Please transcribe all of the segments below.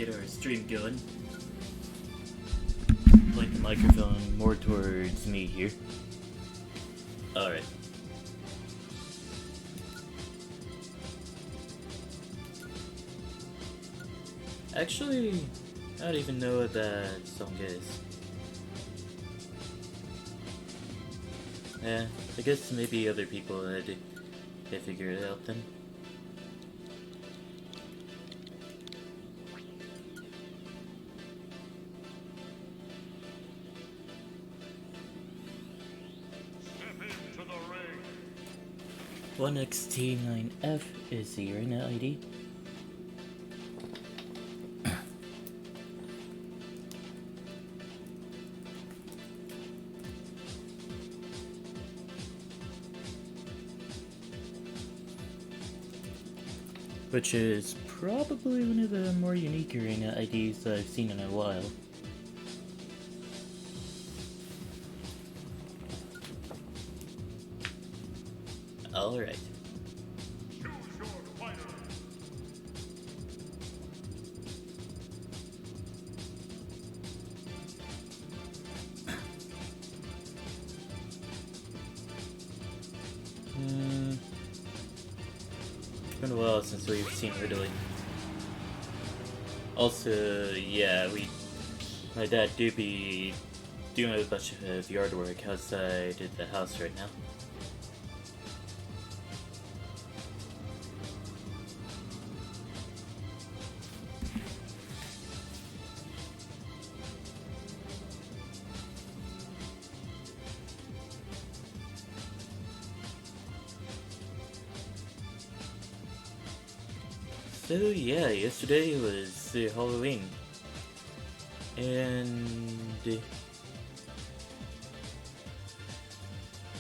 get our stream going. Point the microphone more towards me here. Alright. Actually, I don't even know what that song is. Yeah, I guess maybe other people they figure it out then. Step into the ring. 1XT9F is the arena ID. Which is probably one of the more unique arena IDs I've seen in a while. Alright. Choose your fighter. It's been a while since we've seen Ridley. Also, yeah, my dad do be doing a bunch of yard work outside the house right now. So yeah, yesterday was Halloween, and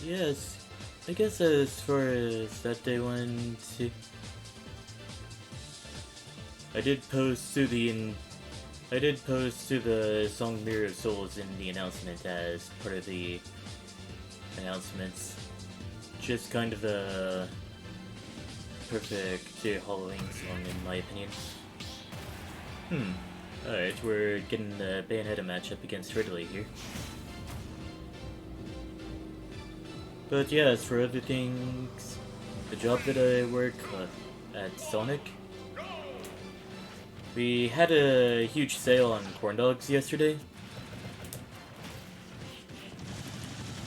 yes, I guess as far as that day went, I did post to the song Mirror of Souls in the announcement as part of the announcements. Just kind of a perfect Halloween song in my opinion. Alright, we're getting the Bayonetta matchup against Ridley here. But yeah, as for other things, the job that I work at Sonic, we had a huge sale on corn dogs yesterday.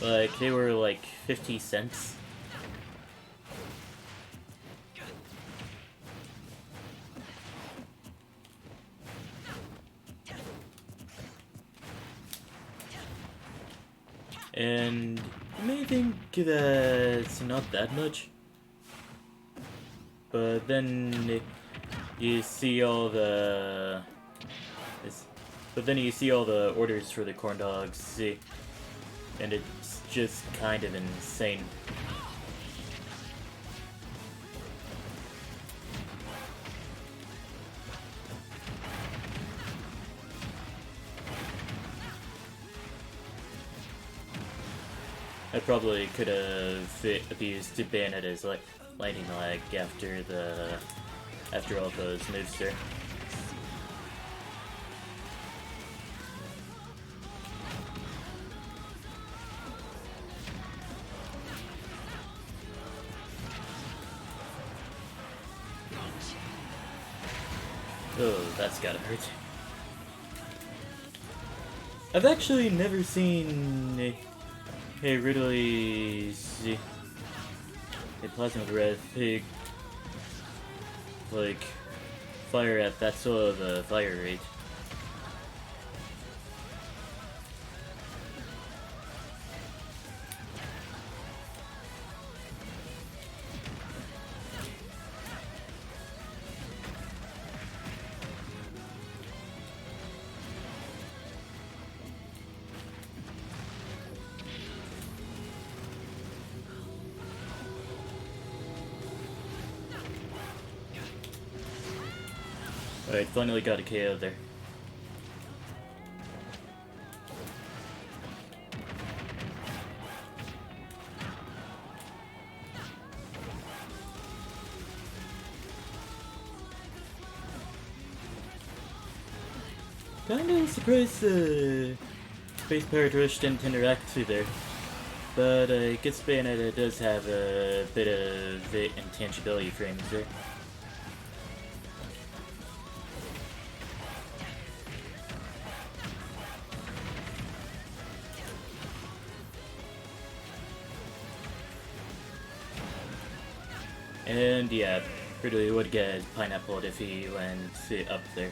Like, they were like 50 cents. And you may think that's not that much, but then you see all the orders for the corn dogs, and it's just kind of insane. I probably could have abused Bayonetta's lightning lag after all those moves there. Oh, that's gotta hurt. I've actually never seen Ridley's Plasma Breath fire at that sort of a fire rate. Alright, finally got a KO there. Kinda surprised the Space Pirate Rush didn't interact through there. But I guess Bayonetta does have a bit of intangibility frames there. And yeah, Ridley would get pineappled if he went up there.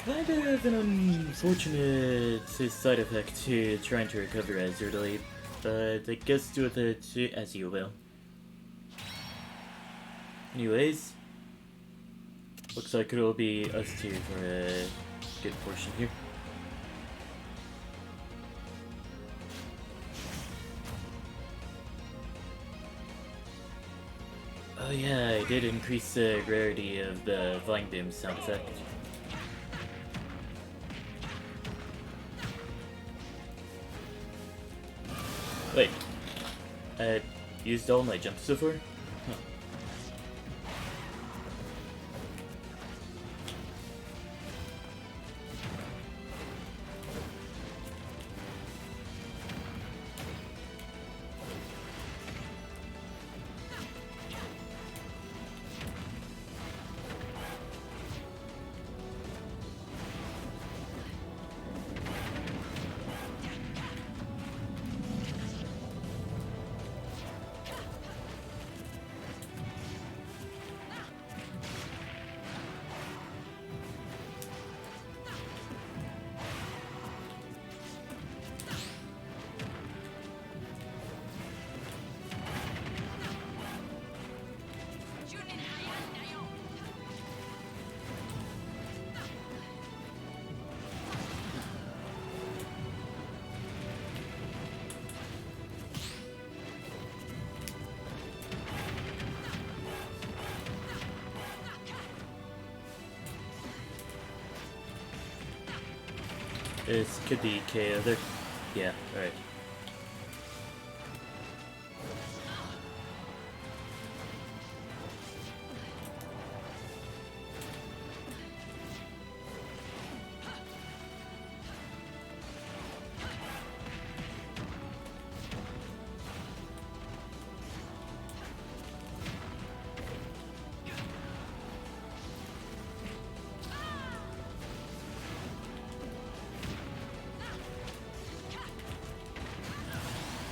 Kind of an unfortunate side effect to trying to recover as Ridley, but I guess do with it as you will. Anyways, looks like it'll be us two for a good portion here. Oh yeah, I did increase the rarity of the Vine Boom sound effect. Wait, I used all my jumps so far? Huh. This could be KO there. Yeah, alright.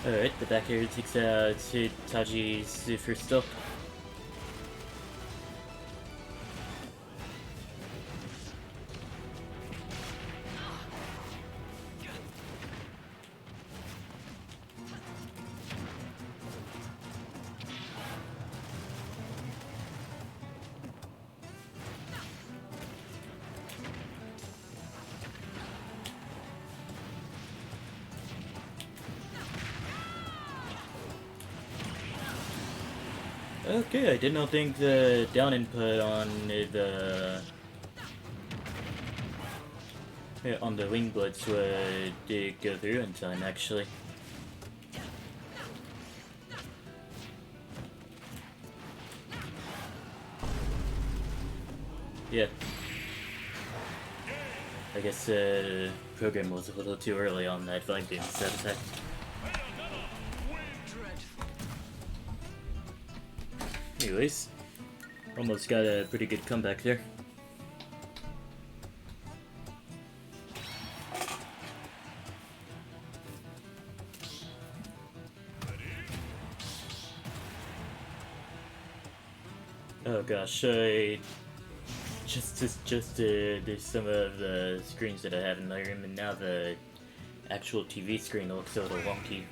Alright, the back air takes out Taji's first stop. Okay, I did not think the down input on the wing blitz would go through in time, actually. Yeah. I guess the program was a little too early on that Vine Boom set attack. Anyways, almost got a pretty good comeback there. Oh gosh, I just there's some of the screens that I have in my room, and now the actual TV screen looks a little wonky.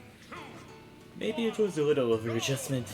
Maybe it was a little over adjustment.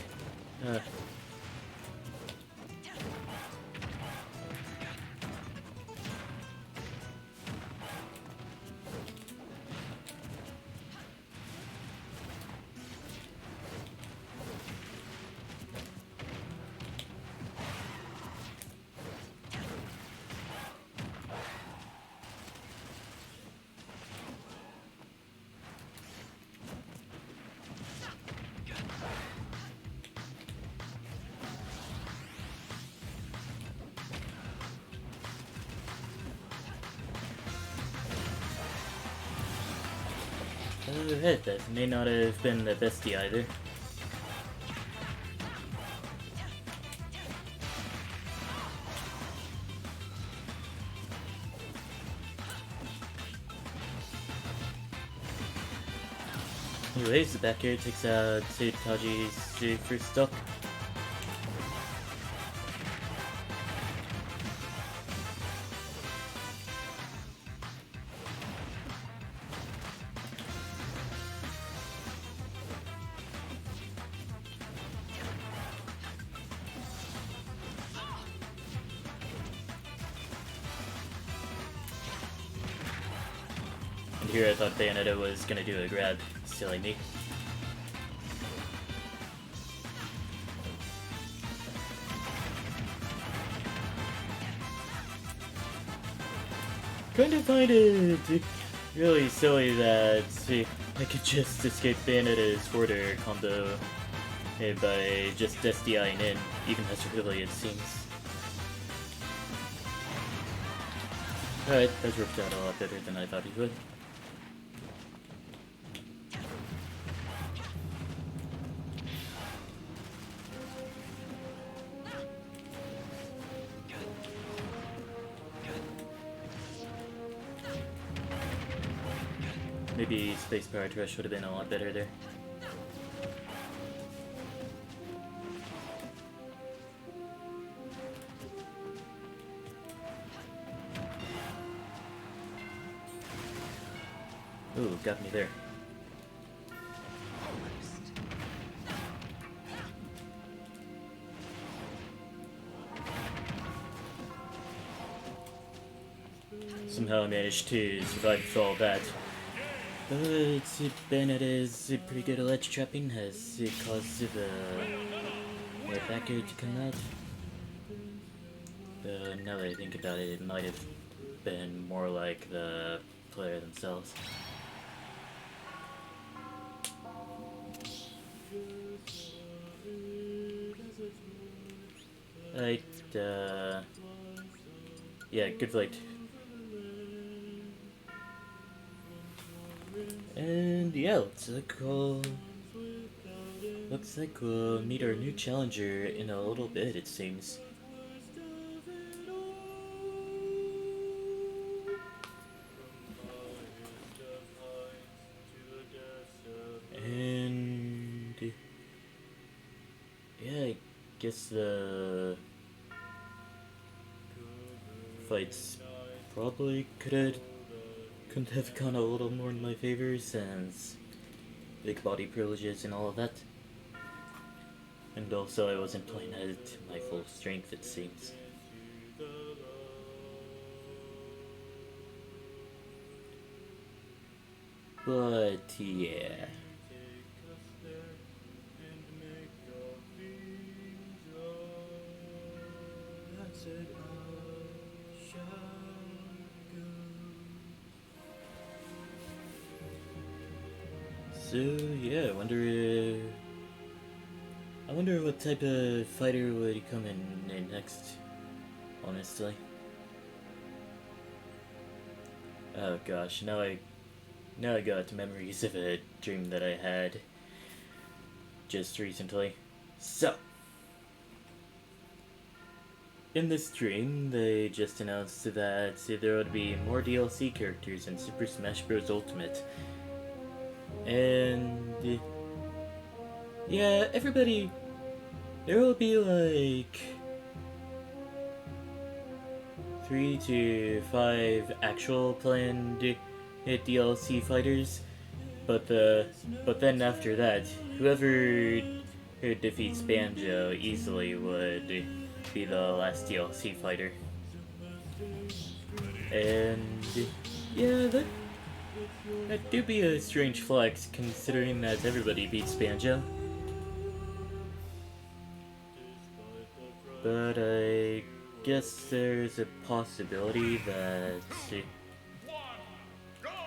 Alright, that may not have been the bestie either. Anyways, the back air takes out Taji's first stock. And here I thought Bayonetta was gonna do a grab, silly me. Kind of find it really silly that I could just escape Bayonetta's forward air combo by just SDIing in, even as early it seems. Alright, that worked out a lot better than I thought it would. Maybe Space Power Rush would have been a lot better there. Ooh, got me there. Somehow I managed to survive with all that. But Bennett is pretty good at ledge trapping, has caused the back air to come out. But now that I think about it, it might have been more like the player themselves. Right, yeah, good fight. And yeah, looks like we'll meet our new challenger in a little bit, it seems. And yeah, I guess the fights probably couldn't have gone a little more in my favor since big body privileges and all of that. And also I wasn't playing at my full strength, it seems. But yeah. So yeah, I wonder what type of fighter would come in next, honestly. Oh gosh, now I got memories of a dream that I had just recently. So, in this dream, they just announced that there would be more DLC characters in Super Smash Bros. Ultimate. And yeah, everybody, there will be like 3 to 5 actual planned DLC fighters, but then after that, whoever defeats Banjo easily would be the last DLC fighter. And yeah, that do be a strange flex, considering that everybody beats Banjo. But I guess there's a possibility that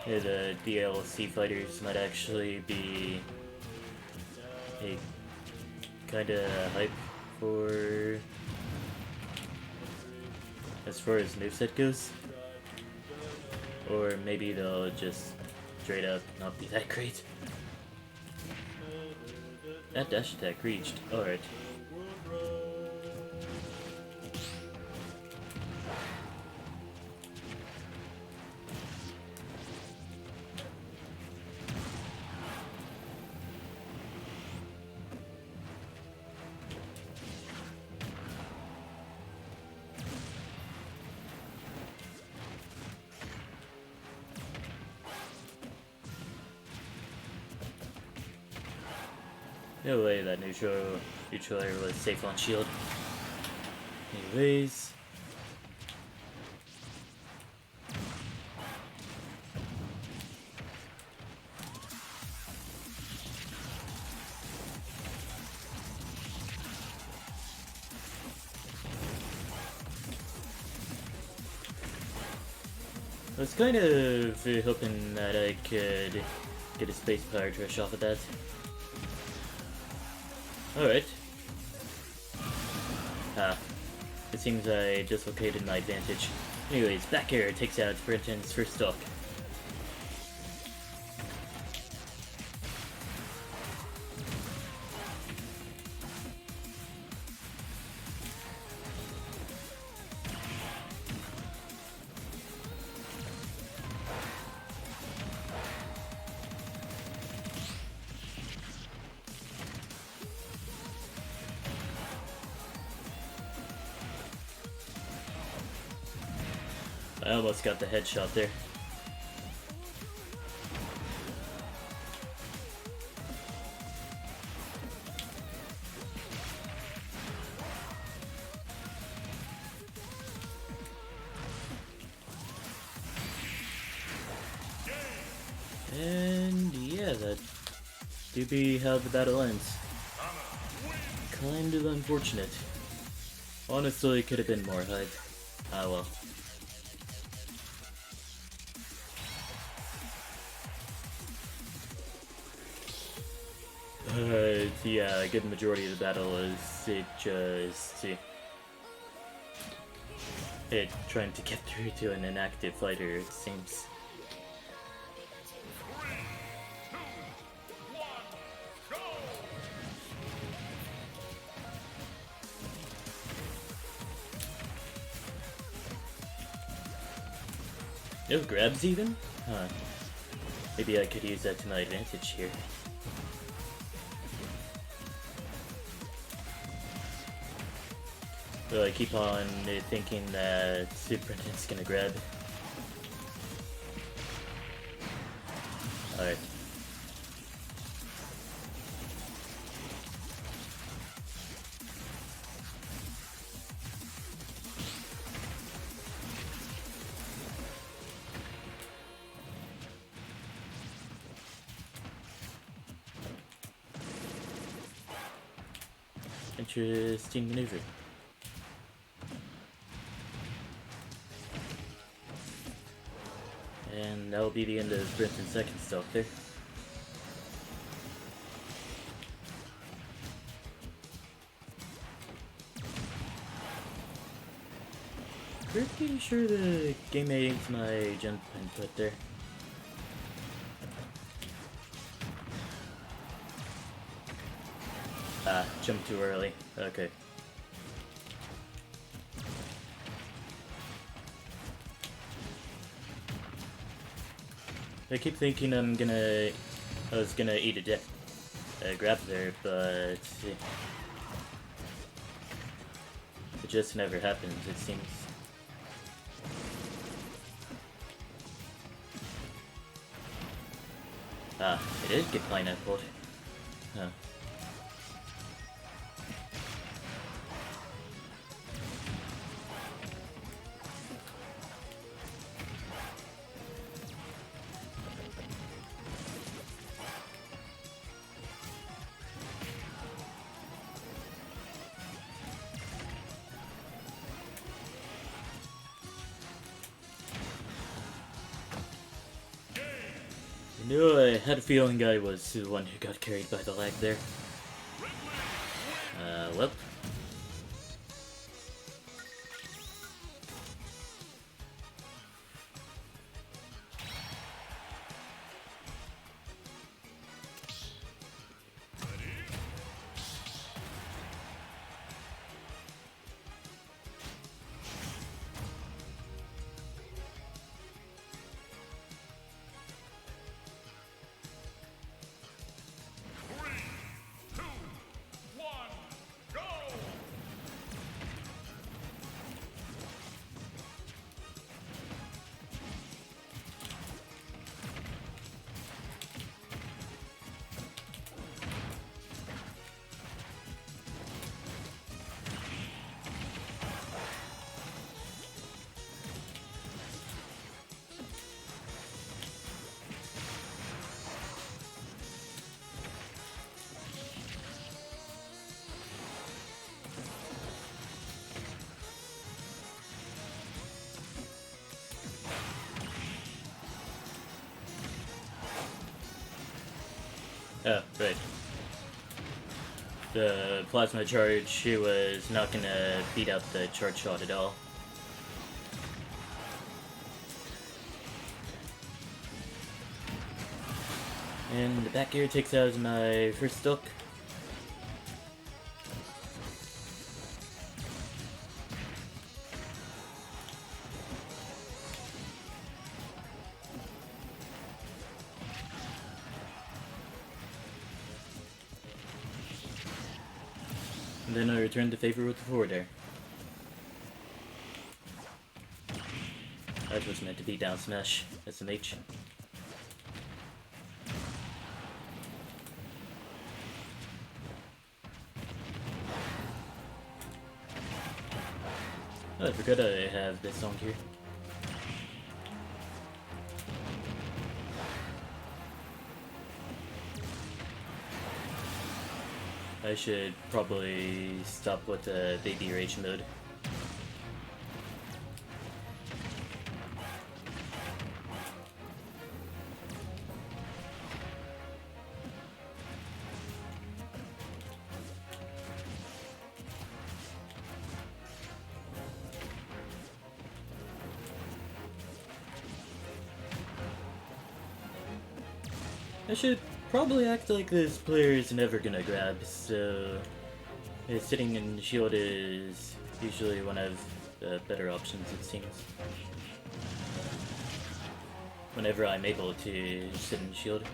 the DLC fighters might actually be a kinda hype for as far as moveset goes. Or maybe they'll just straight up not be that great. That dash attack reached. Alright. No way that neutral area was safe on shield. Anyways. I was kind of hoping that I could get a space power rush off of that. Alright. It seems I dislocated my advantage. Anyways, back air takes out Brenton's first stock. I almost got the headshot there. And yeah, that do be how the battle ends. Kind of unfortunate. Honestly, it could have been more hype. Ah well. Yeah, a good majority of the battle is it trying to get through to an inactive fighter, it seems. 3, 2, 1, go! No grabs even? Huh. Maybe I could use that to my advantage here. So I keep on thinking that Superintendent's gonna grab. Alright. Interesting maneuver. And that'll be the end of Brenton's second stock there. Pretty sure the game aids my jump input there. Ah, jumped too early. Okay. I keep thinking I was gonna eat a grab there, but it just never happens, it seems. Ah, it did get pineappled. Huh. I knew I had a feeling I was the one who got carried by the lag there. Well. Oh, right. The plasma charge, she was not gonna beat out the charge shot at all. And the back air takes out my first stock. And then I return the favor with the forward air. That was meant to be down smash, SMH. Oh, I forgot I have this song here. I should probably stop with the baby rage mode. I should probably act like this player is never gonna grab, so sitting in shield is usually one of the better options, it seems. Whenever I'm able to sit in shield.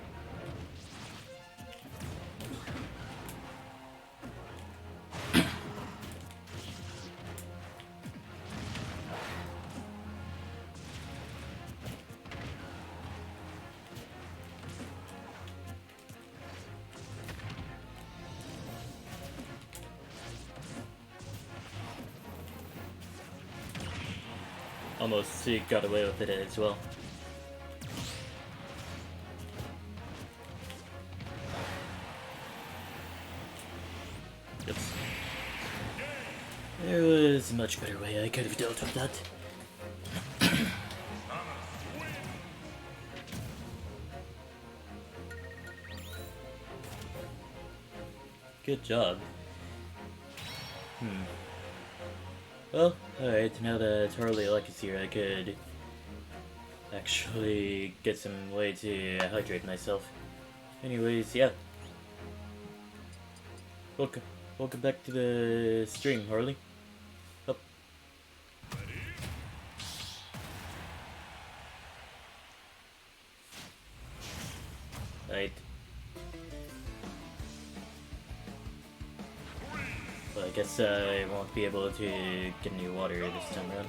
Almost got away with it as well. Oops. There was a much better way I could have dealt with that. Good job. Well, alright, now that Harley Luck is here, I could actually get some way to hydrate myself. Anyways, yeah. Welcome back to the stream, Harley. Up. Right. Well, I guess I won't be able to get any water this time around.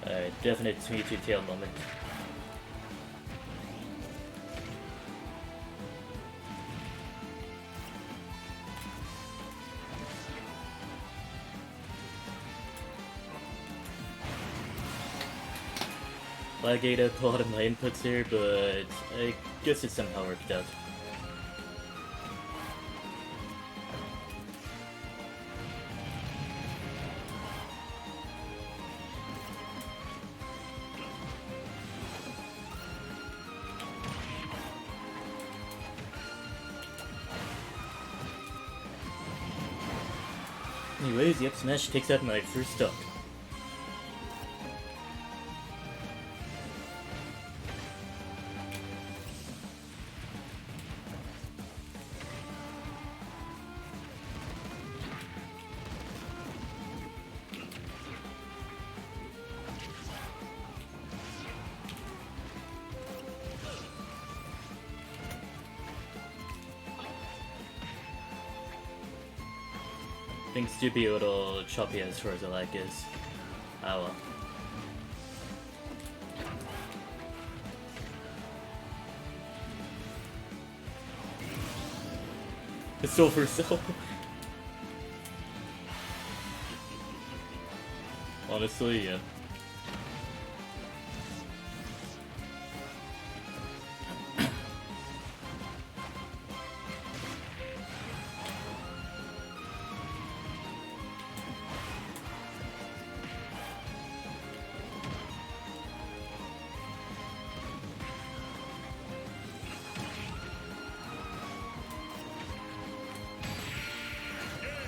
Alright, definite Mewtwo tail moment. Lag ate up a lot of my inputs here, but I guess it somehow worked out. Anyways, yep, Smash takes out my first stock. Things do be a little choppy as far as the lag is. Ah well. It's still for sale. Honestly, yeah.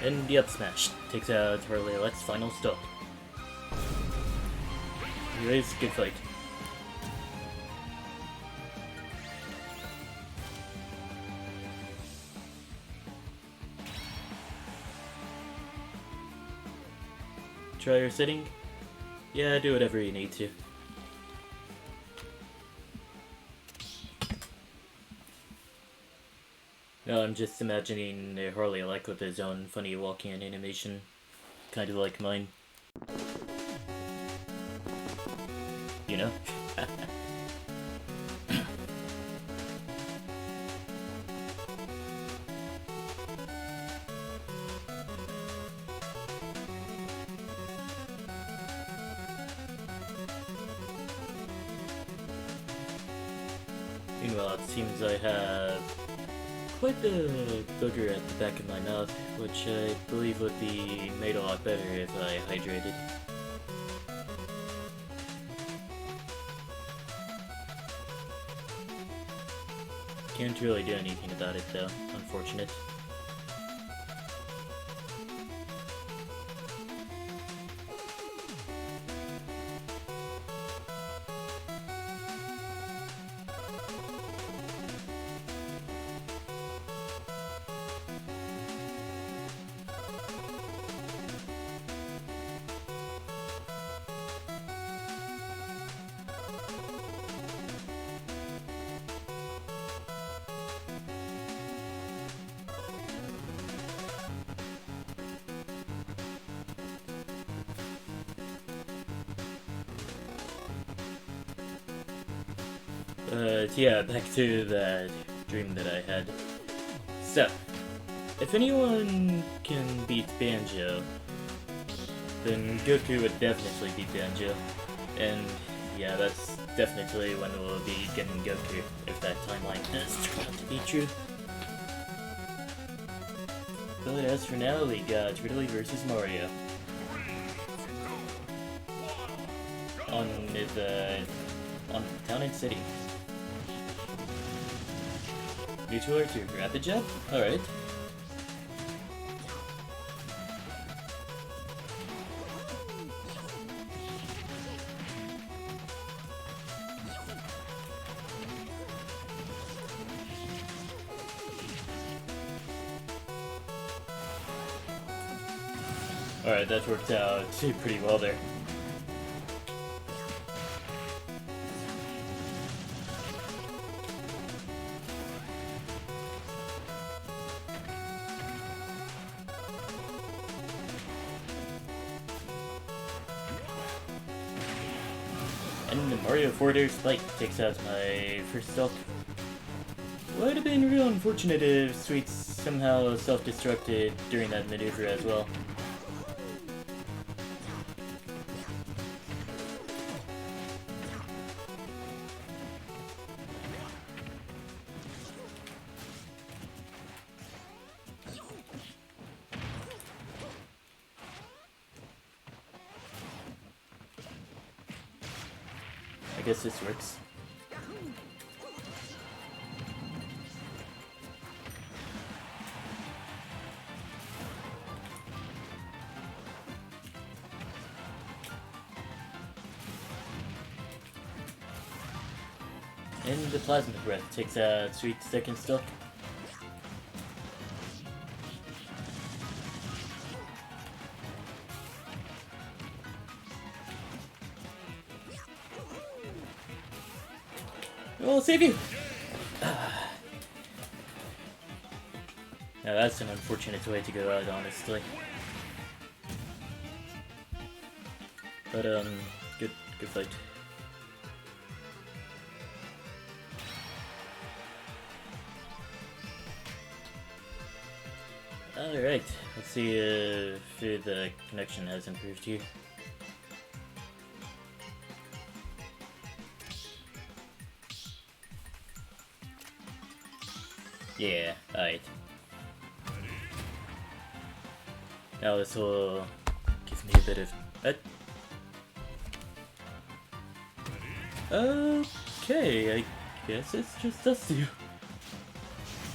And the up smash takes out Harley Alex final stock. Anyways, good fight. Try your setting? Yeah, do whatever you need to. No, I'm just imagining Harley Alec with his own funny walking animation, kind of like mine. You know? Meanwhile, it seems I have quite a booger at the back of my mouth, which I believe would be made a lot better if I hydrated. Can't really do anything about it though, unfortunate. Yeah, back to that dream that I had. So, if anyone can beat Banjo, then Goku would definitely beat Banjo. And yeah, that's definitely when we'll be getting Goku, if that timeline is going to be true. But as for now, we got Ridley versus Mario. On Town and City. Neutral or to rapid jab? Alright. Alright, that worked out pretty well there. And the Mario forward spike takes out my first stock. Would have been real unfortunate if Sweets somehow self-destructed during that maneuver as well. I guess this works. And the Plasma Breath takes out Sweet's second stock. I'll save you! Now that's an unfortunate way to go out, honestly. But, good fight. Alright, let's see if the connection has improved here. Yeah, alright. Now this will give me a bit of... Okay, I guess it's just us two.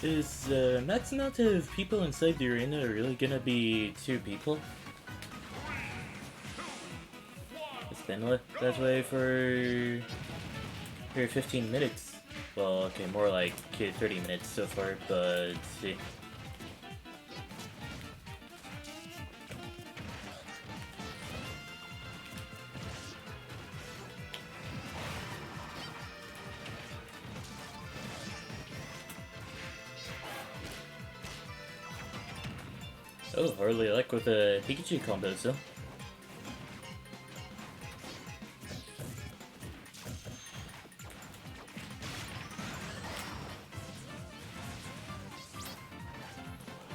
Is max amount of people inside the arena really gonna be 2 people? It's been that way for 15 minutes. Well, okay, more like 30 minutes so far, but see. Oh, hardly luck with the Pikachu combos though.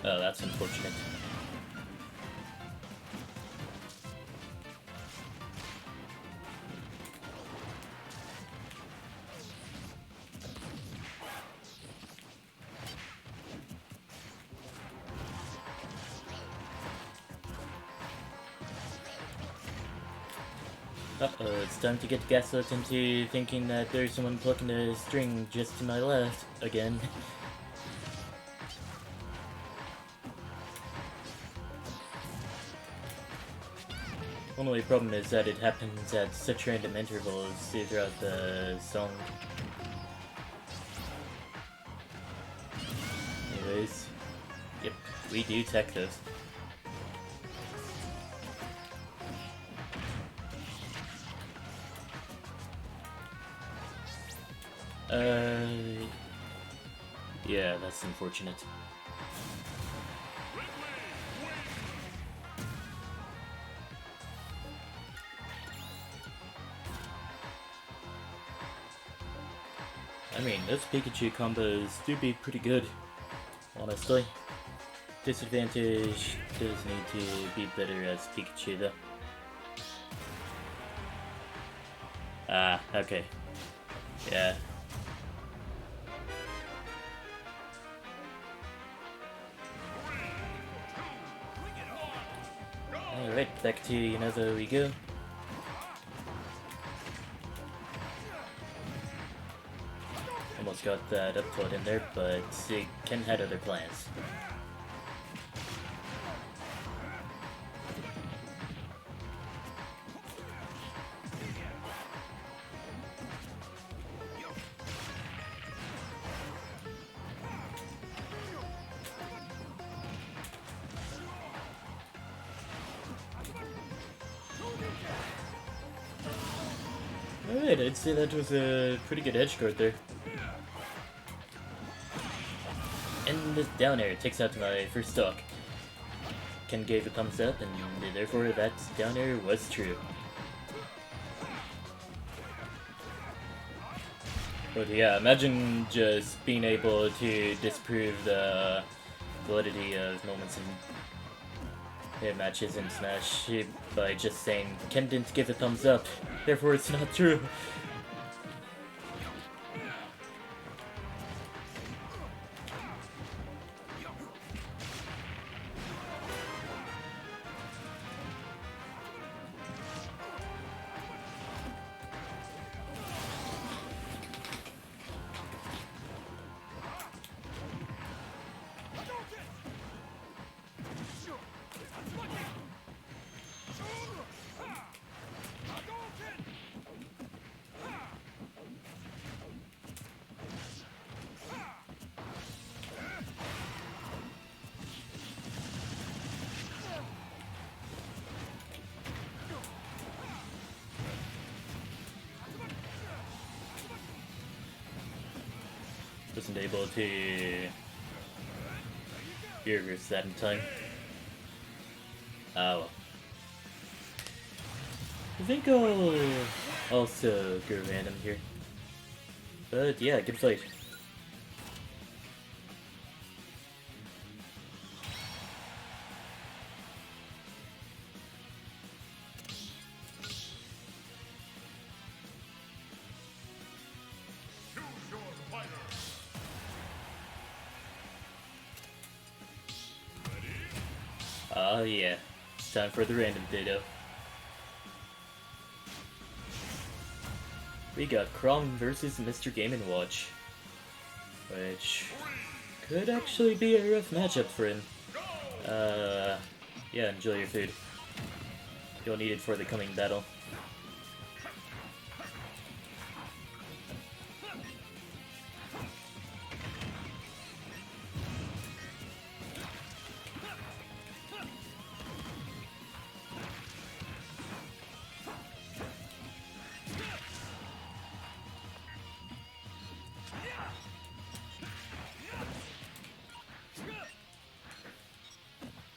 Oh, that's unfortunate. Uh-oh, it's time to get gaslit into thinking that there's someone plucking a string just to my left again. Only problem is that it happens at such random intervals throughout the song. Anyways, yep, we do tech those. Yeah, that's unfortunate. I mean, those Pikachu combos do be pretty good, honestly. Disadvantage does need to be better as Pikachu though. Ah, okay. Yeah. Alright, back to Unova we go. Almost got that up tilt in there, but Ken had other plans. Alright, I'd say that was a pretty good edge guard there. And this down air takes out my first stock. Ken gave a thumbs up, and therefore that down air was true. But yeah, imagine just being able to disprove the validity of moments in matches in Smash by just saying Ken didn't give a thumbs up, therefore it's not true. Wasn't able to reverse that in time. Oh well. I think I'll also go random here. But yeah, good fight. Choose your fighter. Oh yeah, it's time for the random ditto. We got Chrom versus Mr. Game & Watch, which could actually be a rough matchup for him. Yeah, enjoy your food. You'll need it for the coming battle.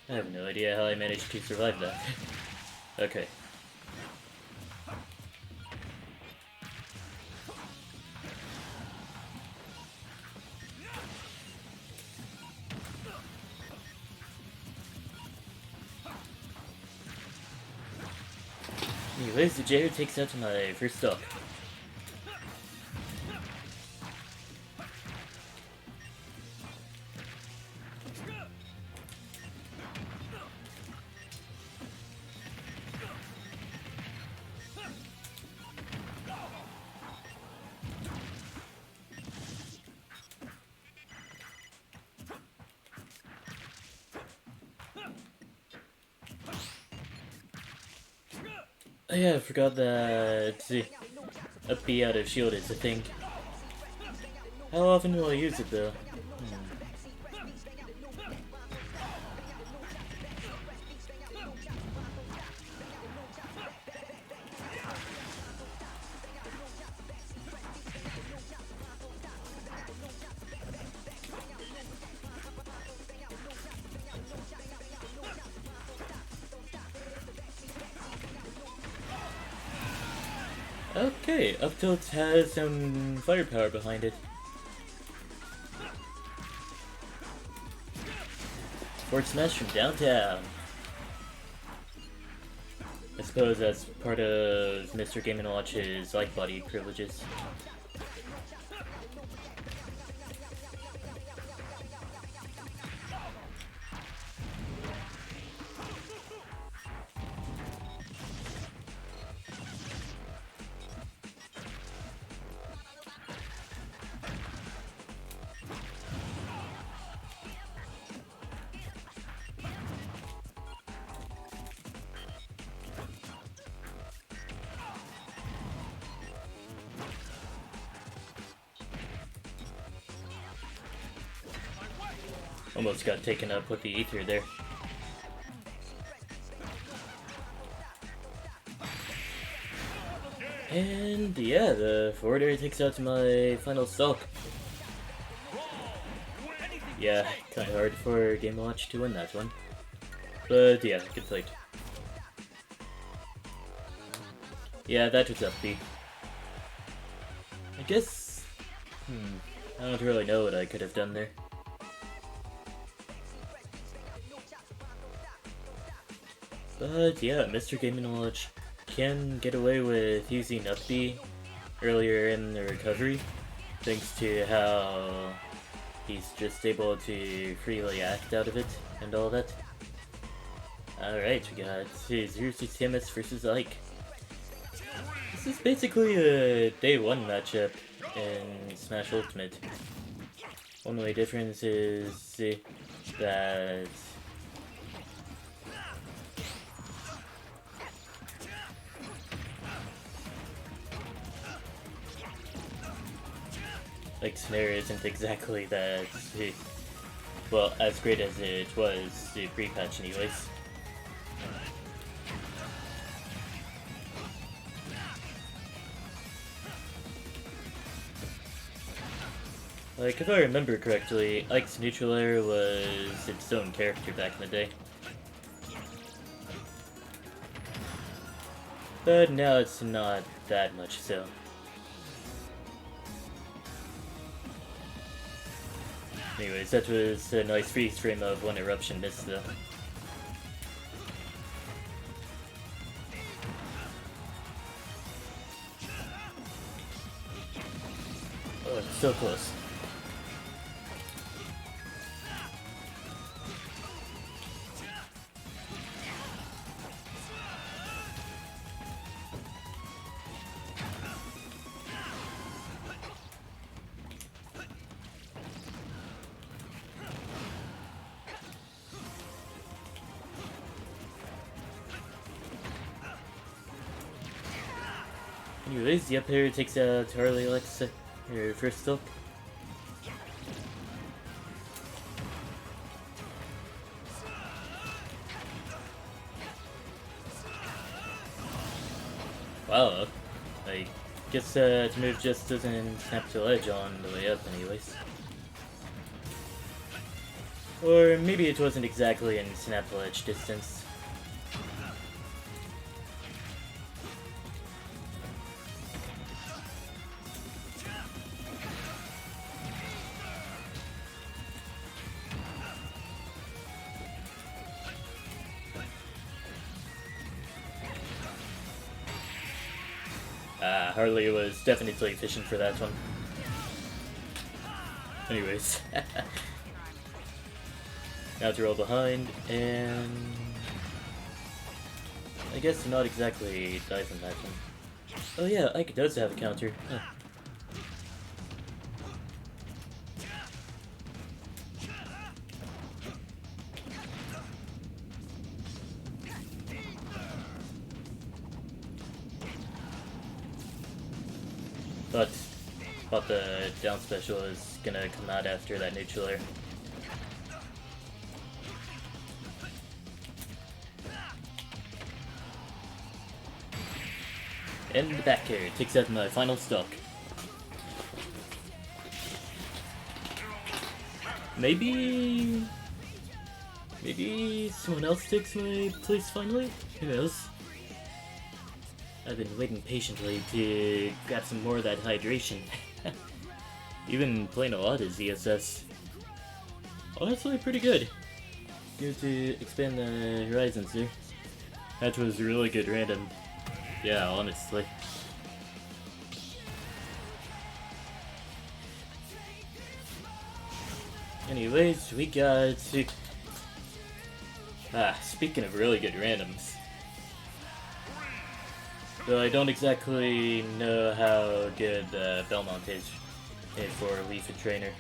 I have no idea how I managed to survive that. Okay. Anyways, the Jair takes out my first stock. Oh yeah, I forgot that up B out of shield is a thing. How often will I use it though? Okay, up tilt has some firepower behind it. Forward smash from downtown. I suppose that's part of Mr. Game & Watch's like body privileges. Almost got taken up with the ether there. And yeah, the forward air takes out my final stock. Yeah, kinda hard for Game & Watch to win that one. But yeah, good fight. Yeah, that was up B. I guess... I don't really know what I could have done there. But yeah, Mr. Game & Watch can get away with using up B earlier in the recovery, thanks to how he's just able to freely act out of it and all that. Alright, we got Zero Suit Samus versus Ike. This is basically a day one matchup in Smash Ultimate. Only difference is that like Snare isn't exactly that, well, as great as it was the pre-patch anyways. Like, if I remember correctly, Ike's neutral air was its own character back in the day. But now it's not that much so. Anyways, that was a nice freeze frame of one eruption missed though. Oh, it's so close. Anyways, the up air takes out Harley Alexa, her first stock. Wow, I guess that move just doesn't snap to ledge on the way up anyways. Or maybe it wasn't exactly in snap to ledge distance. Harley was definitely efficient for that one. Anyways. Now to roll behind, and I guess not exactly die from that one. Oh yeah, Ike does have a counter. Huh. Thought the down special is gonna come out after that neutral air. And the back air takes out my final stock. Maybe someone else takes my place finally? Who knows? I've been waiting patiently to grab some more of that hydration. Even playing a lot of ZSS. Honestly, pretty good. Good to expand the horizons here. That was really good random. Yeah, honestly. Anyways, we got... speaking of really good randoms. Though I don't exactly know how good Belmont is for Leaf and Trainer.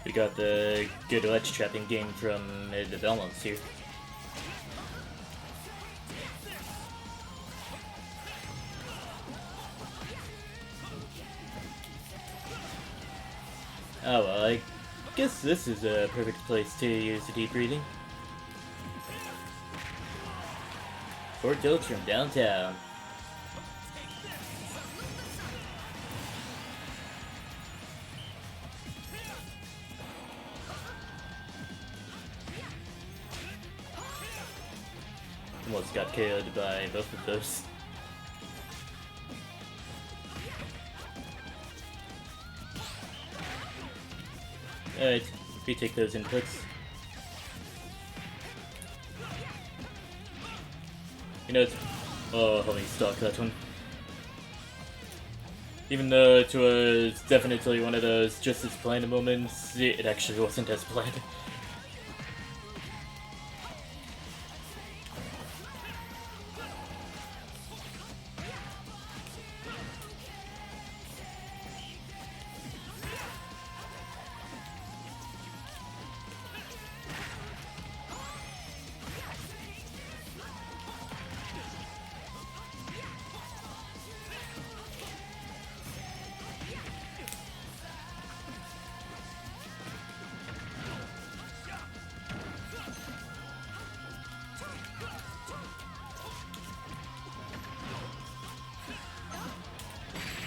We got the good ledge trapping game from the Belmonts here. Oh well, I guess this is a perfect place to use the deep breathing. Fort Dokes from downtown. Almost got KO'd by both of those. Alright, we take those inputs. You know, oh, holy stock that one. Even though it was definitely one of those just as planned moments, it actually wasn't as planned.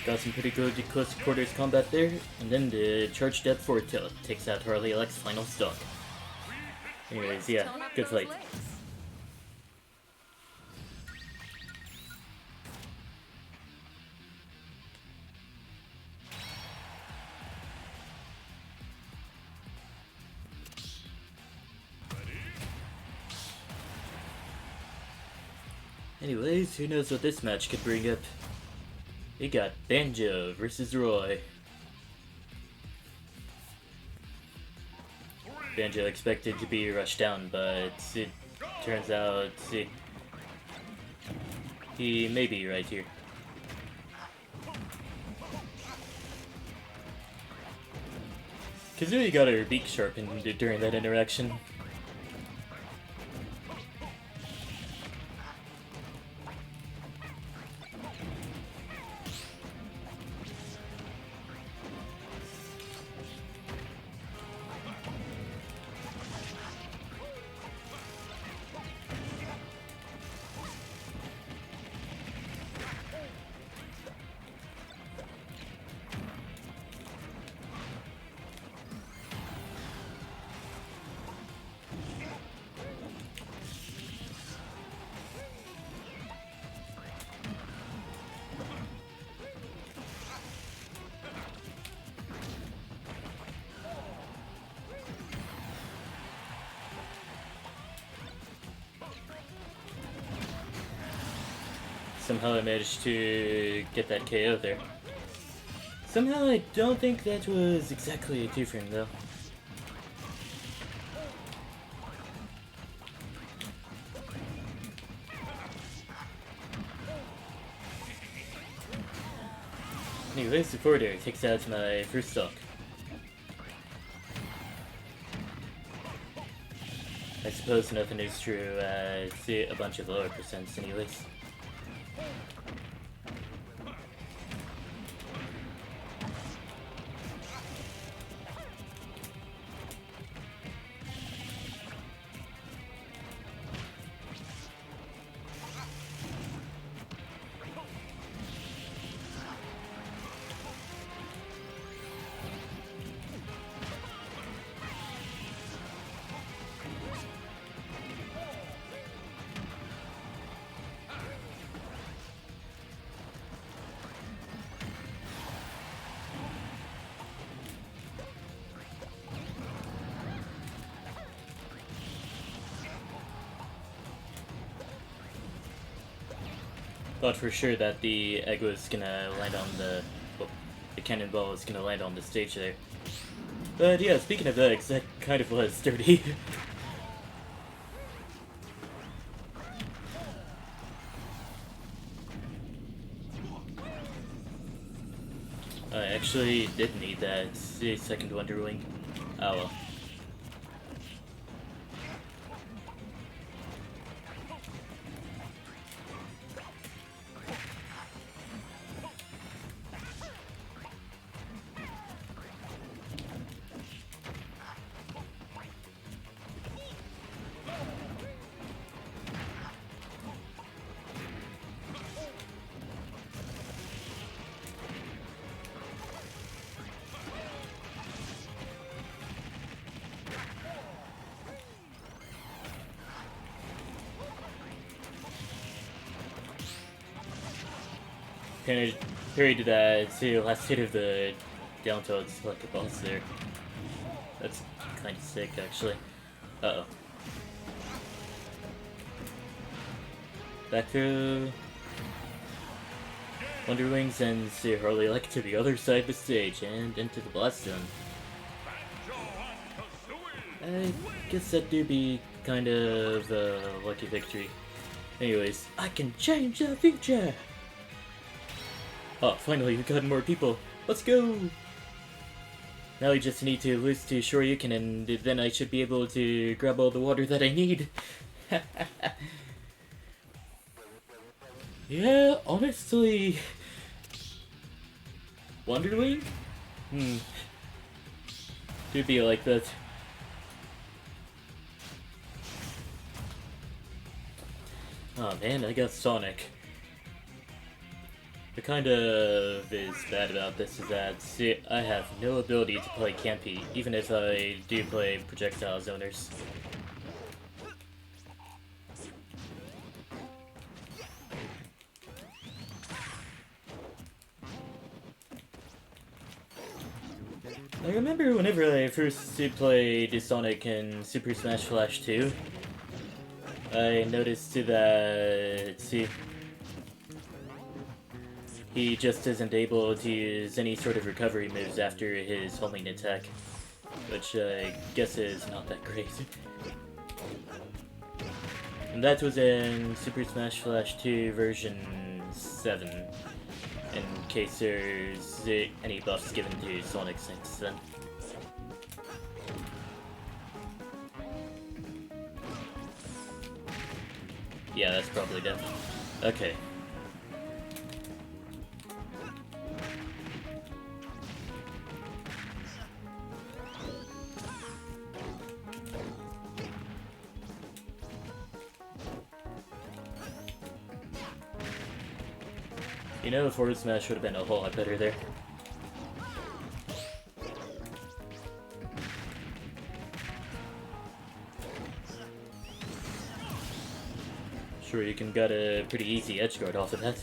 Got some pretty good close quarters combat there, and then the charged up forward tilt takes out Harley Alex's final stock. Anyways, yeah, good fight. Anyways, who knows what this match could bring up. We got Banjo versus Roy. Banjo expected to be rushed down, but it turns out he may be right here. Kazooie got her beak sharpened during that interaction. Somehow I managed to get that KO there. Somehow I don't think that was exactly a 2-frame though. Anyways, the forward air takes out my first stock. I suppose nothing is true, see a bunch of lower percents anyways. Thought for sure that the egg was gonna land on the cannonball was gonna land on the stage there. But yeah, speaking of eggs, that kind of was dirty. I actually did need that second Wonder Wing. Oh well. Parried to that last hit of the down tilts like a boss there. That's kind of sick, actually. Uh-oh. Back to Wonder Wings and see Harley like to the other side of the stage and into the blast zone. I guess that do be kind of a lucky victory. Anyways, I can change the future! Oh, finally, we've got more people. Let's go! Now I just need to lose to Shoryuken and then I should be able to grab all the water that I need. Yeah, honestly... Wonder Wing? Do be like that. Oh man, I got Sonic. The kind of is bad about this is that, see, I have no ability to play Campy, even if I do play Projectile Zoners. I remember whenever I first played Sonic in Super Smash Flash 2, I noticed that, see, he just isn't able to use any sort of recovery moves after his homing attack, which I guess is not that great. And that was in Super Smash Bros. 2 version 7, in case there's any buffs given to Sonic since then. Yeah, that's probably done. Okay. You know, Forward Smash would have been a whole lot better there. Sure, you can get a pretty easy edge guard off of that.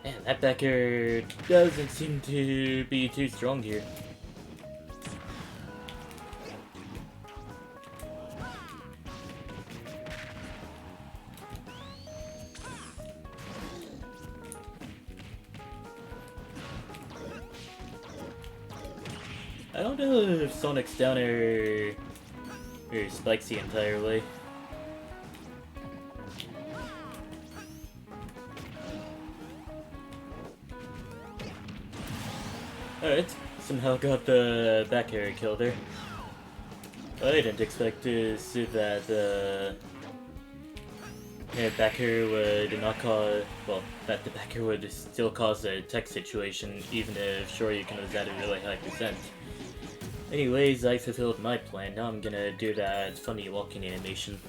Man, that backer doesn't seem to be too strong here. I don't know if Sonic's down or spikes the entire way. Alright, somehow got the back air kill there. I didn't expect to see that back air would not cause, well, that the back air would still cause a tech situation, even if Shoryuken was at a really high percent. Anyways, I fulfilled my plan. Now I'm gonna do that funny walking animation.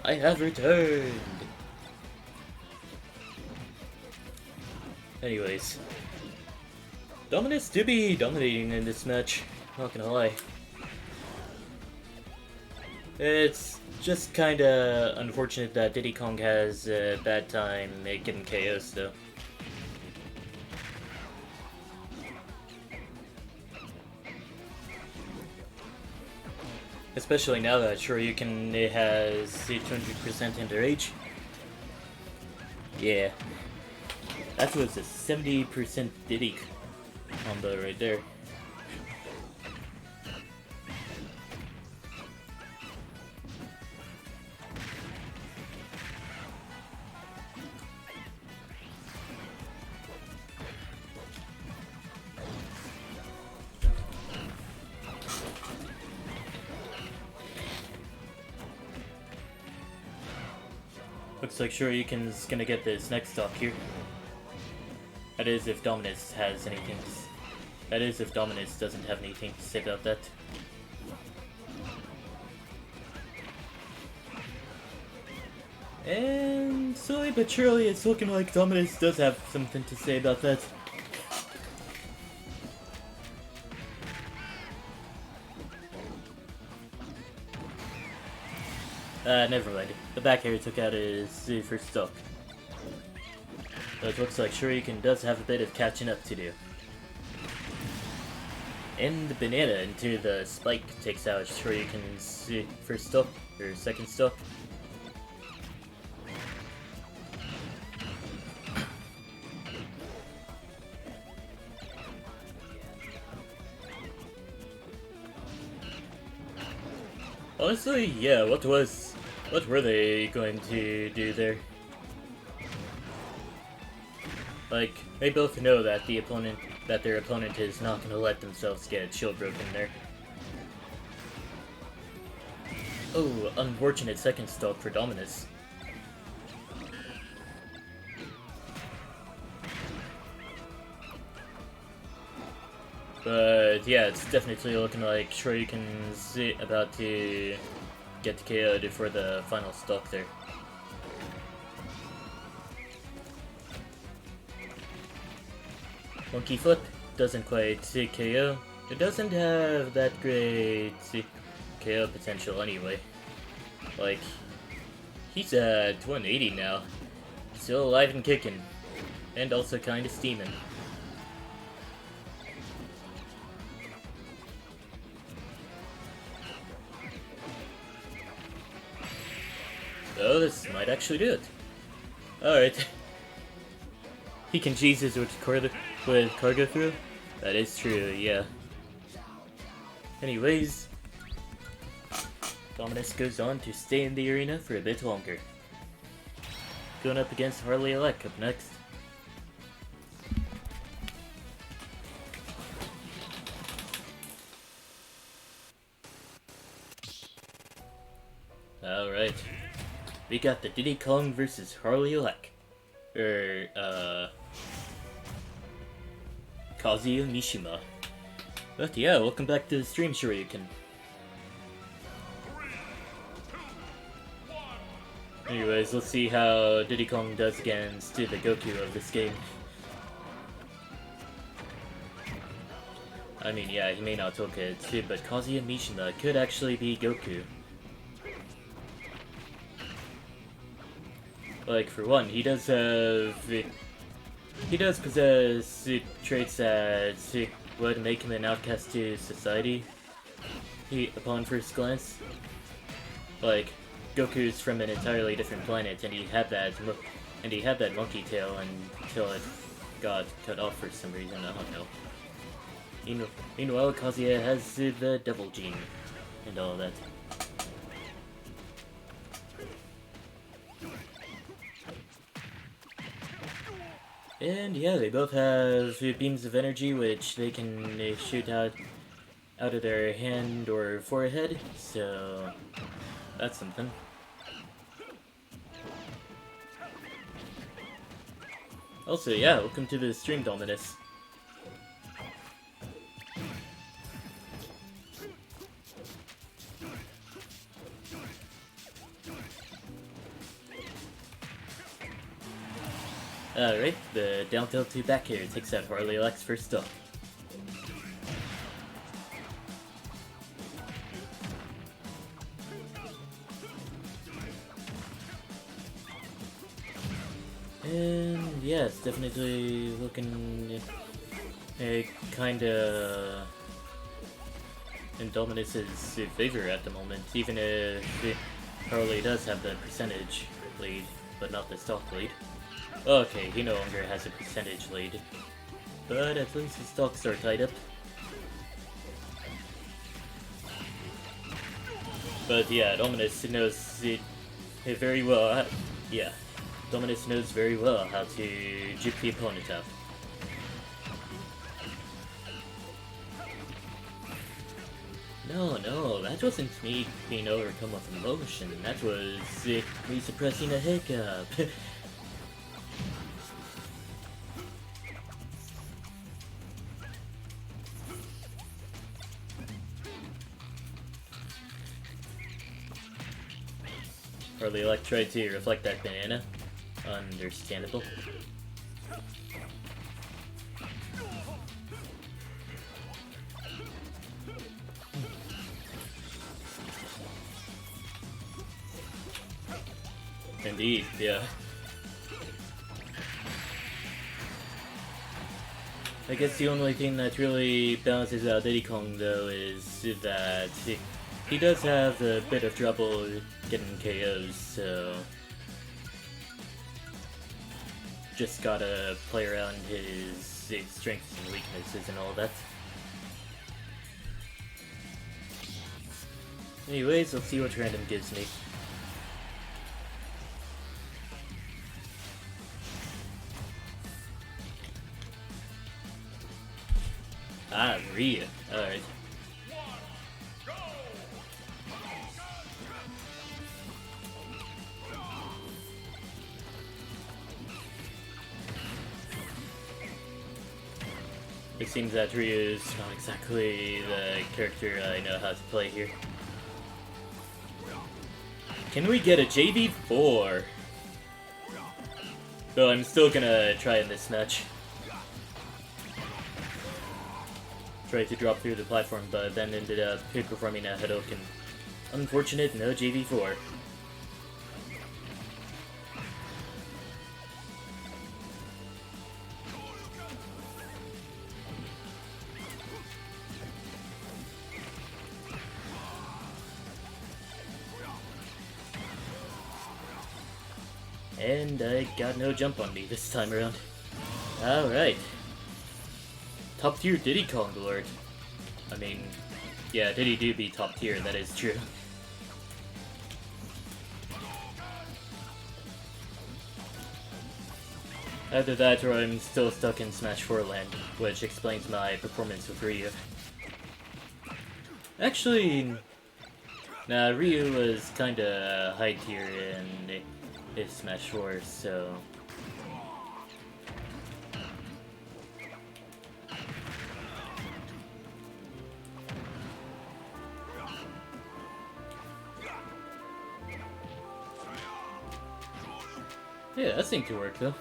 I have returned! Anyways. Dominus do be dominating in this match, not gonna lie. It's just kinda unfortunate that Diddy Kong has a bad time getting KOs though. Especially now that Shoryuken has 200% into rage. Yeah. That was a 70% Diddy combo right there. Looks like Shoryuken's gonna get this next stock here. That is if Dominus has anything to that is if Dominus doesn't have anything to say about that. And slowly but surely it's looking like Dominus does have something to say about that. Never mind. The back air took out his first stock. So it looks like Shoryuken does have a bit of catching up to do. And the banana into the spike takes out Shoryuken's first stock, or second stock. Honestly, yeah, what were they going to do there? Like, they both know that their opponent is not gonna let themselves get shield broken there. Oh, unfortunate second stock for Dominus. But yeah, it's definitely looking like Shoryuken's about to get KO'd for the final stock there. Monkey Flip doesn't quite KO. It doesn't have that great KO potential anyway. Like, he's at 180 now. Still alive and kicking. And also kinda steaming. Oh, this might actually do it. Alright. He can Jesus with cargo through? That is true, yeah. Anyways, Dominus goes on to stay in the arena for a bit longer. Going up against Harley Elec up next. Alright. We got the Diddy Kong versus Harley Elec. Kazuya Mishima. But yeah, welcome back to the stream, Shoryuken. 3, 2, 1, Anyways, let's see how Diddy Kong does against the Goku of this game. I mean, yeah, he may not took it, but Kazuya Mishima could actually be Goku. Like, for one, he does possess traits that would make him an outcast to society upon first glance. Like, Goku's from an entirely different planet, and he had that monkey tail until it got cut off for some reason. I don't know. Meanwhile, Kazuya has the devil gene and all that. And yeah, they both have beams of energy, which they can shoot out of their hand or forehead, so that's something. Also, yeah, welcome to the stream, Dominus. Alright, the down tilt 2 back here takes out Harley Elec's first up. And yeah, it's definitely looking kinda in Dominus's favor at the moment, even if Harley does have the percentage lead, but not the stock lead. Okay, he no longer has a percentage lead, but at least his stocks are tied up. But yeah, Dominus knows it very well. Yeah, Dominus knows very well how to juke the opponent up. No, that wasn't me being overcome with emotion. That was me suppressing a hiccup. Harley Elec tried to reflect that banana. Understandable. Indeed, yeah. I guess the only thing that really balances out Diddy Kong, though, is that he does have a bit of trouble getting KOs, so just gotta play around his strengths and weaknesses and all that. Anyways, let's see what random gives me. Ah, Ryu. Alright. It seems that Ryu is not exactly the character I know how to play here. Can we get a JV4? Though I'm still gonna try in this match. Tried to drop through the platform, but then ended up performing a Hadouken. Unfortunate, no JV4. And I got no jump on me this time around. Alright. Top tier Diddy Kong Lord. I mean, yeah, Diddy do be top tier, that is true. Either that or I'm still stuck in Smash 4 land, which explains my performance with Ryu. Actually, nah, Ryu was kinda high tier in his Smash 4, so... Yeah, that seemed to work though.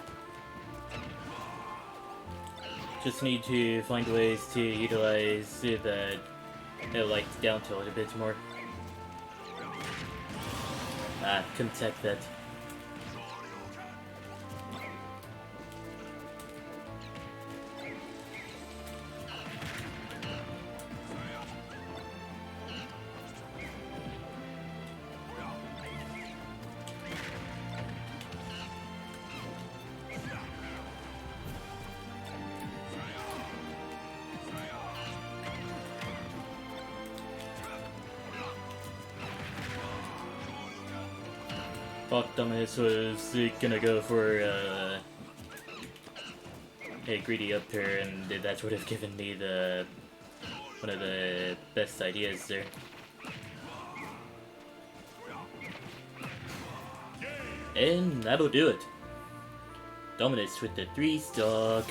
Just need to find ways to utilize that like down tilt a bit more. Ah, couldn't tech that. Thought Dominus was gonna go for a greedy up here, and that would have given me the one of the best ideas there. And that'll do it. Dominus with the 3-stock.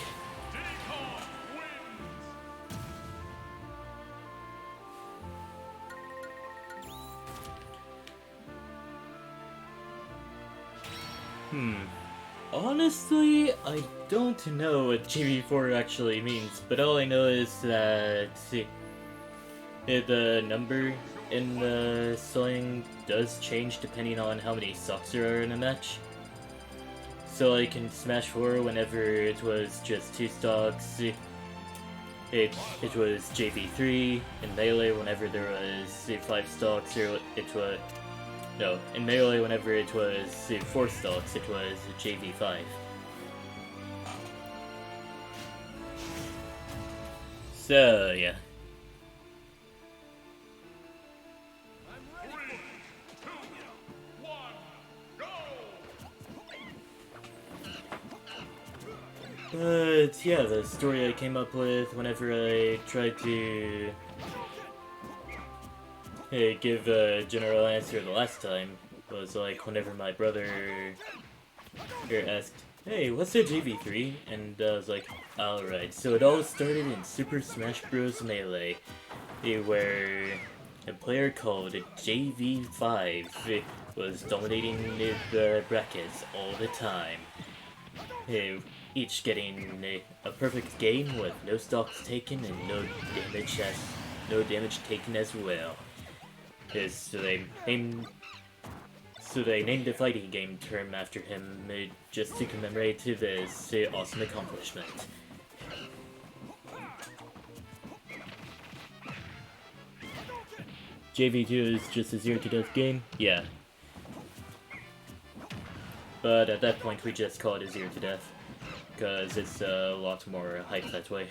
Honestly, I don't know what JV4 actually means, but all I know is that the number in the song does change depending on how many stocks there are in a match. So like in Smash 4, whenever it was just 2 stocks, it was JV3. In Melee, whenever there was 5 stocks, it was... No, in Melee, whenever it was 4 stocks, it was JV5. So, yeah. But yeah, the story I came up with whenever I tried to give a general answer the last time was like whenever my brother asked, "Hey, what's a JV3?" And I was like, alright, so it all started in Super Smash Bros. Melee, where a player called JV5 was dominating the brackets all the time, each getting a perfect game with no stocks taken and no damage taken as well. So they named the fighting game term after him just to commemorate this awesome accomplishment. JV2 is just a 0 to death game? Yeah. But at that point we just call it a 0 to death, because it's a lot more hype that way.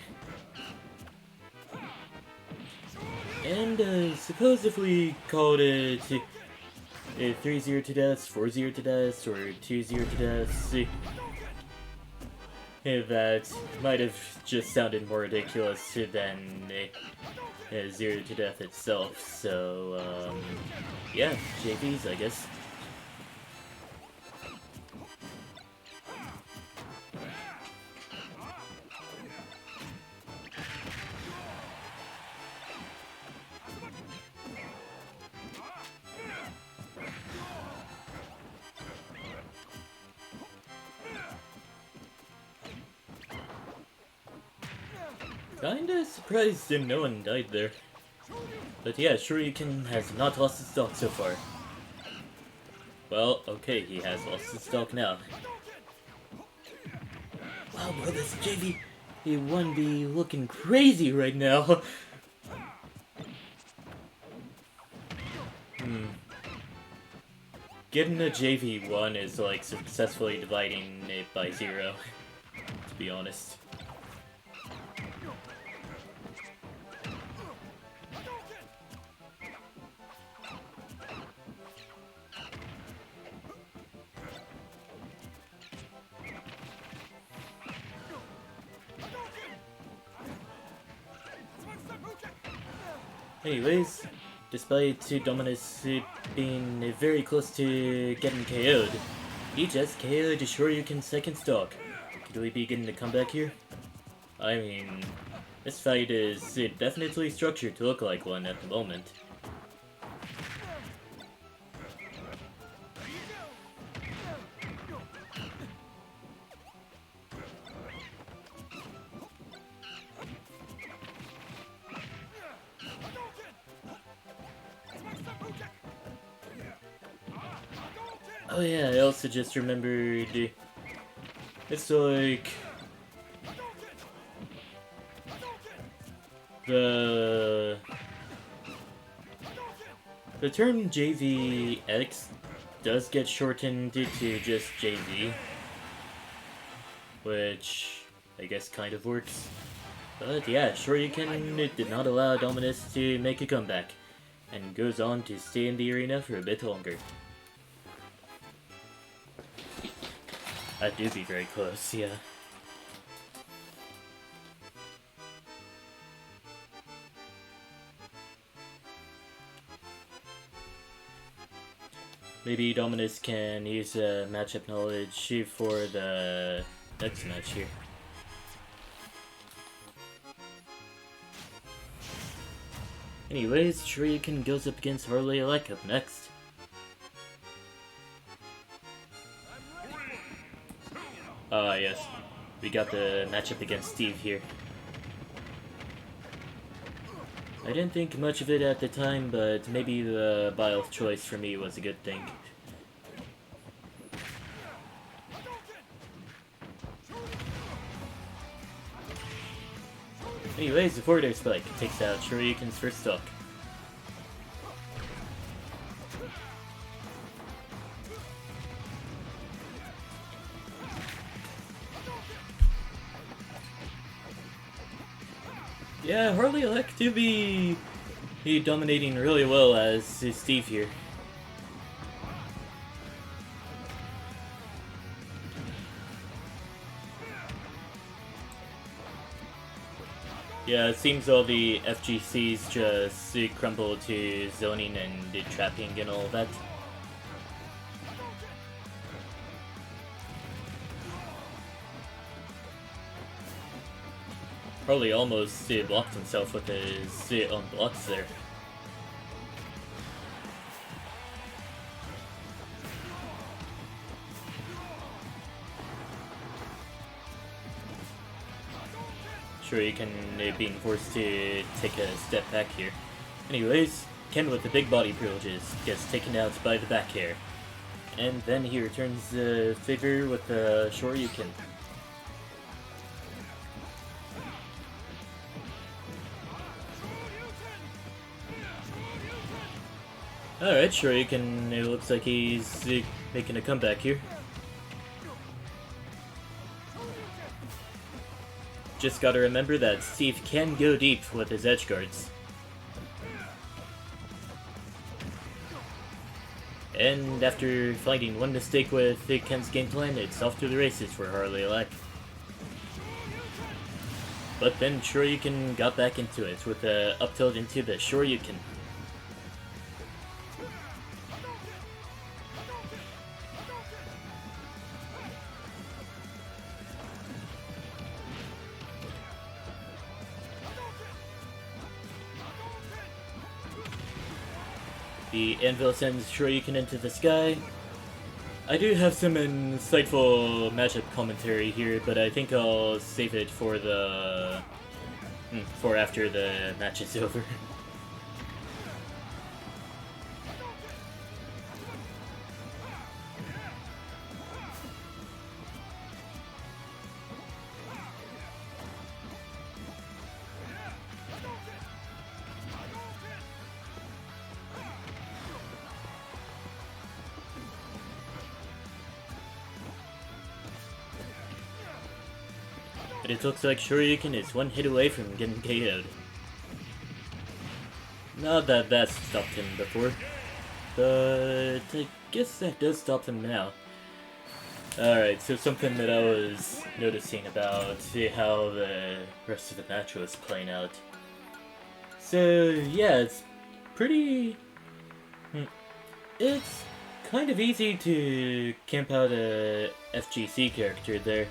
And suppose if we called it 3-0 to death, 4-0 to death, or 2-0 to death, that might have just sounded more ridiculous than 0 to death itself. So, yeah, JVs, I guess. Kinda surprised that no one died there. But yeah, Shoryuken has not lost his stock so far. Well, okay, he has lost his stock now. Wow, bro, this JV1 be looking crazy right now. Getting a JV1 is like successfully dividing it by 0, to be honest. Anyways, despite Dominus being very close to getting KO'd, he just KO'd Shoryuken's second stock. Could we be getting a comeback here? I mean, this fight is definitely structured to look like one at the moment. Oh yeah, I also just remembered, it's like, the term JVX does get shortened to just JV, which I guess kind of works. But yeah, Shoryuken did not allow Dominus to make a comeback, and goes on to stay in the arena for a bit longer. That do be very close, yeah. Maybe Dominus can use matchup knowledge for the next match here. Anyways, Shoryuken goes up against Harley Alec up next. Yes. We got the matchup against Steve here. I didn't think much of it at the time, but maybe the Bile choice for me was a good thing. Anyways, the forward air spike takes out Shoryuken's first stock. Yeah, Harley Alec do be dominating really well as Steve here. Yeah, it seems all the FGCs just crumble to zoning and trapping and all that. Harley almost blocked himself with his own blocks there. Shoryuken being forced to take a step back here. Anyways, Ken with the big body privileges gets taken out by the back air. And then he returns the favor with the Shoryuken. Alright, Shoryuken, it looks like he's making a comeback here. Just gotta remember that Steve can go deep with his edge guards. And after finding one mistake with Ken's game plan, it's off to the races for Harley Elec. But then Shoryuken got back into it with a up tilt into the Shoryuken. The Anvil sends Shoryuken into the sky. I do have some insightful matchup commentary here, but I think I'll save it for for after the match is over. But it looks like Shoryuken is one hit away from getting KO'd. Not that that stopped him before, but I guess that does stop him now. Alright, so something that I was noticing about how the rest of the match was playing out. So yeah, it's pretty... It's kind of easy to camp out a FGC character there.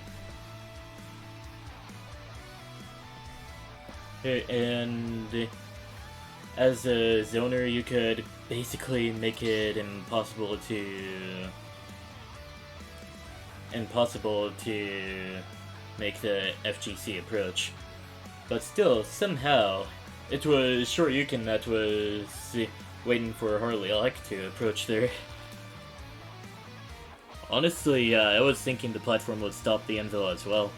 And as a zoner, you could basically make it impossible to make the FGC approach. But still, somehow, it was Shoryuken that was waiting for Harley Elec to approach there. Honestly, I was thinking the platform would stop the Anvil as well.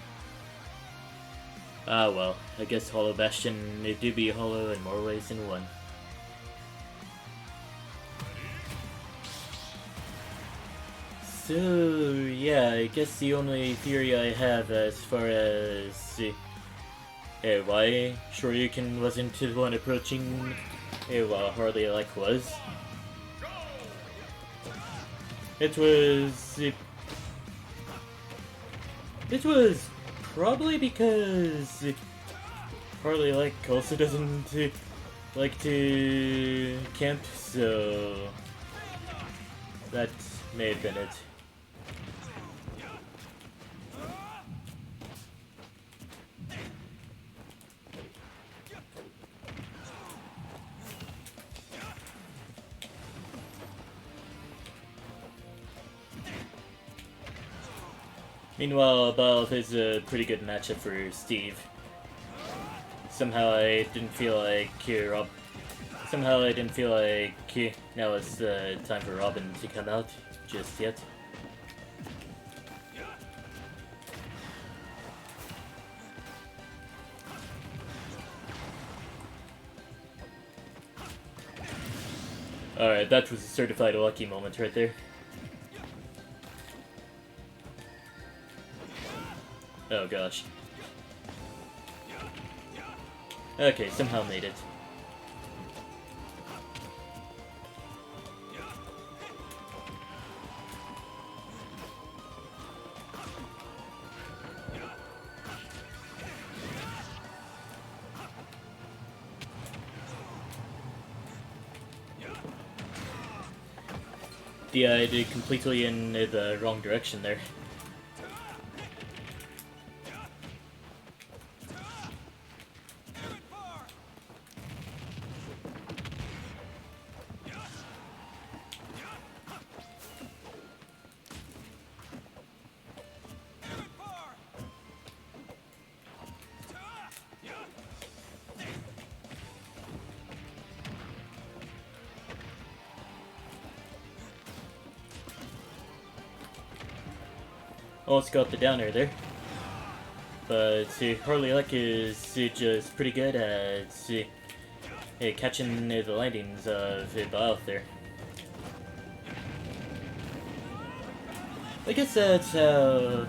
Ah well, I guess Hollow Bastion, it do be hollow in more ways than one. So yeah, I guess the only theory I have as far as why Shoryuken wasn't the one approaching while Harley Elec was. It was probably because Harley Elec also doesn't like to camp, so that may have been it. Meanwhile, Balth is a pretty good matchup for Steve. Somehow I didn't feel like now it's time for Robin to come out just yet. Alright, that was a certified lucky moment right there. Oh gosh. Okay, somehow made it. Yeah, I did completely in the wrong direction there. Almost got the downer there. But Harley Elec is just pretty good at catching the landings of Balth there. I guess that's how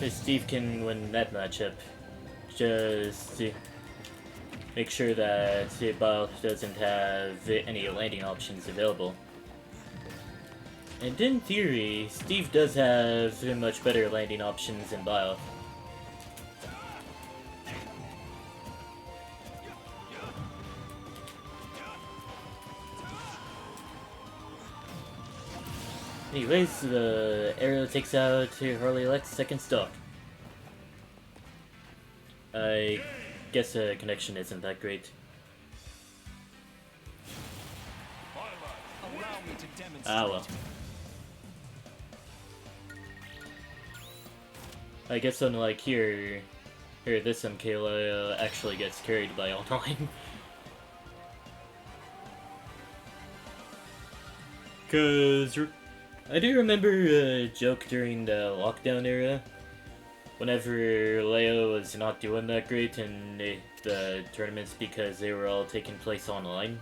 Steve can win that matchup. Just make sure that Balth doesn't have any landing options available. And in theory, Steve does have much better landing options than Bile. Anyways, the arrow takes out Harley Elect's second stock. I guess the connection isn't that great. Ah well. I guess unlike here, this Kayla actually gets carried by online. Cause I do remember a joke during the lockdown era, whenever Leo was not doing that great in the tournaments because they were all taking place online.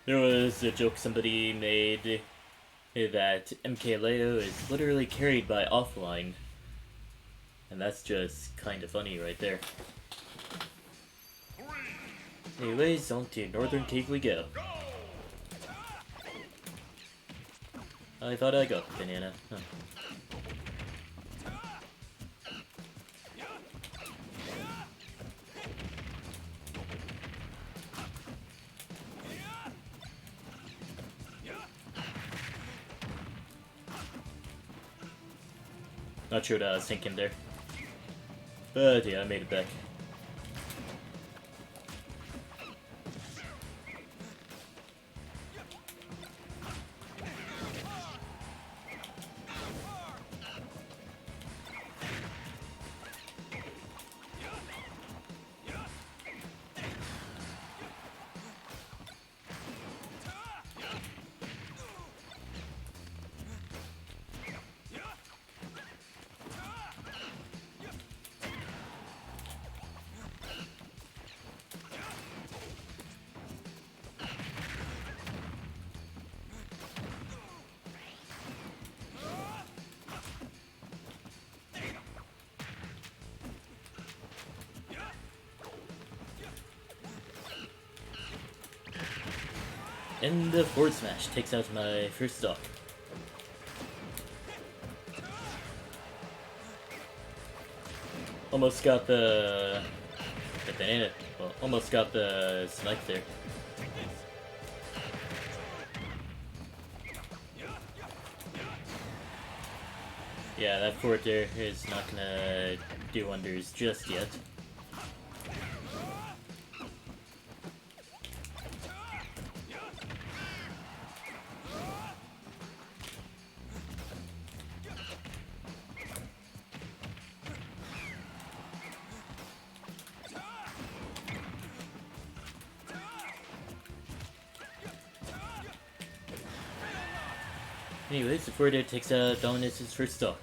There was a joke somebody made that MK Leo is literally carried by offline. And that's just kind of funny right there. Anyways, on to Northern Cave we go. I thought I got the banana. Huh. Not sure what I was thinking there. But yeah, I made it back. And the forward smash takes out my first stock. Almost got the banana. Well, almost got the snipe there. Yeah, that forward there is not gonna do wonders just yet. Anyways, the forward air takes out Dominus's first stock.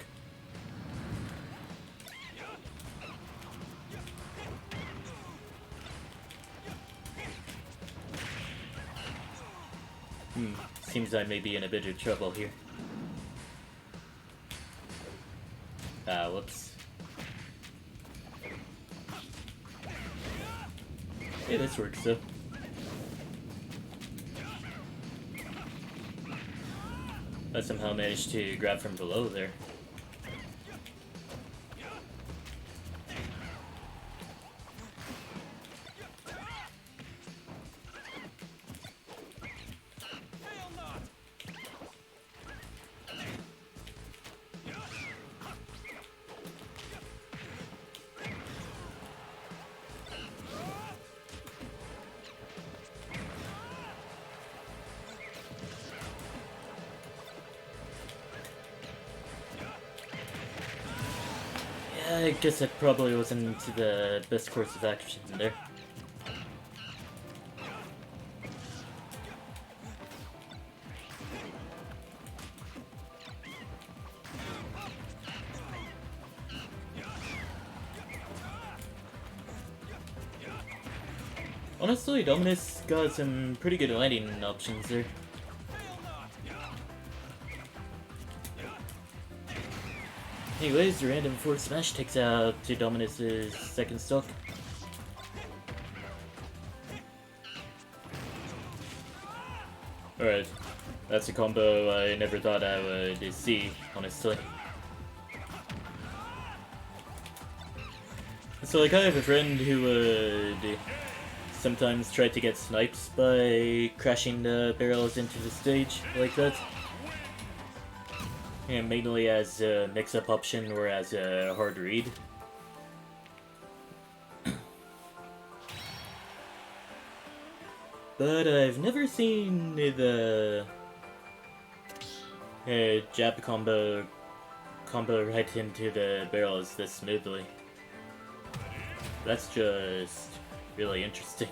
Seems I may be in a bit of trouble here. Ah, whoops. Hey, this works though. I somehow managed to grab from below there. I guess that probably wasn't the best course of action there. Honestly, Dominus got some pretty good landing options there. Anyways, the random forward smash takes out to Dominus's second stock. Alright, that's a combo I never thought I would see, honestly. So like I have a friend who would sometimes try to get snipes by crashing the barrels into the stage like that. And mainly as a mix-up option or as a hard read. But I've never seen the jab combo right into the barrels this smoothly. That's just really interesting.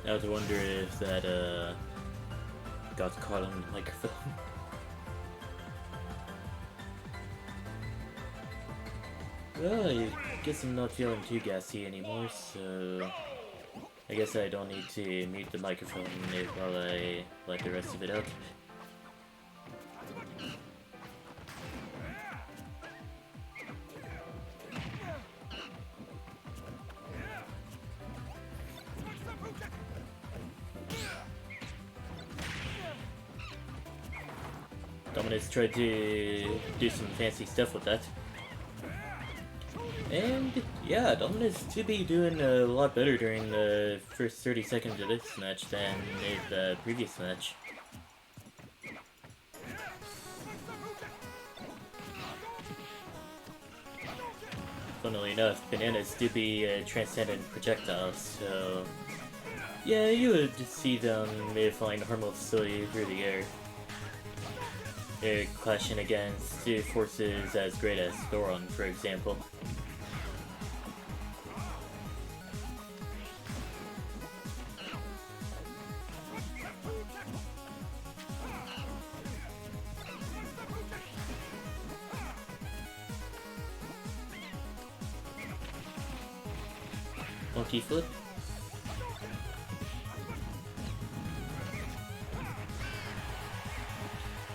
I was wonder if that got caught on the microphone. Well, I guess I'm not feeling too gassy anymore, so I guess I don't need to mute the microphone while I let the rest of it out. Dominus tried to do some fancy stuff with that. And yeah, Dominus to be doing a lot better during the first 30 seconds of this match than the previous match. Funnily enough, bananas do be transcendent projectiles, so yeah, you would see them flying harmlessly through the air. They're clashing against forces as great as Thoron, for example. Monkey flip.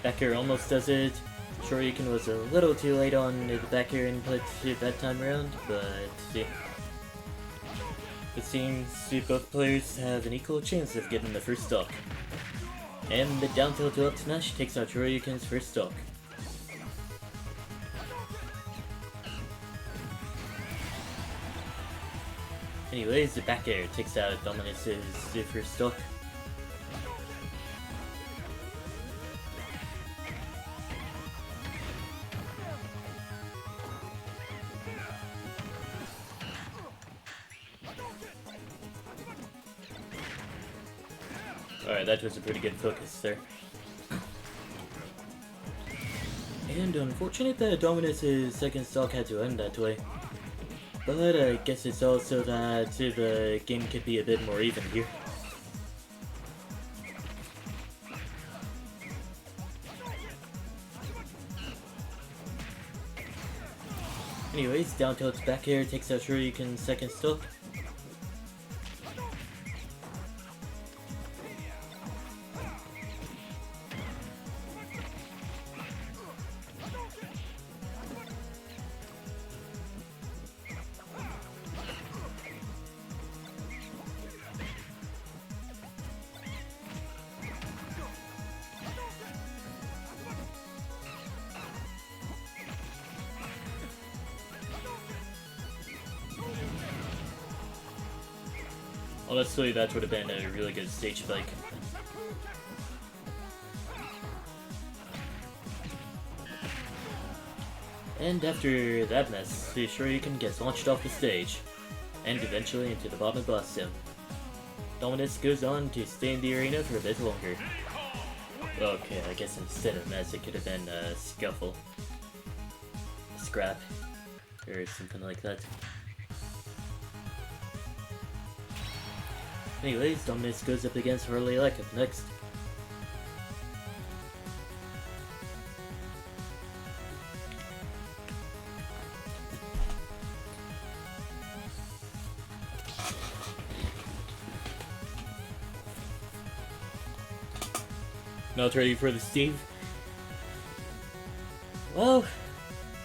Back air almost does it. Shoryuken was a little too late on the back air input that time around, but yeah. It seems both players have an equal chance of getting the first stock. And the down tilt to up smash takes out Shoryuken's first stock. Anyways, the back air takes out Dominus's first stock. Alright, that was a pretty good focus there. And unfortunate that Dominus' second stock had to end that way. But I guess it's also that the game could be a bit more even here. Anyways, down tilt's back air takes out Shoryuken's second stock. Honestly, that would have been a really good stage spike. And after that mess, the Shoryuken gets launched off the stage, and eventually into the bottom blast zone. Dominus goes on to stay in the arena for a bit longer. Okay, I guess instead of mess, it could have been a scuffle. A scrap. Or something like that. Anyways, Dominus goes up against Harley Alec up next. Not ready for the Steve? Well,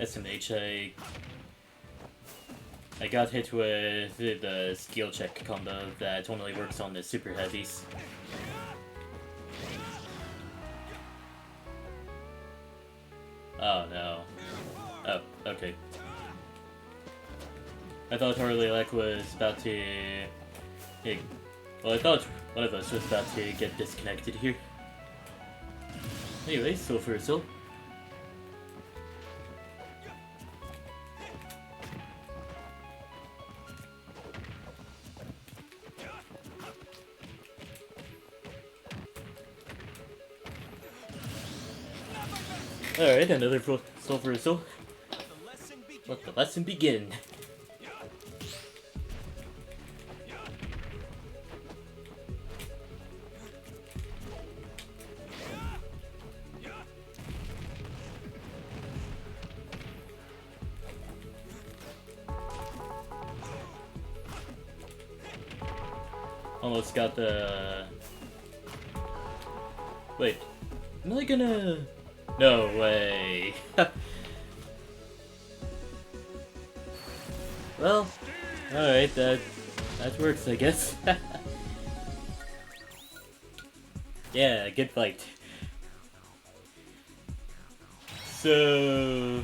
SMH, I got hit with the skill check combo that only works on the super heavies. Oh no. Oh, okay. I thought Harley-Lek was about to... Well, I thought one of us was about to get disconnected here. Anyway, Soul for a Soul. Alright, another Soul for a Soul. Let the lesson begin. Almost got the... Wait, am I gonna... No way. Well, alright, that works, I guess. Yeah, good fight. So...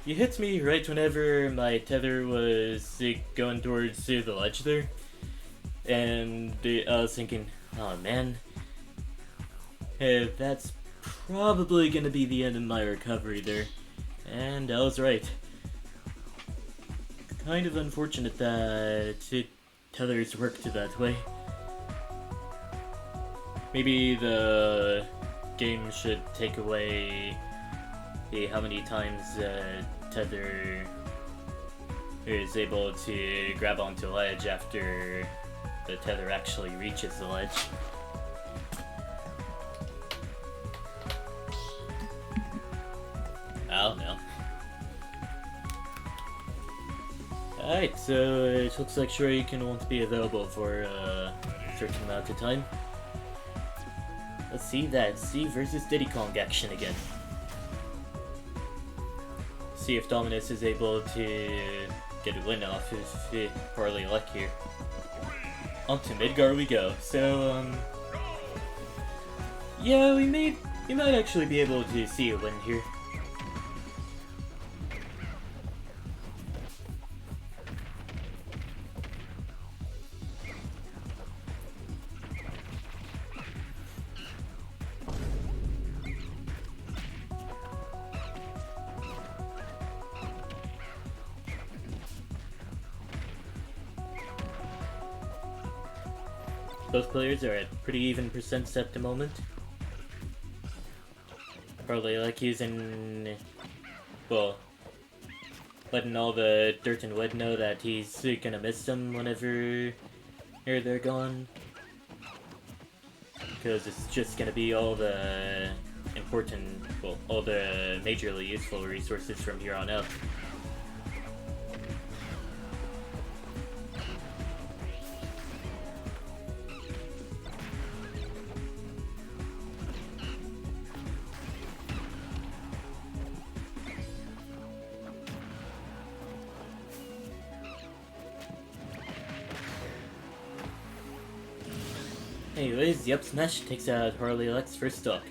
You hit me right whenever my tether was going towards the ledge there. And I was thinking, oh man, that's probably gonna be the end of my recovery there. And I was right. Kind of unfortunate that tethers worked that way. Maybe the game should take away how many times tether is able to grab onto a ledge after the tether actually reaches the ledge. I don't know. Alright, so it looks like Shoryuken won't be available for a certain amount of time. Let's see that C versus Diddy Kong action again. See if Dominus is able to get a win off his Harley-Lek here. On to Midgar we go. So, yeah, we might actually be able to see a win here. Both players are at pretty even percents at the moment. Harley-Lek using, well, letting all the dirt and wood know that he's gonna miss them whenever they're gone. Because it's just gonna be all the important, well, all the majorly useful resources from here on out. Anyways, the up smash takes out Harley-Lek's first stock.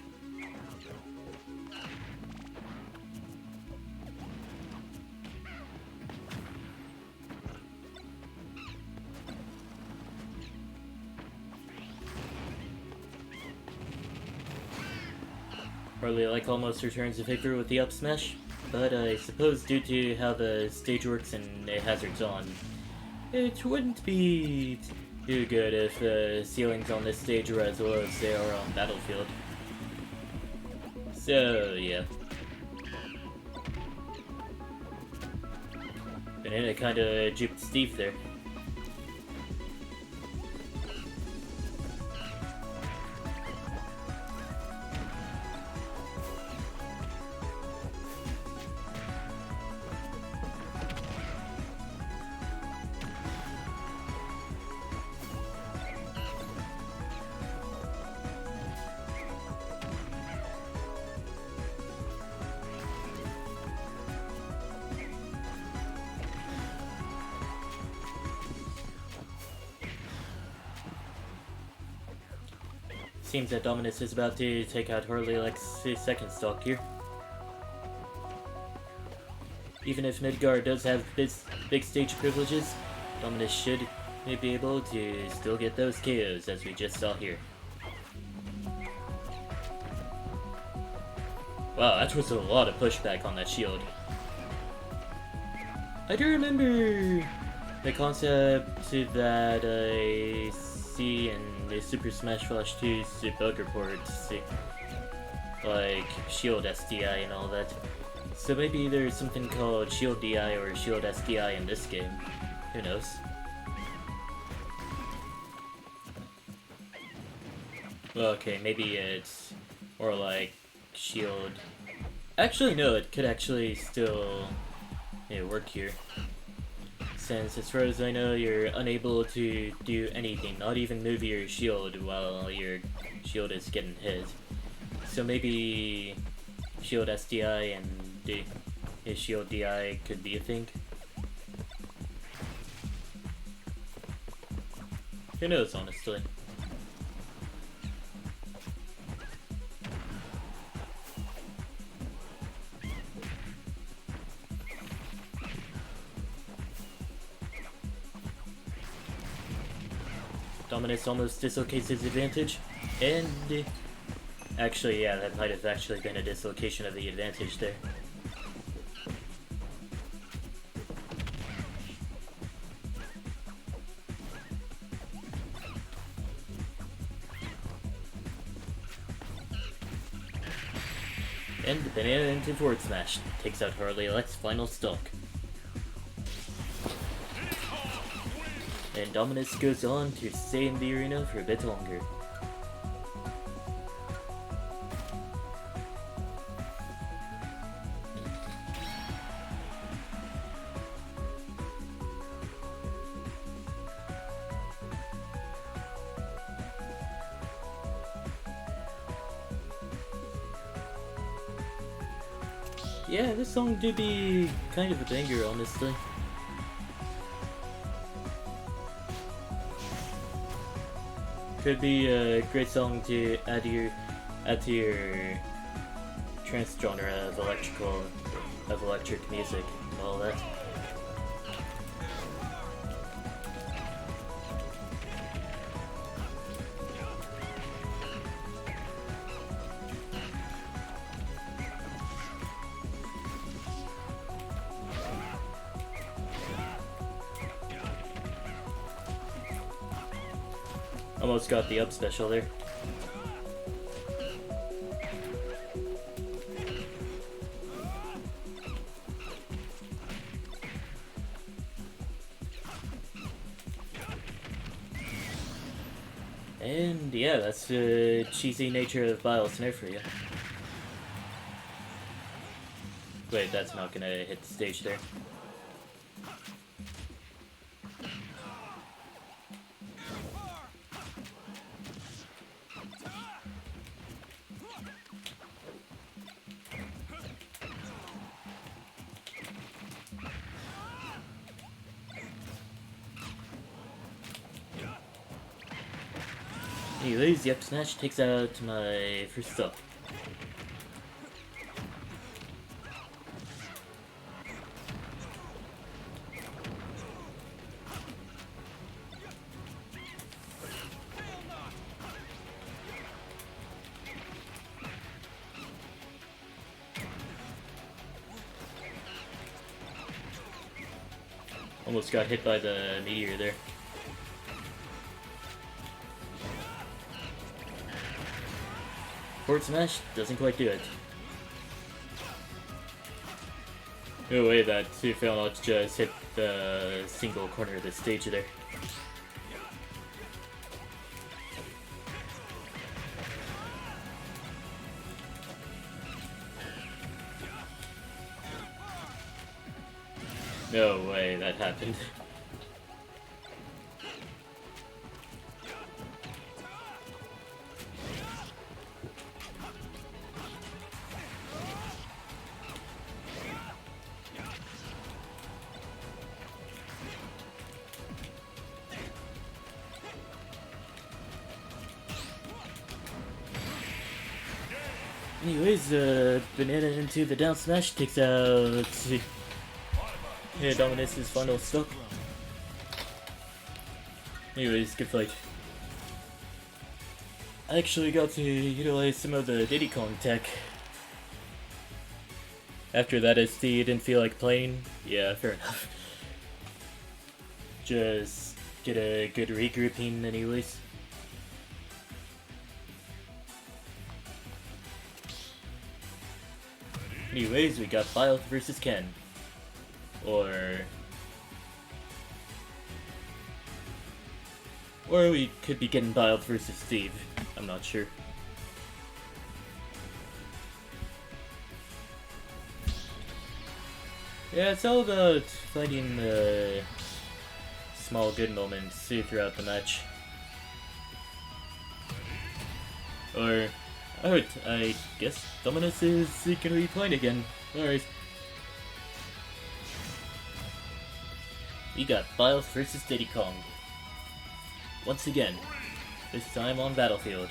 Harley-Lek almost returns the favor with the up smash, but I suppose due to how the stage works and it hazards on, it wouldn't be too good if the ceilings on this stage are as low as they are on Battlefield. So, yeah. Banana kinda juked Steve there. Seems that Dominus is about to take out Harley like his second stock here. Even if Midgar does have big stage privileges, Dominus should be able to still get those KOs as we just saw here. Wow, that was a lot of pushback on that shield. I do remember the concept that I see in the Super Smash Bros. 2's bug reports, like Shield SDI and all that. So maybe there's something called Shield DI or Shield SDI in this game. Who knows? Well, okay, maybe it's more like Shield. Actually, no, it could actually still work here. Since, as far as I know, you're unable to do anything, not even move your shield while your shield is getting hit. So maybe Shield SDI and his Shield DI could be a thing. Who knows, honestly. Dominus almost dislocates his advantage, and actually, yeah, that might have actually been a dislocation of the advantage there. And the banana into forward smash takes out Harley Elect's final stock. And Dominus goes on to stay in the arena for a bit longer. Yeah, this song do be kind of a banger, honestly. Could be a great song to add to your trance genre of electric music and all that. Almost got the up special there. And yeah, that's the cheesy nature of Bile Snare for you. Wait, that's not gonna hit the stage there. Anyways, the up smash takes out my first stock. Almost got hit by the meteor there. Forward smash doesn't quite do it. No way that Fail just hit the single corner of the stage there. No way that happened. Anyways, Banana into the down smash takes out Dominus' final stock. Anyways, good fight. I actually got to utilize some of the Diddy Kong tech. After that SD didn't feel like playing, yeah, fair enough. Just get a good regrouping anyways. Anyways, we got Byleth versus Ken. Or we could be getting Byleth versus Steve. I'm not sure. Yeah, it's all about finding the small good moments throughout the match. Or, I guess Dominus is gonna be playing again. Alright. We got Byleth versus Diddy Kong. Once again, this time on Battlefield.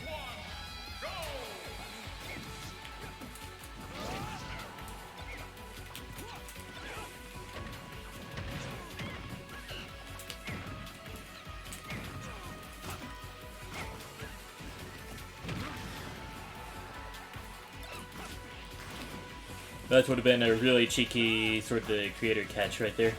That would have been a really cheeky sort of the creator catch right there.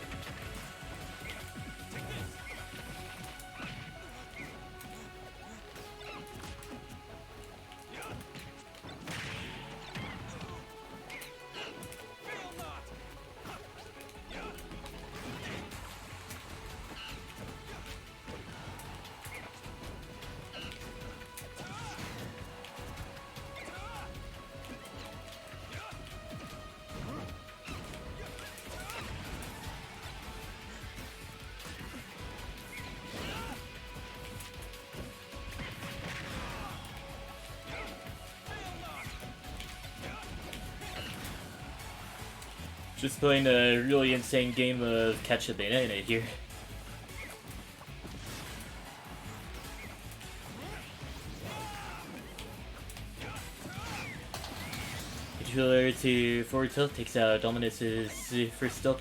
Just playing a really insane game of Catch the Banana here. Controller to forward tilt takes out Dominus' first stock.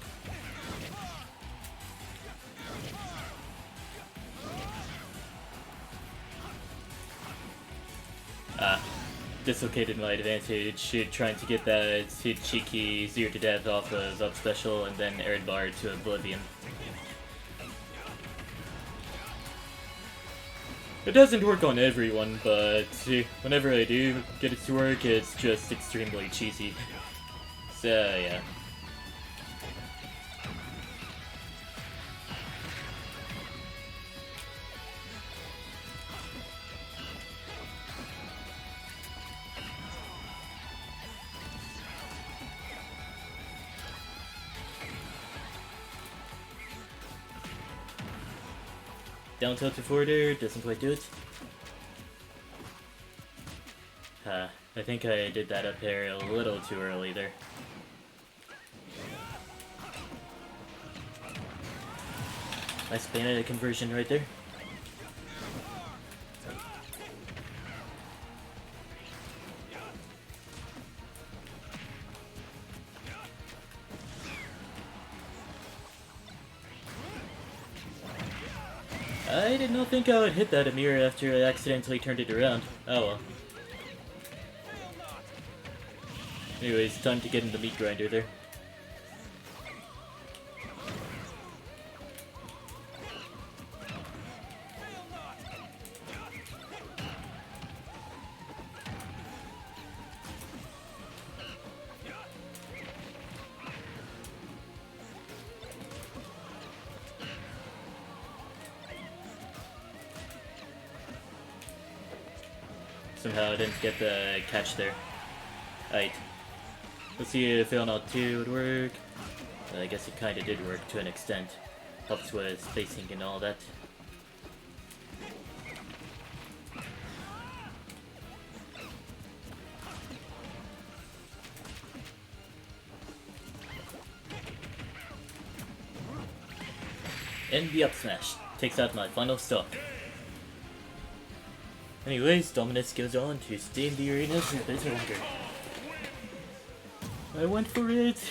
Dislocated my advantage, trying to get that cheeky 0 to death off of up special and then aired bar to oblivion. It doesn't work on everyone, but whenever I do get it to work, it's just extremely cheesy. So yeah. Down tilt to forward air, doesn't quite do it. I think I did that up air a little too early there. Nice Bayonetta conversion right there. I did not think I would hit that Amir after I accidentally turned it around. Oh well. Anyways, time to get in the meat grinder there. Somehow I didn't get the catch there. Alright. Let's see if Fail Not 2 would work. I guess it kinda did work to an extent. Helps with spacing and all that. And the up smash takes out my final stock. Anyways, Dominus goes on to stay in the arena for a bit longer. I went for it!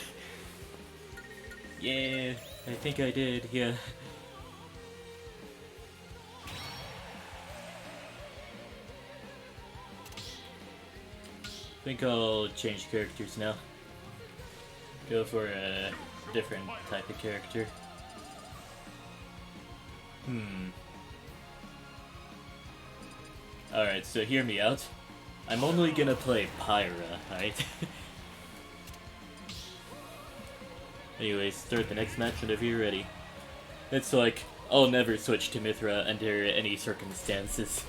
Yeah, I think I did, yeah. I think I'll change characters now. Go for a different type of character. Alright, so hear me out. I'm only gonna play Pyra, right? Anyways, start the next match whenever you're ready. It's like, I'll never switch to Mithra under any circumstances.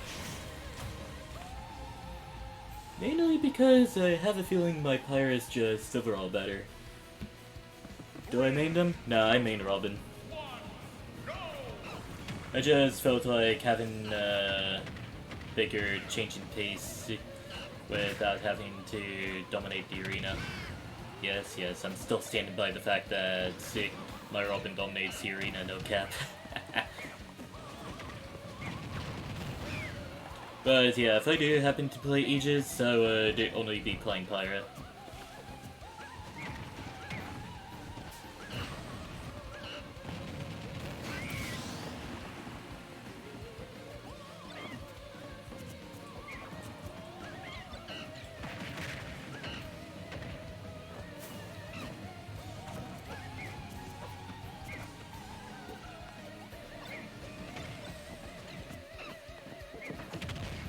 Mainly because I have a feeling my Pyra is just overall better. Do I main them? Nah, I main Robin. I just felt like having a bigger change in pace without having to dominate the arena. Yes, I'm still standing by the fact that my Robin dominates the arena, no cap. But yeah, if I do happen to play Aegis, I would only be playing Pyra.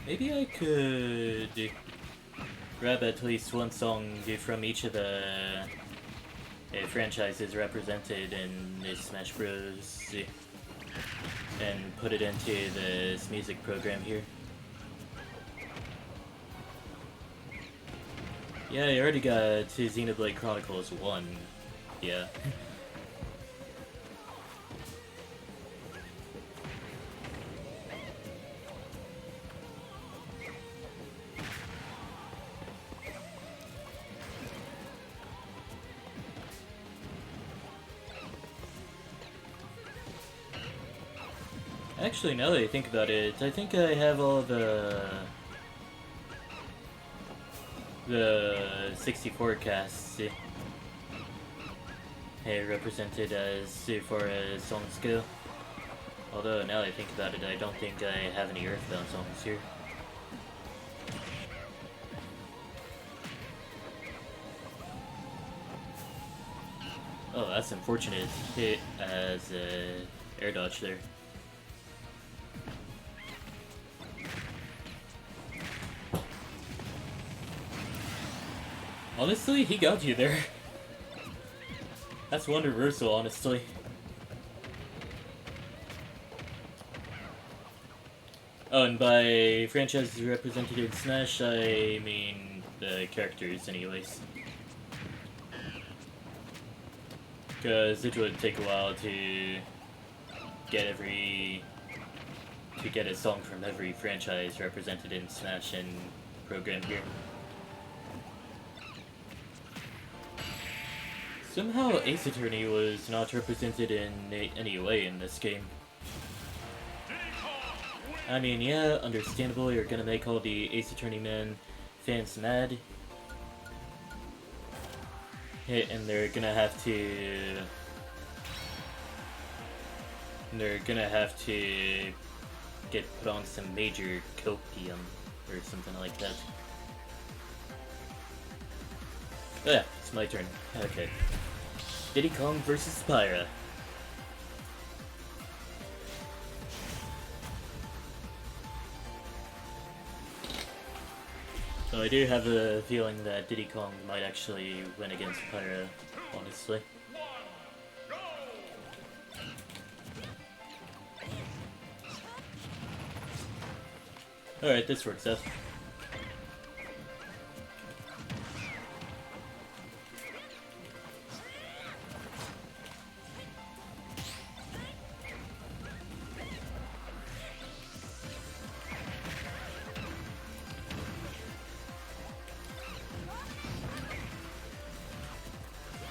Maybe I could grab at least one song from each of the franchises represented in this Smash Bros. And put it into this music program here. Yeah, I already got Xenoblade Chronicles 1. Yeah. Actually, now that I think about it, I think I have all the 64 casts represented as far as songs go. Although, now that I think about it, I don't think I have any Earthbound songs here. Oh, that's unfortunate. Hit as air dodge there. Honestly, he got you there. That's one reversal, honestly. Oh, and by franchises represented in Smash, I mean the characters anyways. Because it would take a while to get a song from every franchise represented in Smash and program here. Somehow Ace Attorney was not represented in any way in this game. I mean, yeah, understandable, you're gonna make all the Ace Attorney men fans mad. And they're gonna have to get put on some major copium or something like that. Oh yeah, it's my turn. Okay. Diddy Kong versus Pyra. So I do have a feeling that Diddy Kong might actually win against Pyra, honestly. Alright, this works out.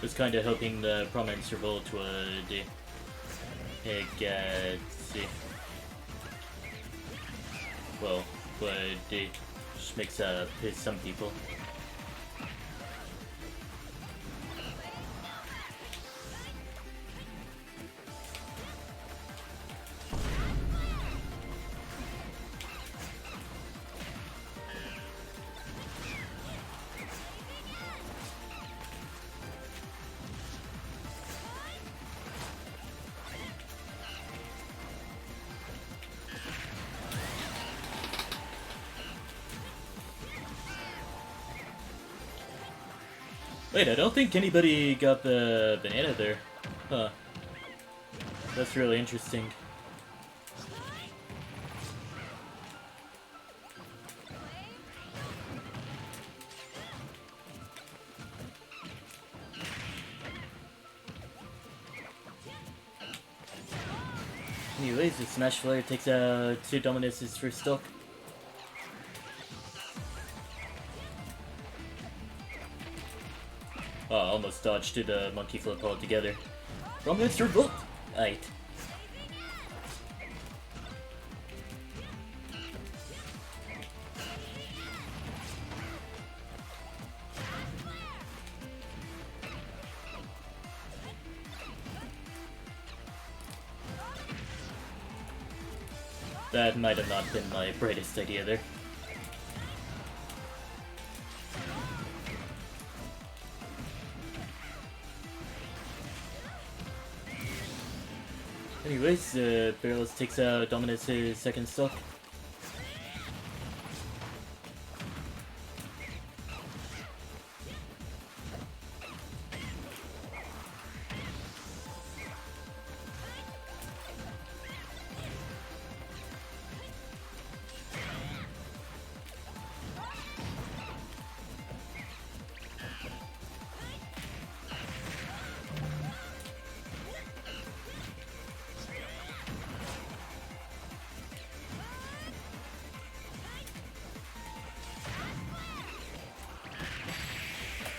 Was kind of hoping the Prominence Revolt would get, well, would mix up some people. Wait, I don't think anybody got the banana there. Huh. That's really interesting. Anyways, the Smash Flare takes out 2 Dominus's first stock. Oh, almost dodged to the monkey flip altogether. From Mr. Book! Aight. That might have not been my brightest idea there. Anyways, Barrels takes out Dominus' second stock.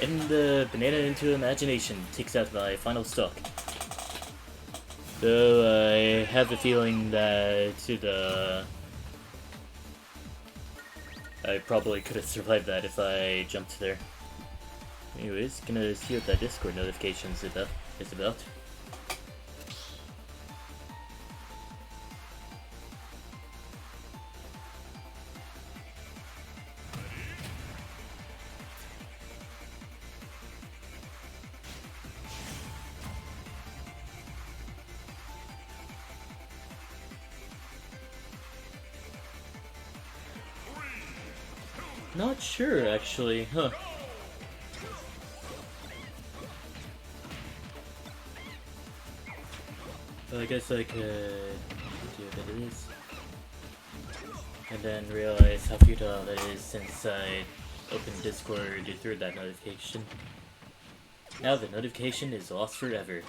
And the Banana into Imagination takes out my final stock. Though I have a feeling that I probably could have survived that if I jumped there. Anyways, gonna see what that Discord notification is about. Not sure, actually, huh? Well, I guess I could do a bit of this. And then realize how futile that is since I opened Discord through that notification. Now the notification is lost forever.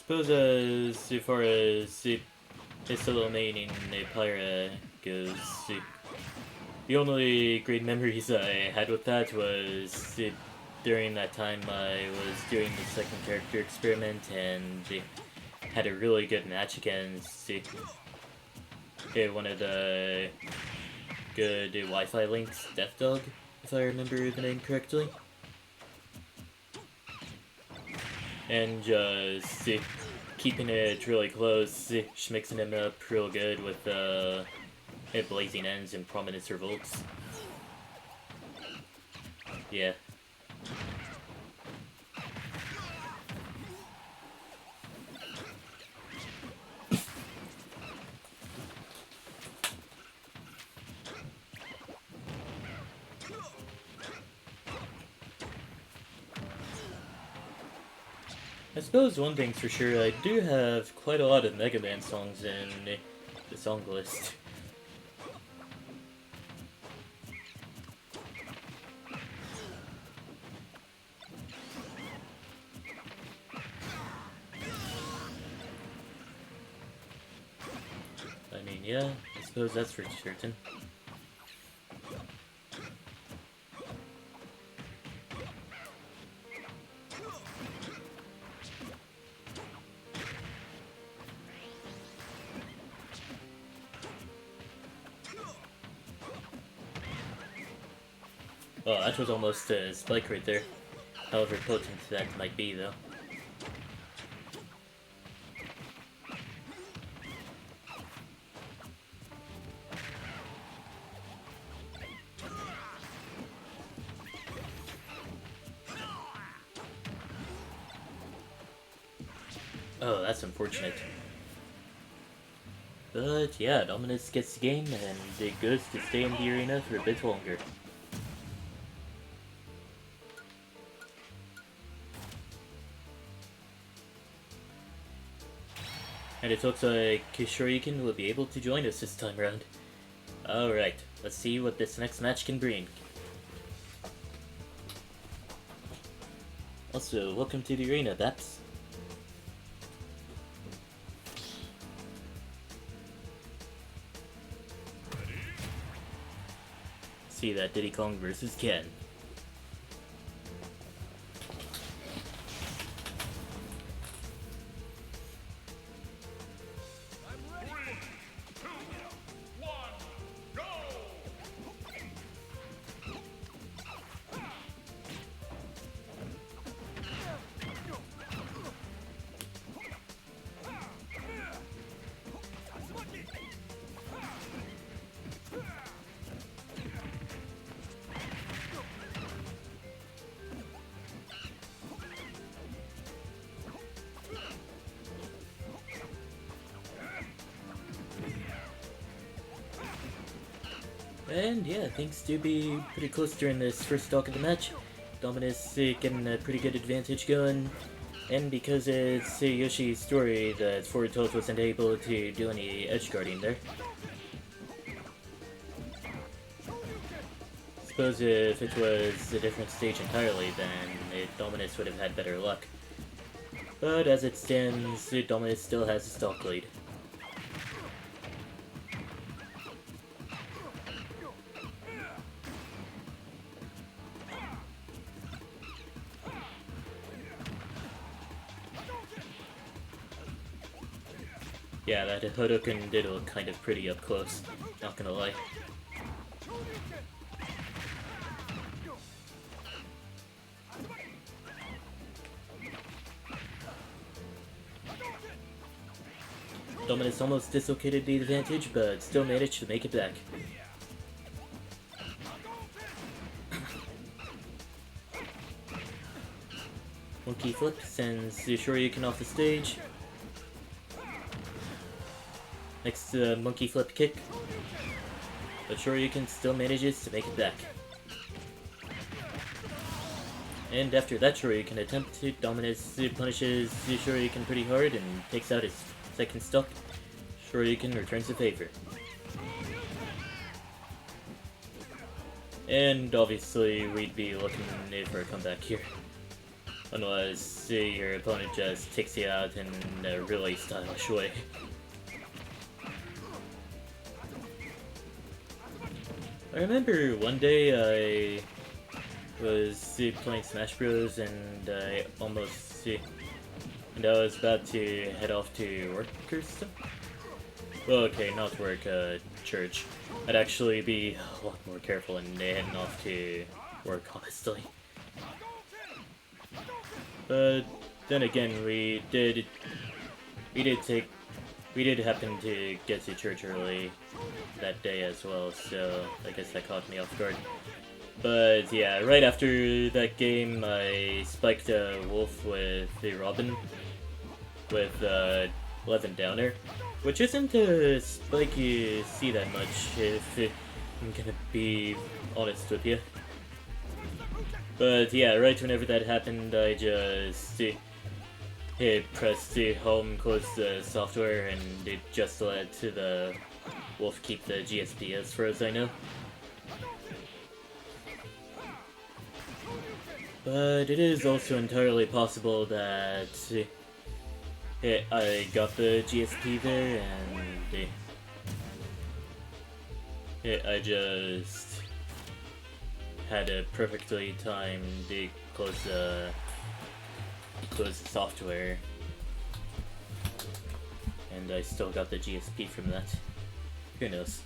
Suppose as far as Isolomating Pyra goes, the only great memories I had with that was during that time I was doing the second character experiment and had a really good match against one of the good Wi-Fi links, Death Dog, if I remember the name correctly. And just keeping it really close, mixing him up real good with Blazing Ends and Prominence Revolts. Yeah. I suppose one thing's for sure, I do have quite a lot of Mega Man songs in the song list. I mean, yeah, I suppose that's for certain. Oh, that was almost a spike right there. However potent that might be, though. Oh, that's unfortunate. But yeah, Dominus gets the game, and it goes to stay in the arena for a bit longer. And it looks like Shoryuken will be able to join us this time around. Alright, let's see what this next match can bring. Also, welcome to the arena, Baps. See that Diddy Kong versus Ken. And yeah, things do be pretty close during this first talk of the match. Dominus getting a pretty good advantage going. And because it's Yoshi's story that Forward Tilt wasn't able to do any edge guarding there. Suppose if it was a different stage entirely, then Dominus would have had better luck. But as it stands, Dominus still has a stock lead. Yeah, that Hadouken did look kind of pretty up close, not gonna lie. Dominus almost dislocated the advantage, but still managed to make it back. Monkey Flip sends Shoryuken off the stage. Next Monkey Flip kick. But Shoryuken still manages to make it back. And after that Shoryuken attempt, Dominus punishes Shoryuken pretty hard and takes out his second stock. Shoryuken returns the favor. And obviously we'd be looking for a comeback here. Unless your opponent just takes you out in a really stylish way. I remember one day I was playing Smash Bros. And I was about to head off to work or something. Well, okay, not work, church. I'd actually be a lot more careful in heading off to work, honestly. But then again, we did happen to get to church early that day as well, so I guess that caught me off guard. But yeah, right after that game, I spiked a wolf with the Robin with 11 downer, which isn't a spike you see that much, if I'm gonna be honest with you. But yeah, right whenever that happened, I just pressed home, closed the software, and it just led to the wolf keep the GSP as far as I know. But it is also entirely possible that I got the GSP there, and I just had a perfectly timed close the software, and I still got the GSP from that. Who knows?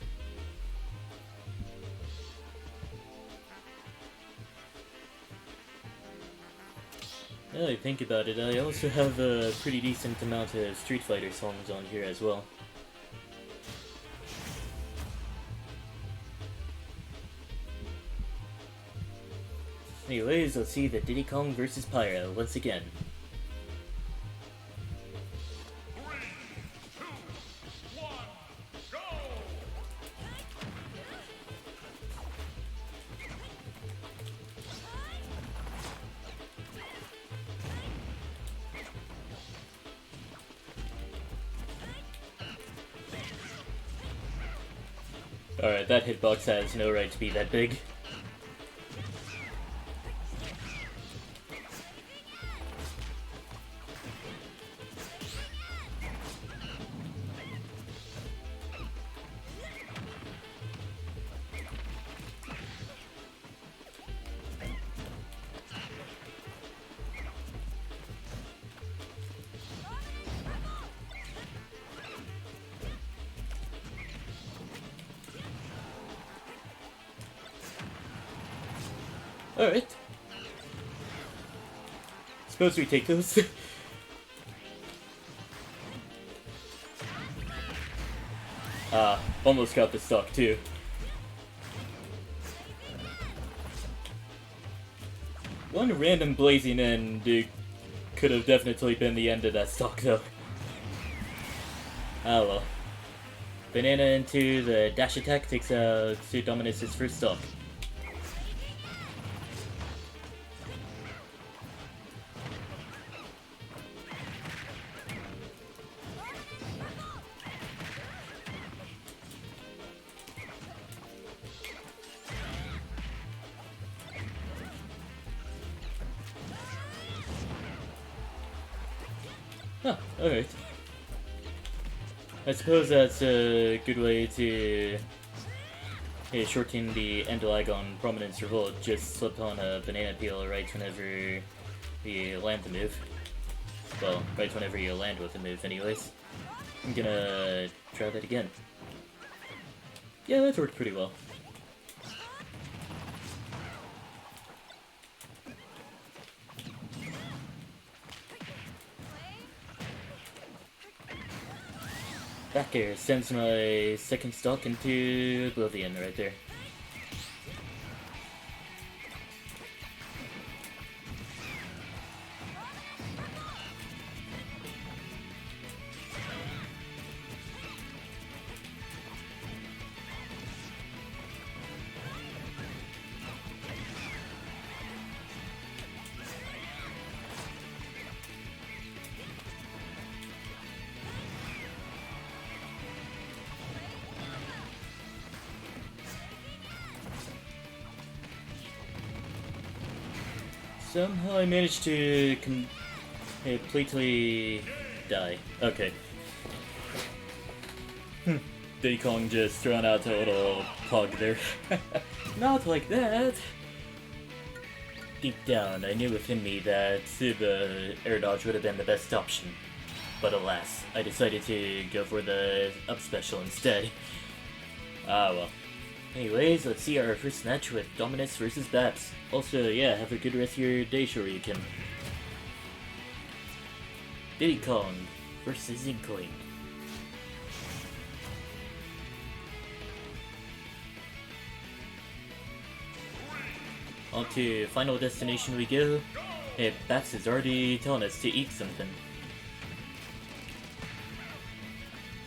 Now that I think about it, I also have a pretty decent amount of Street Fighter songs on here as well. Anyways, let's see the Diddy Kong vs. Pyra once again. Alright, that hitbox has no right to be that big. Alright. Suppose we take those. Almost got the stock too. One random blazing end could have definitely been the end of that stock though. Ah well. Banana into the dash attack takes out Dominus' first stock. Huh, alright. I suppose that's a good way to shorten the end lag on Prominence Revolt. Just slip on a banana peel right whenever you land the move. Well, right whenever you land with the move anyways. I'm gonna try that again. Yeah, that worked pretty well. Back air sends my second stock into Oblivion right there. Somehow I managed to completely die. Okay. Diddy Kong just thrown out a little pug there. Not like that! Deep down, I knew within me that the air dodge would have been the best option. But alas, I decided to go for the up special instead. Ah well. Anyways, let's see our first match with Dominus versus Babs. Also, yeah, have a good rest of your day, Shoryuken. Diddy Kong versus Inkling. On to Final Destination we go. Hey, Babs is already telling us to eat something.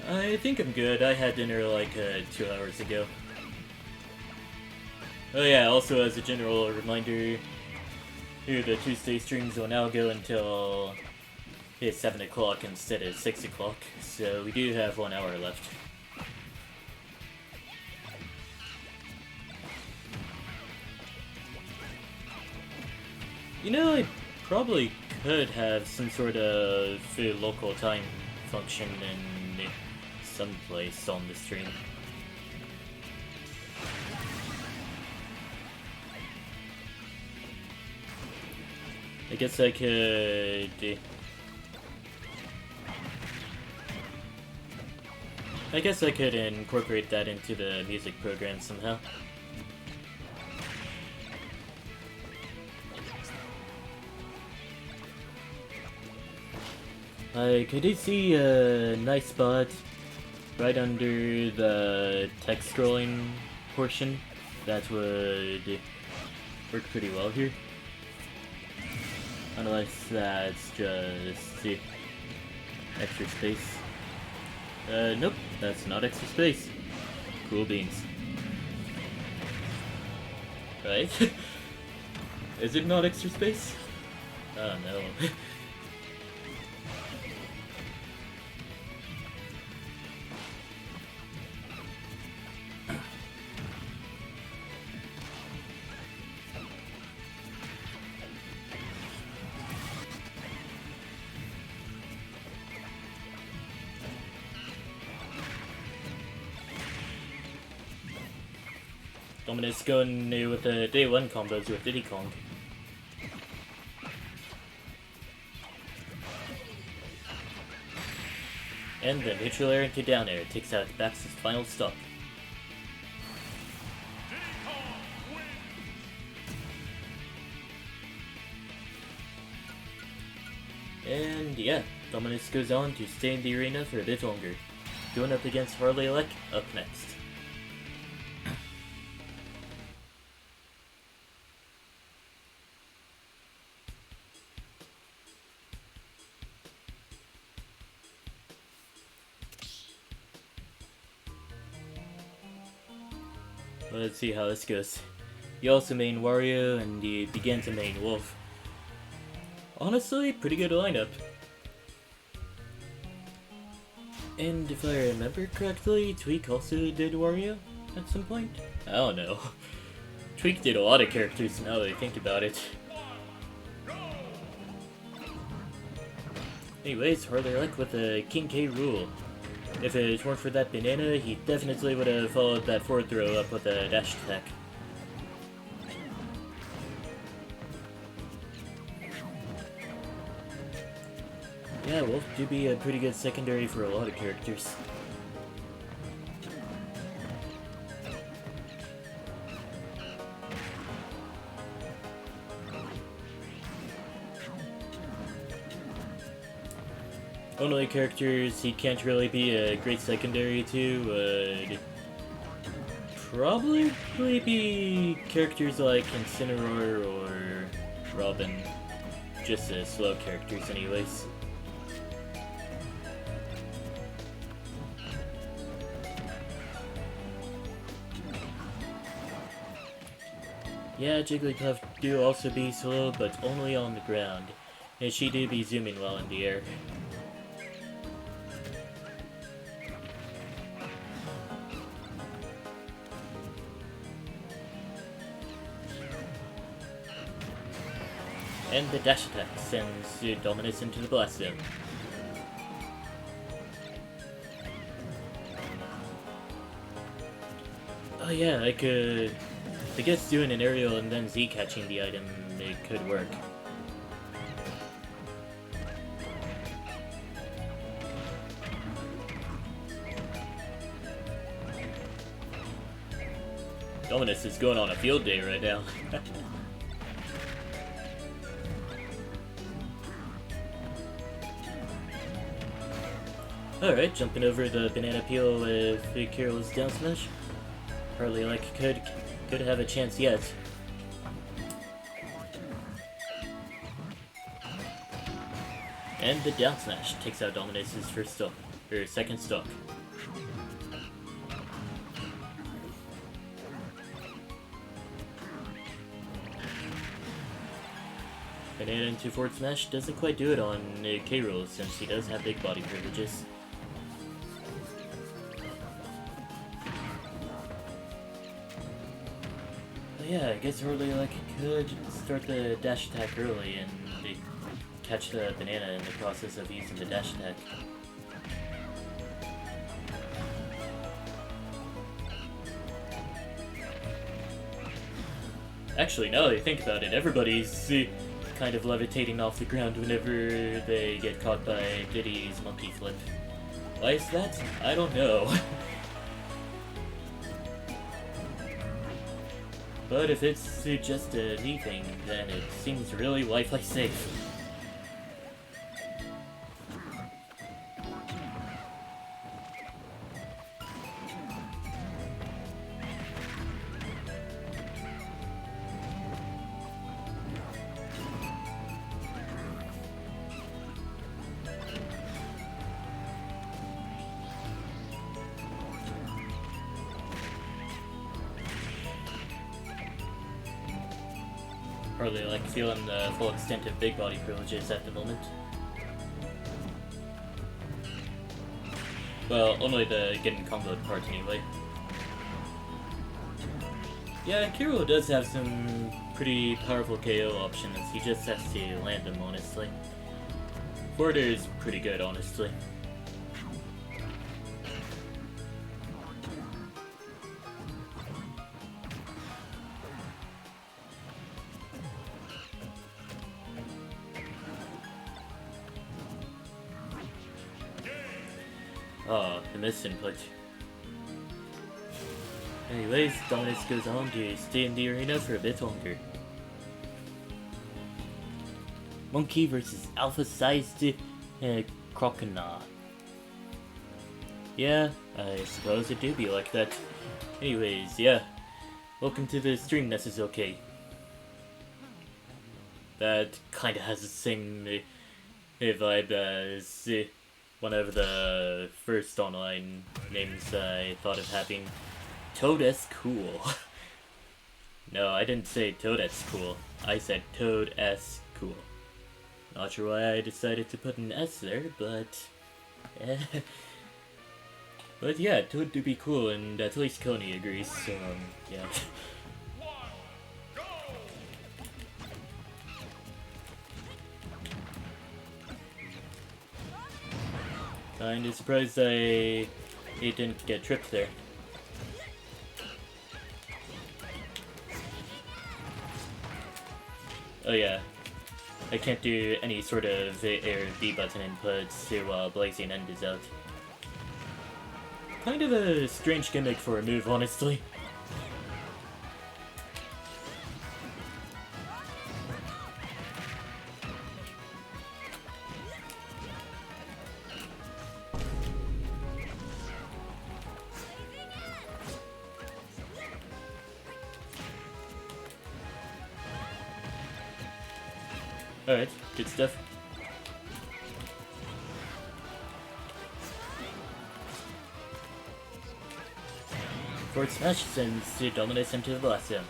I think I'm good. I had dinner like 2 hours ago. Oh yeah, also as a general reminder, the Tuesday streams will now go until 7 o'clock instead of 6 o'clock, so we do have 1 hour left. You know, I probably could have some sort of local time function in some place on the stream. I guess I could... I guess I could incorporate that into the music program somehow. I could see a nice spot right under the text scrolling portion. That would work pretty well here. Unless that's just extra space. Nope, that's not extra space. Cool beans. Right? Is it not extra space? Oh no. Dominus going with the day 1 combos with Diddy Kong. And the neutral air into down air takes out Bax's final stock. And yeah, Dominus goes on to stay in the arena for a bit longer, going up against Harley Elec up next. Let's see how this goes. You also main Wario, and you begin to main Wolf. Honestly, pretty good lineup. And if I remember correctly, Tweak also did Wario at some point? I don't know. Tweak did a lot of characters now that I think about it. Anyways, Harley Elec with a King K rule. If it weren't for that banana, he definitely would have followed that forward throw up with a dash attack. Yeah, Wolf do be a pretty good secondary for a lot of characters. Only characters he can't really be a great secondary to would probably be characters like Incineroar or Robin. Just slow characters anyways. Yeah, Jigglypuff do also be slow, but only on the ground, and she do be zooming well in the air. And the dash attack sends Dominus into the blast zone. Oh yeah, I guess doing an aerial and then Z catching the item, it could work. Dominus is going on a field day right now. Alright, jumping over the banana peel with Carol's down smash. Harley Elec could have a chance yet. And the down smash takes out Dominus's first stock, or second stock. Banana into forward smash doesn't quite do it on K-Rool since he does have big body privileges. Yeah, I guess Harley Elec could start the dash attack early and catch the banana in the process of using the dash attack. Actually, now that I think about it, everybody's kind of levitating off the ground whenever they get caught by Diddy's monkey flip. Why is that? I don't know. But if it's just a knee thing, then it seems really Wi-Fi safe. Harley Elec feeling the full extent of big body privileges at the moment. Well, only the getting comboed part anyway. Yeah, Kiro does have some pretty powerful KO options, he just has to land them honestly. Forwarder is pretty good honestly. Oh, I missed input. Anyways, Dominus goes on to stay in the arena for a bit longer. Monkey versus alpha-sized Crocodile. Yeah, I suppose it do be like that. Anyways, yeah. Welcome to the stream, Nesuzoke. That kinda has the same vibe as one of the first online names I thought of having. Toad-S Cool. No, I didn't say Toad-S Cool. I said Toad-S Cool. Not sure why I decided to put an S there, but... but yeah, Toad do be cool, and at least Coney agrees, so yeah. Kinda surprised he didn't get tripped there. Oh yeah, I can't do any sort of A or B button inputs while Blazing End is out. Kind of a strange gimmick for a move, honestly. Alright, good stuff. Forward smash sends Dominus into the blast zone.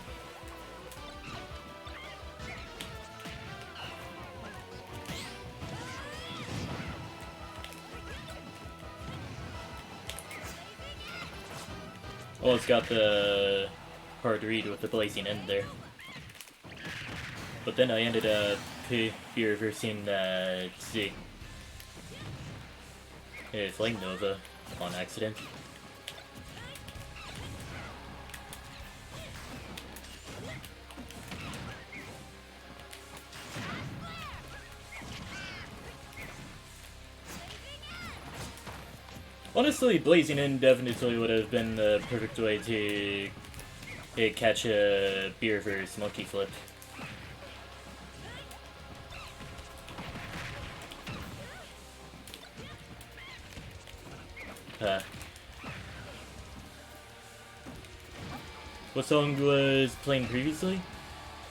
Well, it's got the hard read with the Blazing End there. But then I ended up reversing Flame Nova on accident. Honestly, Blazing End definitely would have been the perfect way to catch a B-reverse monkey flip. What song was playing previously?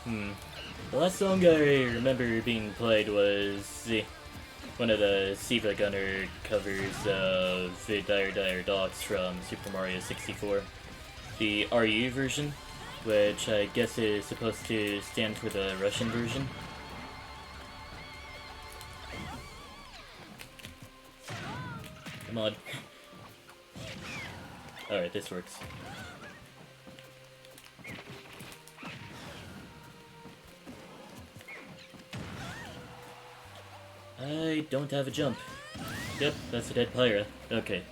The last song I remember being played was one of the Siva Gunner covers of Dire Dire Docks from Super Mario 64. The RU version, which I guess is supposed to stand for the Russian version. Come on. Alright, this works. I don't have a jump. Yep, that's a dead Pyra. Okay.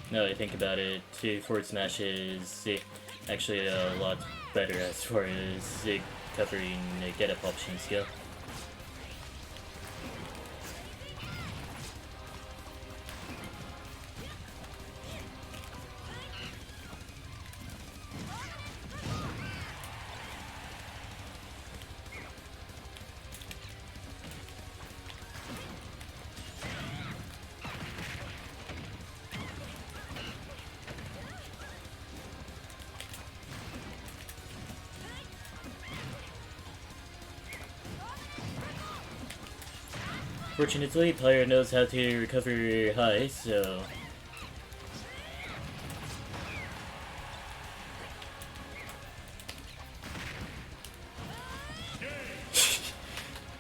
Now that I think about it, forward smash is actually a lot better as far as covering get-up options go. Fortunately, player knows how to recover high, so...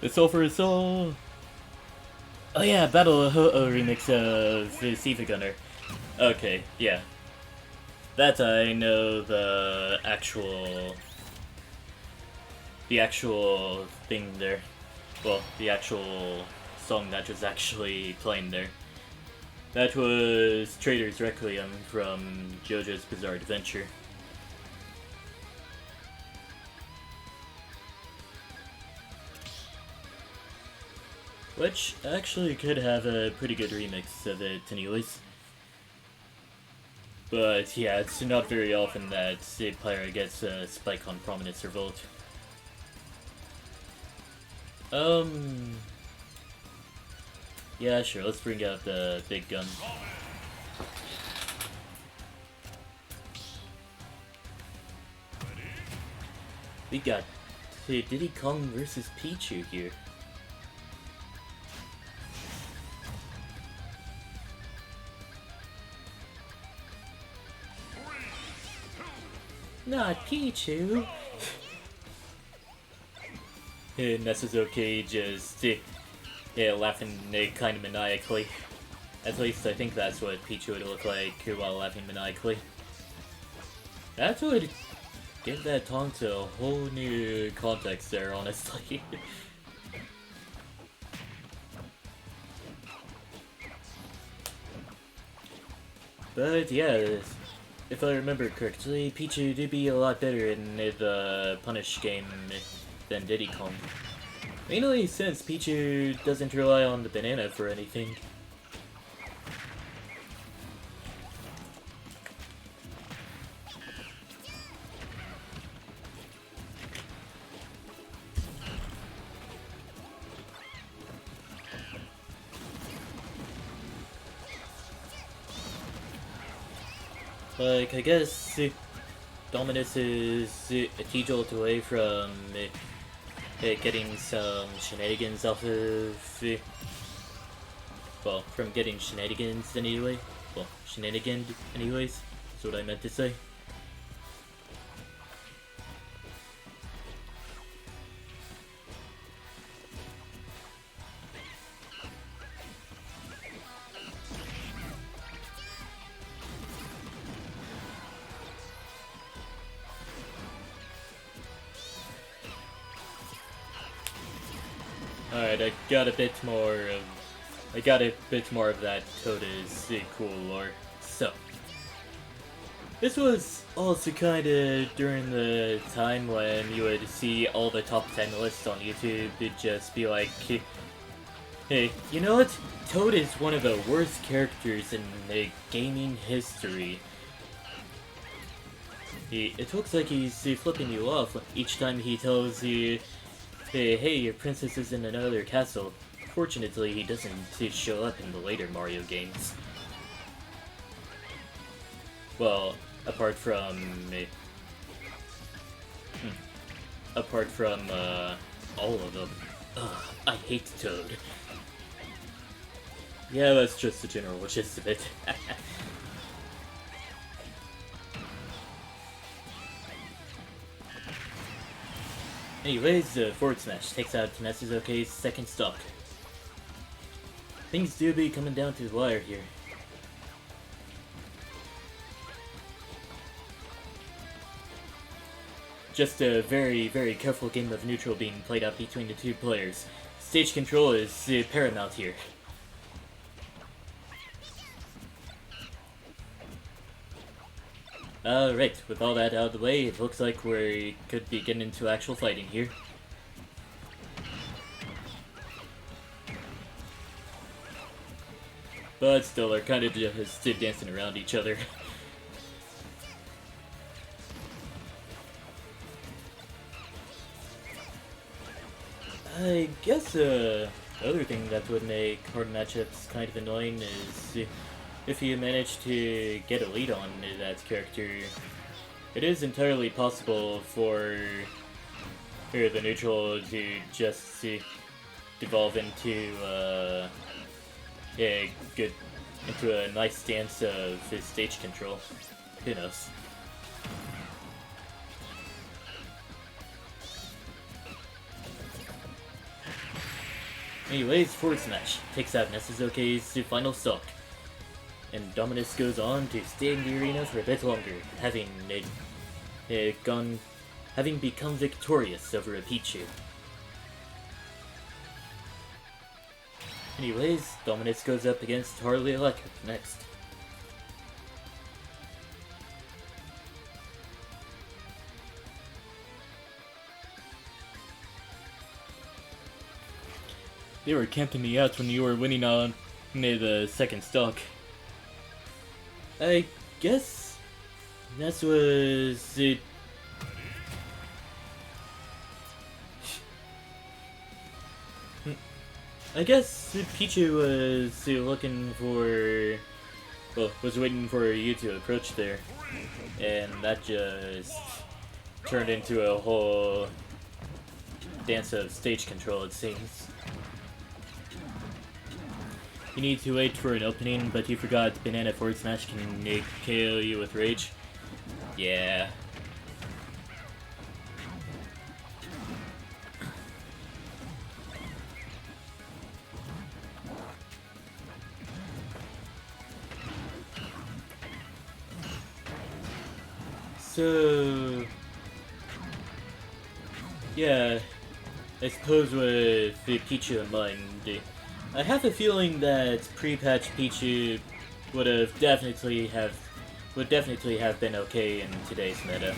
The soul for a soul! Oh yeah, Battle Ho-Oh remix of Siva Gunner. Okay, yeah. That I know the actual thing there. Well, the actual song that was actually playing there. That was Trader's Requiem from JoJo's Bizarre Adventure. Which actually could have a pretty good remix of it anyways. But yeah, it's not very often that a player gets a spike on Prominence Revolt. Yeah, sure, let's bring out the big gun. We got Diddy Kong versus Pichu here. Not Pichu! Nesuzoke just laughing kind of maniacally. At least I think that's what Pichu would look like while laughing maniacally. That would give that taunt a whole new context there, honestly. But yeah, if I remember correctly, Pichu did be a lot better in the Punish game than Diddy Kong. Mainly since Pichu doesn't rely on the banana for anything. Like, I guess Dominus is a T-jolt away from getting some shenanigans off of... well, from getting shenanigans anyway. Well, shenanigan anyways, that's what I meant to say. Alright, I got a bit more of that Toada's cool lore. So, this was also kinda during the time when you would see all the top 10 lists on YouTube. It'd just be like, hey, you know what? Toad is one of the worst characters in the gaming history. It looks like he's flipping you off each time he tells you, hey, your princess is in another castle. Fortunately, he doesn't show up in the later Mario games. Well, apart from all of them. Ugh, I hate Toad. Yeah, that's just the general gist of it. Anyways, Forward Smash takes out Nesuzoke's second stock. Things do be coming down to the wire here. Just a very, very careful game of neutral being played out between the two players. Stage control is paramount here. Right, with all that out of the way, it looks like we could be getting into actual fighting here. But still, they're kind of just dancing around each other. I guess the other thing that would make hard matchups kind of annoying is if you manage to get a lead on that character. It is entirely possible for the neutral to just devolve into a nice stance of his stage control. Who knows? Anyways, Forward Smash takes out Nesuzoke's final stock, and Dominus goes on to stay in the arena for a bit longer, having become victorious over a Pichu. Anyways, Dominus goes up against Harley Electric next. They were camping me out when you were winning on near the second stock. I guess that was it. I guess Pichu was looking for, well, was waiting for you to approach there, and that just turned into a whole dance of stage control, it seems. You need to wait for an opening, but you forgot Banana Forward Smash can KO you with Rage. Yeah. So, yeah, I suppose with the Pichu in mind, I have a feeling that pre-patch Pichu would definitely have been okay in today's meta.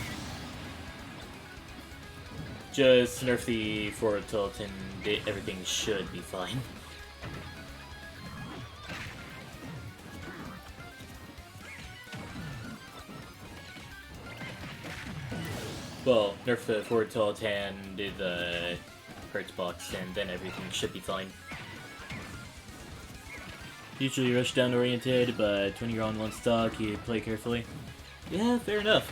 Just nerf the forward tilt and everything should be fine. Well, nerf the forward tilt and the hurt box, and then everything should be fine. Usually rush down oriented, but when you're on one stock, you play carefully. Yeah, fair enough.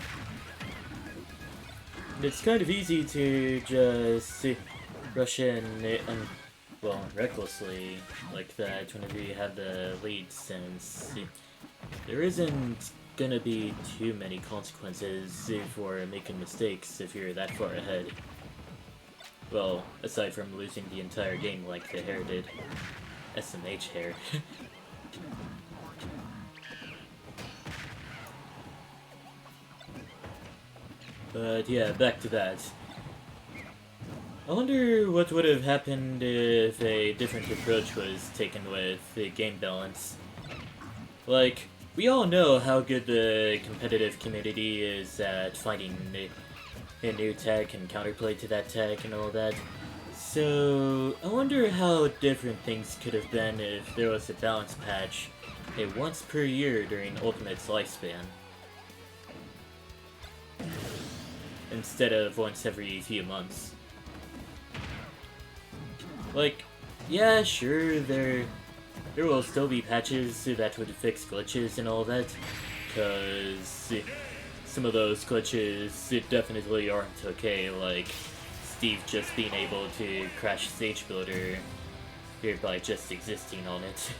It's kind of easy to just rush in, well, recklessly like that whenever you have the lead, since there isn't gonna be too many consequences for making mistakes if you're that far ahead. Well, aside from losing the entire game like the hair did. SMH hair. But yeah, back to that. I wonder what would have happened if a different approach was taken with the game balance. Like, we all know how good the competitive community is at finding a new tech and counterplay to that tech and all that. So, I wonder how different things could have been if there was a balance patch once per year during Ultimate's lifespan, instead of once every few months. Like, yeah, sure, there will still be patches that would fix glitches and all that, because some of those glitches definitely aren't okay, like Steve just being able to crash Stage Builder by just existing on it.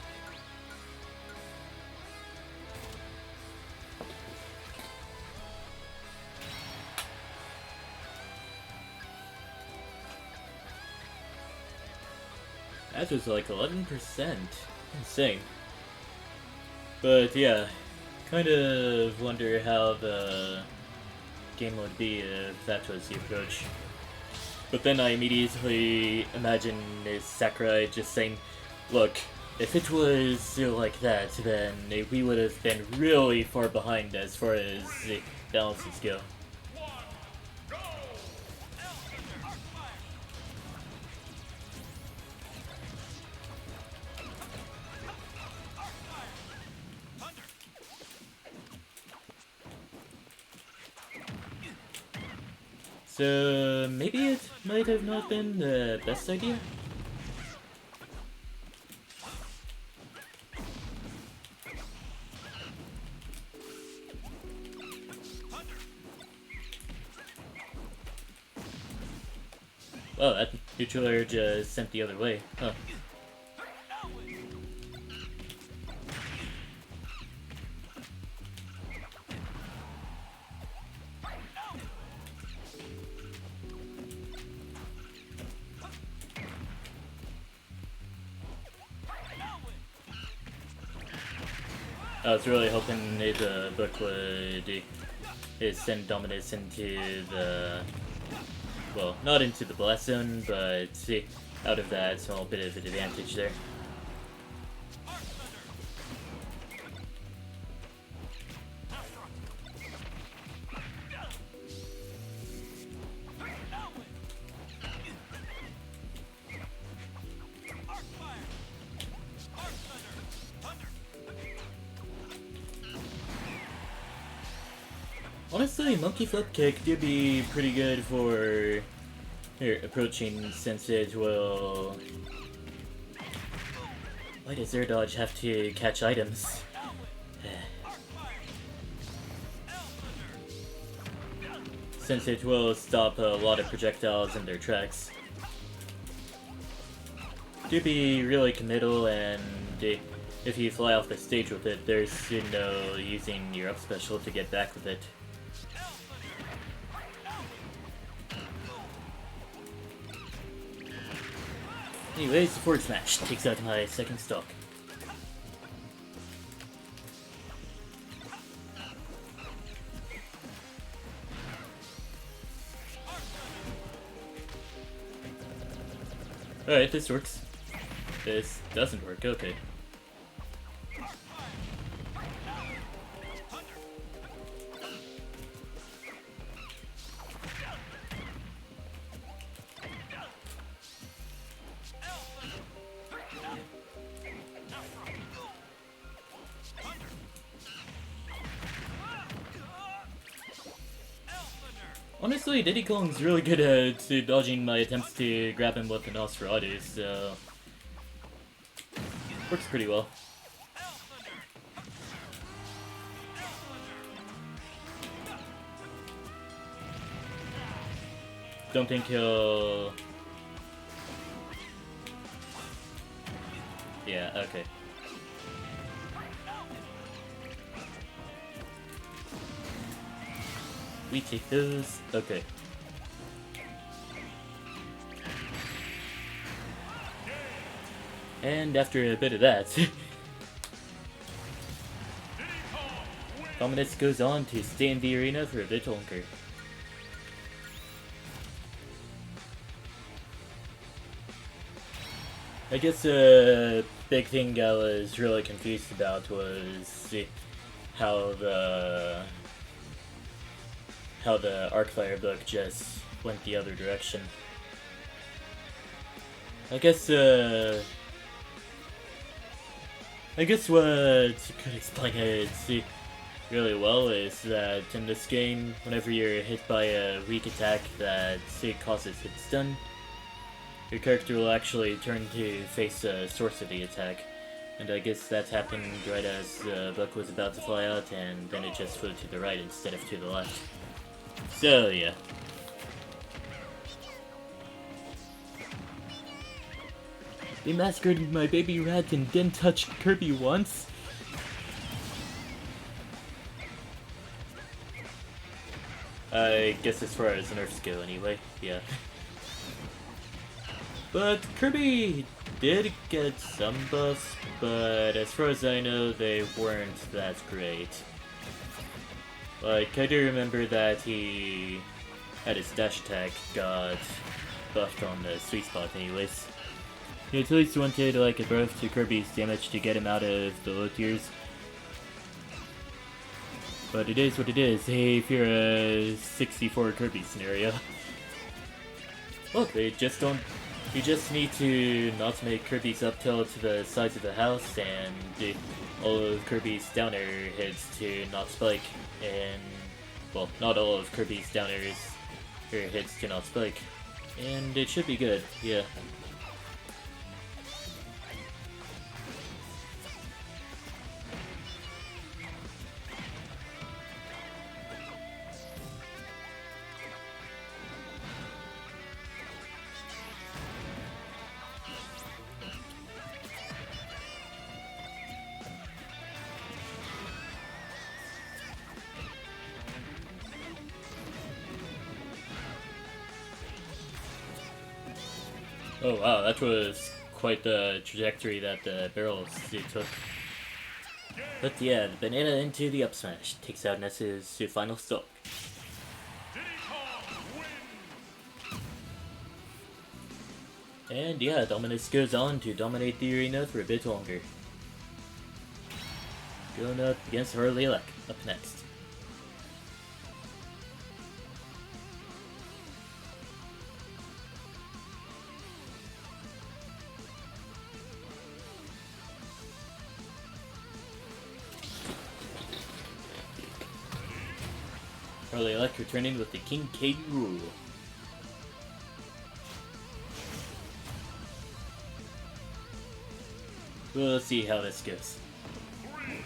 That was like 11%. Insane. But yeah, kind of wonder how the game would be if that was the approach. But then I immediately imagine Sakurai just saying, look, if it was like that, then we would have been really far behind as far as balances go. So maybe it might have not been the best idea? Oh, that neutral air just sent the other way, huh. I was really hoping the book would send Dominus into the, well, not into the blast zone, but out of that small bit of an advantage there. Honestly, Monkey Flip Kick do be pretty good for approaching since it will... Why does Air Dodge have to catch items? Since it will stop a lot of projectiles in their tracks. Do be really committal, and if you fly off the stage with it, there's no using your up special to get back with it. Anyways, forward smash takes out my second stock. Alright, this works. This doesn't work, okay. Honestly, Diddy Kong's really good at dodging my attempts to grab him with the Nosferatu, so... works pretty well. Don't think he'll... Yeah, okay. We take those. Okay. And after a bit of that, Dominus goes on to stay in the arena for a bit longer. I guess a big thing I was really confused about was how the Arcfire book just went the other direction. I guess what could explain it really well is that in this game, whenever you're hit by a weak attack that causes hit stun, your character will actually turn to face the source of the attack. And I guess that happened right as the book was about to fly out, and then it just flew to the right instead of to the left. So, yeah. They massacred my baby rat and didn't touch Kirby once? I guess as far as nerfs go anyway, yeah. But Kirby did get some buffs, but as far as I know, they weren't that great. Like, I do remember that he had his dash attack got buffed on the sweet spot anyways. He at least wanted like a buff to Kirby's damage to get him out of the low tiers. But it is what it is. Hey, if you're a 64 Kirby scenario. Look, they just don't... You just need to not make Kirby's up tilt to the sides of the house, and all of Kirby's down air hits to not spike, and, well, not all of Kirby's down air hits to not spike, and it should be good, yeah. Oh wow, that was quite the trajectory that the barrels took. But yeah, the banana into the up smash takes out Ness's final stop. And yeah, Dominus goes on to dominate the arena for a bit longer. Going up against Harlelek up next. Early Elect returning with the King K. Rool. We'll see how this goes. 3, 2,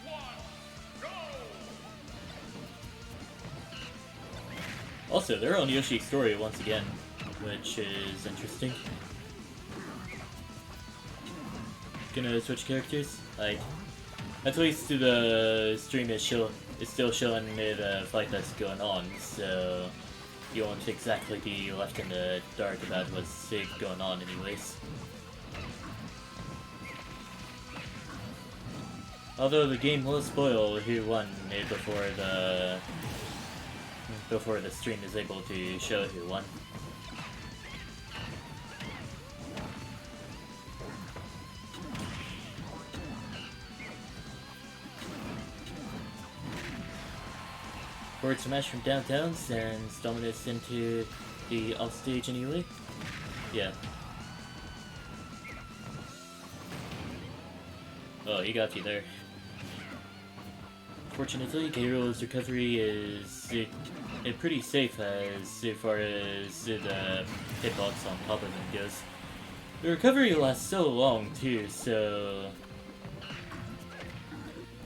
1, go! Also, they're on Yoshi's story once again, which is interesting. Gonna switch characters? At least the stream is still showing me the fight that's going on, so you won't exactly be left in the dark about what's going on anyways. Although the game will spoil who won before the stream is able to show who won. Forward smash from downtown sends Dominus into the offstage anyway. Yeah. Oh, he got you there. Fortunately, K-Rool's recovery is pretty safe as far as the hitbox on top of him goes. The recovery lasts so long too, so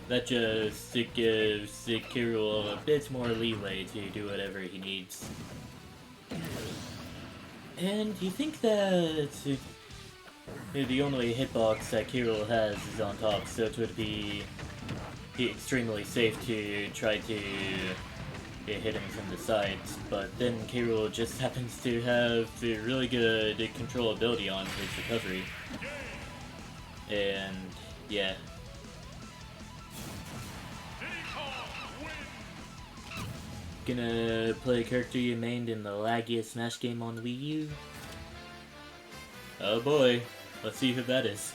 that just gives K-Rool a bit more leeway to do whatever he needs. And you think that the only hitbox that K-Rool has is on top, so it would be extremely safe to try to hit him from the sides, but then K-Rool just happens to have really good controllability on his recovery. And yeah. Gonna play a character you mained in the laggiest Smash game on Wii U. Oh boy, let's see who that is.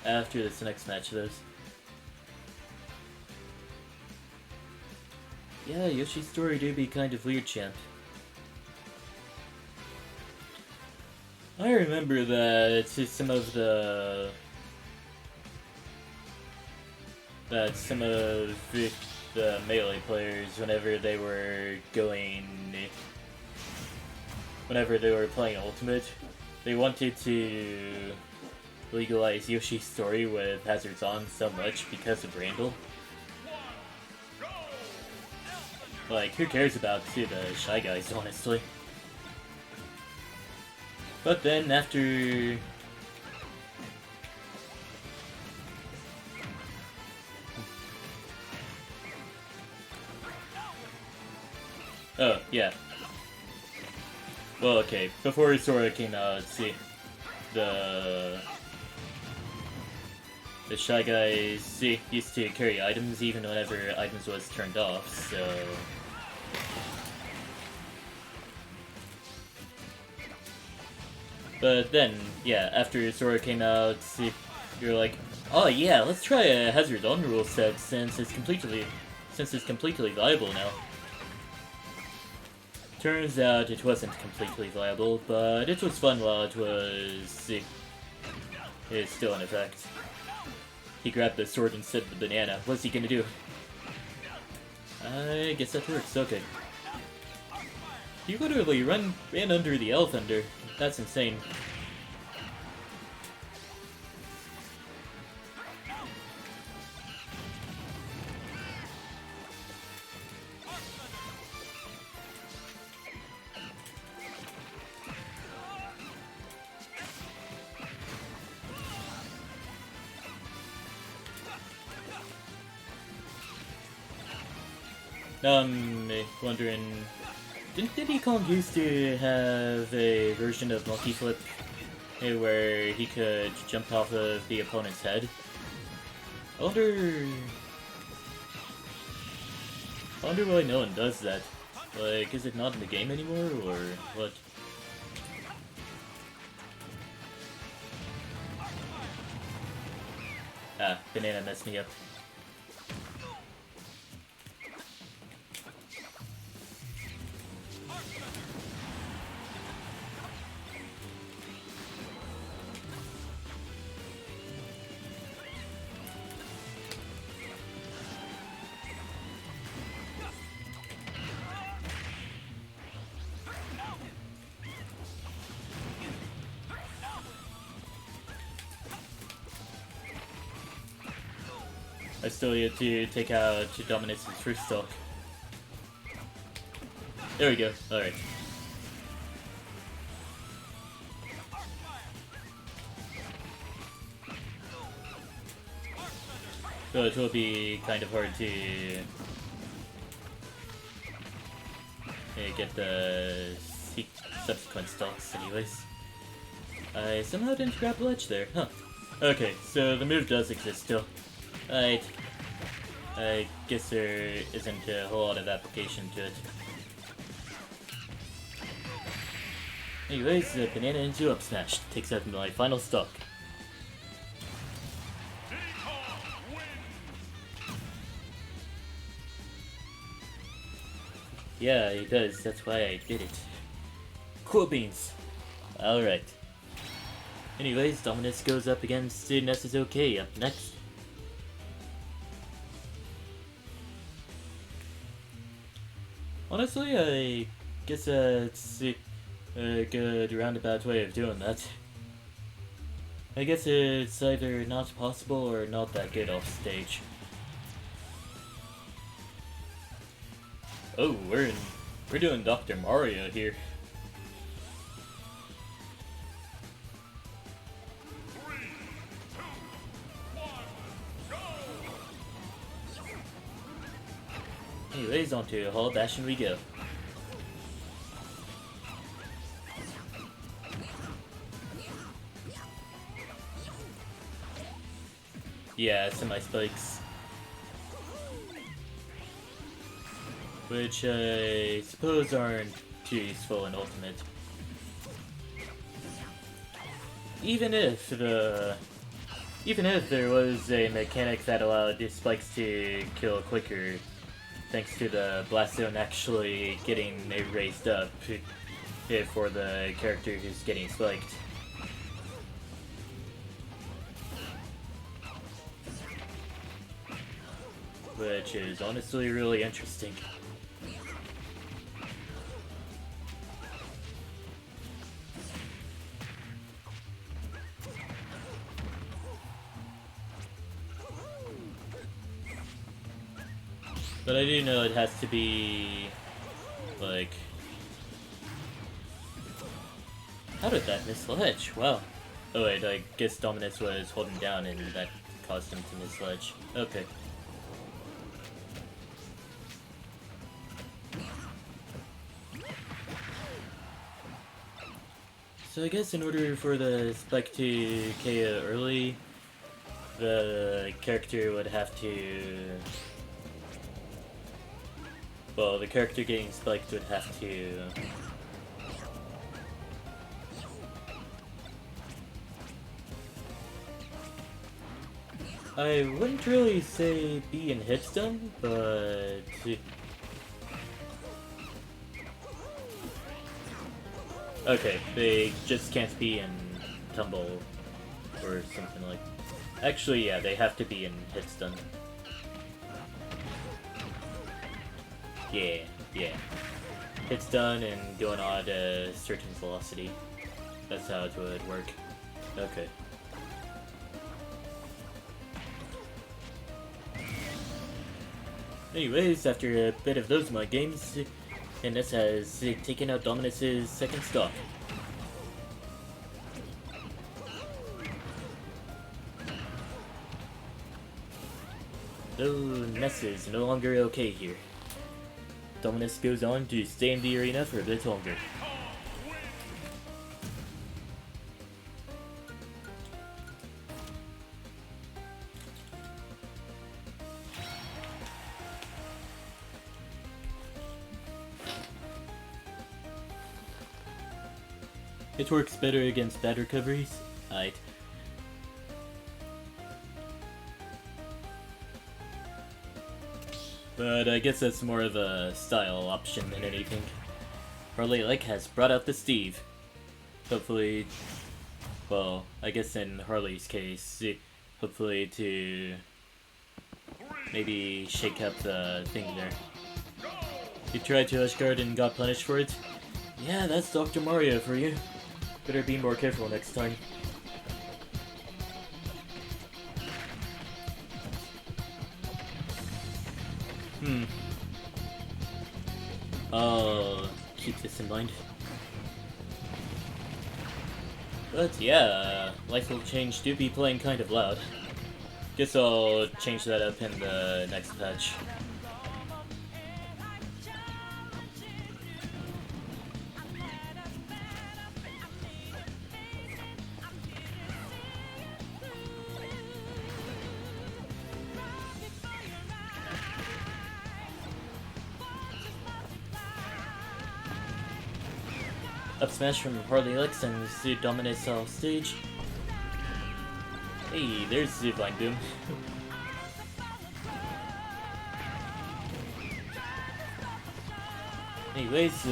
After this next match of those. Yeah, Yoshi's story do be kind of weird, champ. I remember that some of the Melee players, whenever they were playing Ultimate, they wanted to legalize Yoshi's story with hazards on so much because of Randall. Like, who cares about the Shy Guys, honestly? But then, after... Oh, yeah. Well, okay, before Sora came out, see, the Shy Guys used to carry items even whenever items was turned off, so... But then, yeah, after Sora came out, you're like, oh yeah, let's try a Hazard on rule set since it's completely viable now. Turns out it wasn't completely viable, but it was fun while it was still in effect. He grabbed the sword instead of the banana. What's he gonna do? I guess that works. Okay. He literally ran under the L Thunder. That's insane. Wondering, didn't Diddy Kong used to have a version of Monkey Flip where he could jump off of the opponent's head? I wonder why no one does that. Like, is it not in the game anymore, or what? Ah, banana messed me up. I still need to take out Dominus' first stock. There we go. Alright. So it will be kind of hard to get the subsequent stocks anyways. I somehow didn't grab the ledge there, huh. Okay, so the move does exist still. I guess there isn't a whole lot of application to it. Anyways, the banana into up smash takes out my final stock. Yeah, it does. That's why I did it. Cool beans. Alright. Anyways, Dominus goes up against Nezuko up next. Honestly, I guess it's a good roundabout way of doing that. I guess it's either not possible or not that good off stage. Oh, we're doing Dr. Mario here. Anyways, onto Hall Bastion we go. Yeah, semi-spikes. Which I suppose aren't too useful in Ultimate. Even if there was a mechanic that allowed the spikes to kill quicker, thanks to the blast zone actually getting raised up for the character who's getting spiked. Which is honestly really interesting. But I do know it has to be, like... How did that miss ledge? Wow. Oh wait, I guess Dominus was holding down and that caused him to miss ledge. Okay. So I guess in order for the spike to KO early, the character would have to... Well, the character getting spiked would have to... I wouldn't really say be in hit stun, but... Okay, they just can't be in tumble or something like... Actually, yeah, they have to be in hit stun. Yeah. Hit stun and going on a certain velocity. That's how it would work. Okay. Anyways, after a bit of those mud games, and this has taken out Dominus' second stock. Though Ness is no longer okay here. Dominus goes on to stay in the arena for a bit longer. It works better against bad recoveries. Aight. But I guess that's more of a style option than anything. Harley Lake has brought out the Steve. Hopefully, well, I guess in Harley's case, hopefully to maybe shake up the thing there. You tried to Hush Guard and got punished for it? Yeah, that's Dr. Mario for you. Better be more careful next time. I'll keep this in mind. But yeah, Life Will Change do be playing kind of loud. Guess I'll change that up in the next patch. Up smash from Harley Alex and Sid dominates off stage. Hey, there's Zivine Boom. Anyways,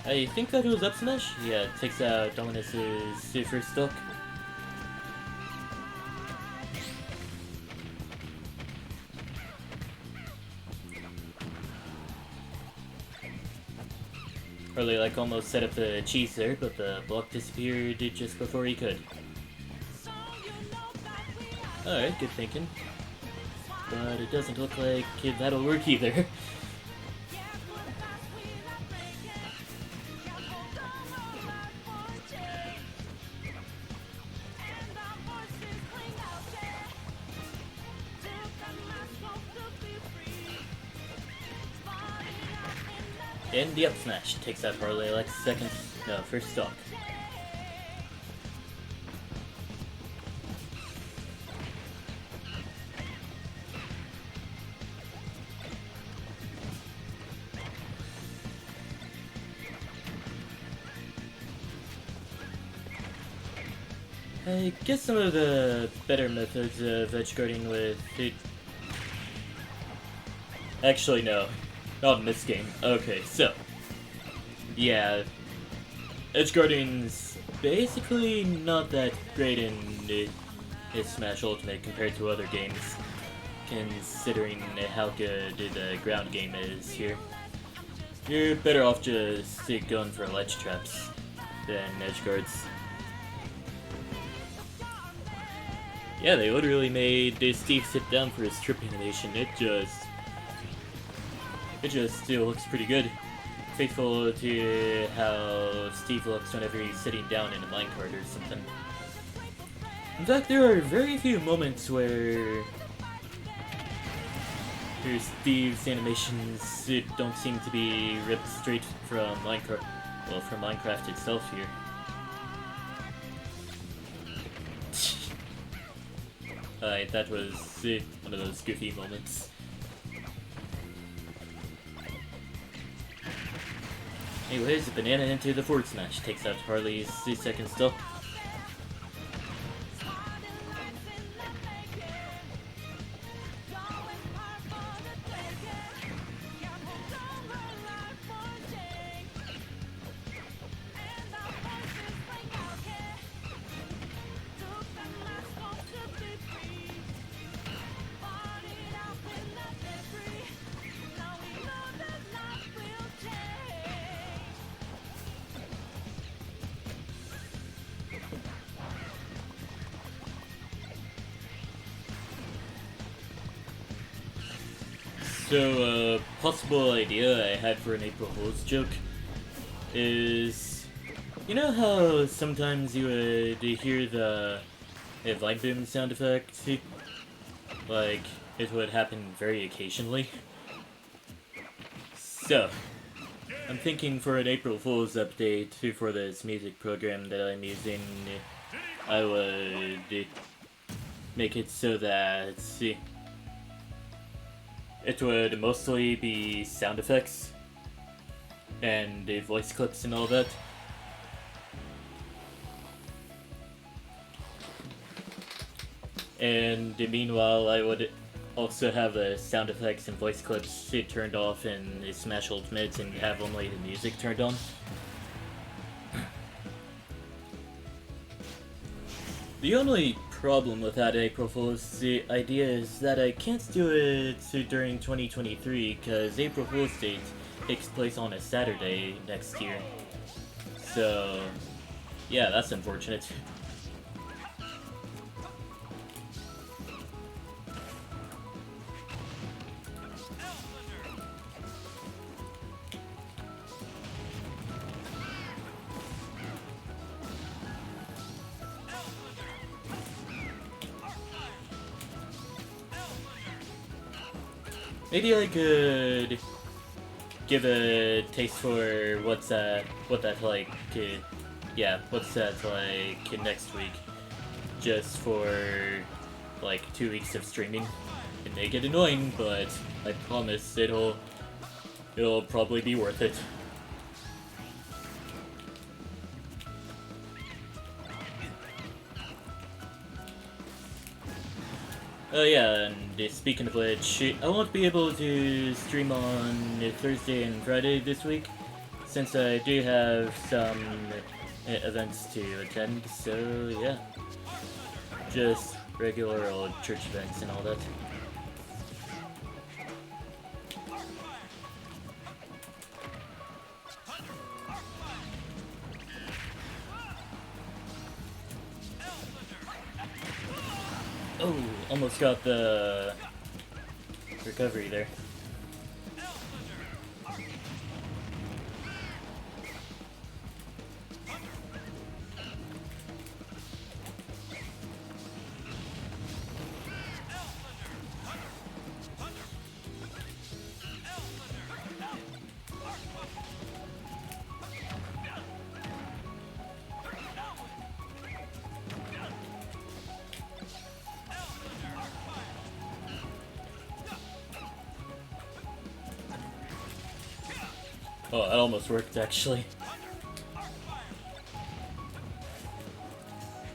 I think that was up smash. Yeah, it takes out Dominus's first stock. Harley like almost set up the cheese there, but the block disappeared just before he could. Alright, good thinking. But it doesn't look like that'll work either. And the up smash takes out Harley like first stock. I guess some of the better methods of edge guarding with it. Actually, no. Not in this game. Okay, so. Yeah. Edge guarding's basically not that great in Smash Ultimate compared to other games, considering how good the ground game is here. You're better off just going for ledge traps than edge guards. Yeah, they literally made Steve sit down for his trip animation. It just still looks pretty good. Faithful to how Steve looks whenever he's sitting down in a minecart or something. In fact, there are very few moments where Steve's animations don't seem to be ripped straight from Minecraft. Well, from Minecraft itself here. That was one of those goofy moments. Anyways, a banana into the forward smash takes out Harley's second stock. So, a possible idea I had for an April Fool's joke is, you know how sometimes you would hear the Vine Boom sound effect? Like, it would happen very occasionally. So, I'm thinking for an April Fool's update for this music program that I'm using, I would make it so that, it would mostly be sound effects and voice clips and all that. And meanwhile, I would also have the sound effects and voice clips turned off in Smash Ultimate and have only the music turned on. The only problem with that April Fool's idea is that I can't do it during 2023 because April Fool's Day takes place on a Saturday next year. So, yeah, that's unfortunate. Maybe I could give a taste for what that's like. Yeah, what's that like next week? Just for like 2 weeks of streaming. It may get annoying, but I promise it'll probably be worth it. Oh yeah, and speaking of which, I won't be able to stream on Thursday and Friday this week, since I do have some events to attend, so yeah. Just regular old church events and all that. Oh, almost got the recovery there. Oh, that almost worked, actually.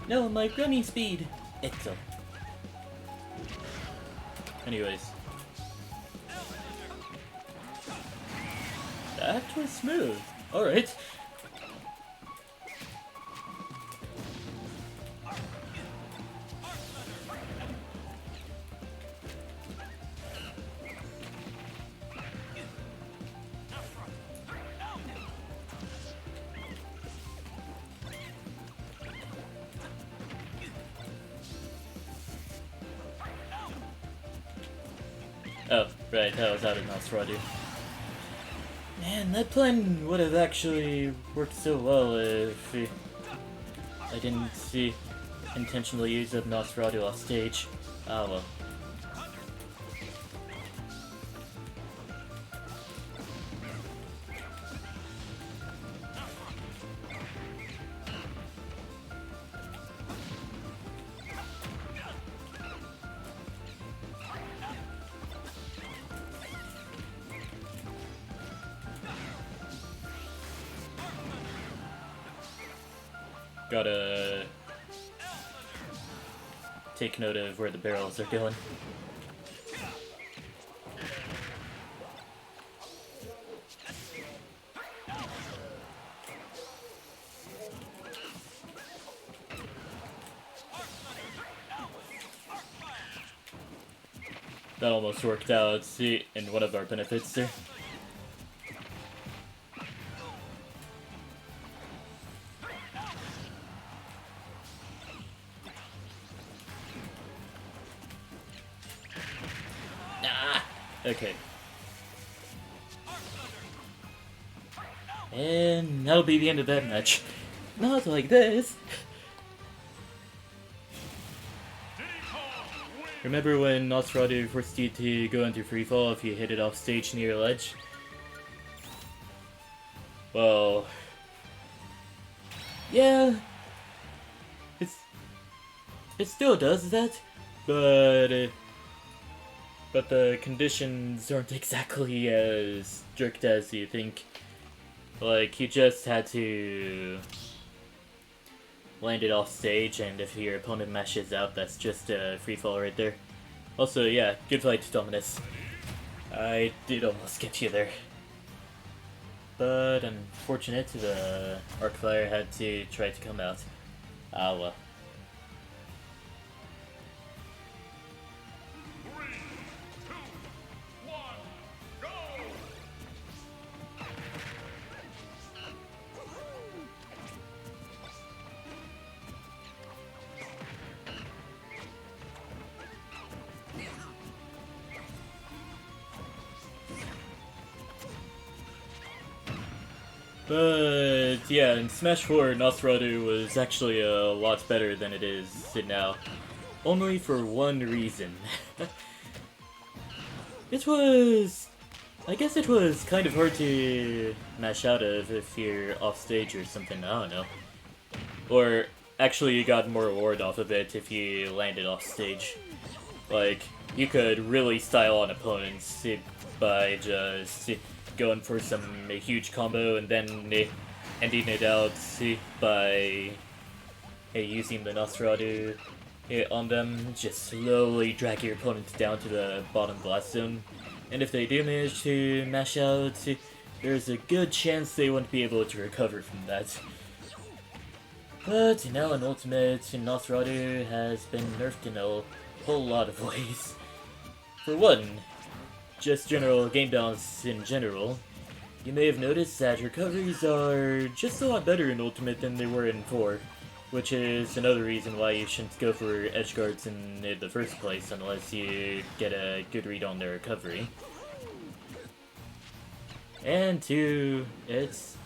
No, my running speed! Excellent. Anyways. That was smooth. Alright. Oh, right, that was out of Nosferatu. Man, that plan would have actually worked so well if I didn't intentionally use up Nosferatu off stage. Ah well. Gotta take note of where the barrels are going. That almost worked out, see, in one of our benefits there. Okay. And that'll be the end of that match. Not like this. Remember when Nosferatu forced you to go into freefall if you hit it off stage near a ledge? Well... yeah... It still does that, but the conditions aren't exactly as strict as you think. Like, you just had to land it off stage, and if your opponent mashes out, that's just a free fall right there. Also, yeah, good fight, Dominus. I did almost get you there. But unfortunate, the Arcfire had to try to come out. Ah well. But yeah, in Smash 4, Nosferatu was actually a lot better than it is now. Only for one reason. It was... I guess it was kind of hard to mash out of if you're off stage or something, I don't know. Or actually you got more reward off of it if you landed off stage. Like, you could really style on opponents by just going for some huge combo and then ending it out by using the Nosferatu on them. Just slowly drag your opponents down to the bottom glass zone. And if they do manage to mash out, there's a good chance they won't be able to recover from that. But now in Ultimate, Nosferatu has been nerfed in a whole lot of ways. For one, just general game balance in general. You may have noticed that recoveries are just a lot better in Ultimate than they were in 4, which is another reason why you shouldn't go for edge guards in the first place unless you get a good read on their recovery. And 2, it's...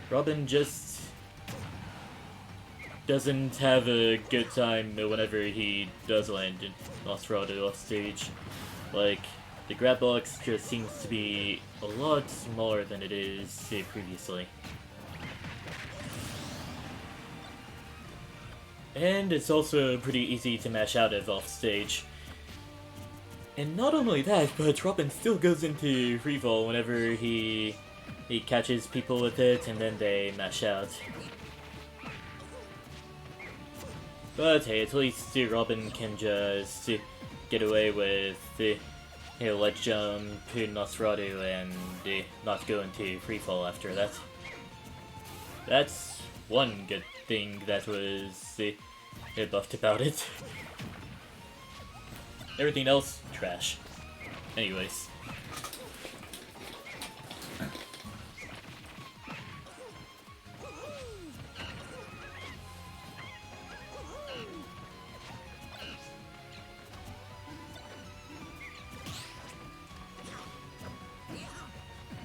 Robin just doesn't have a good time whenever he does land in Nosferatu off stage. Like, the grab box just seems to be a lot smaller than it is, say, previously. And it's also pretty easy to mash out of off stage. And not only that, but Robin still goes into freefall whenever he catches people with it and then they mash out. But hey, at least Robin can just get away with ledge jump Nosferatu and not go into freefall after that. That's one good thing that was buffed about it. Everything else, trash. Anyways.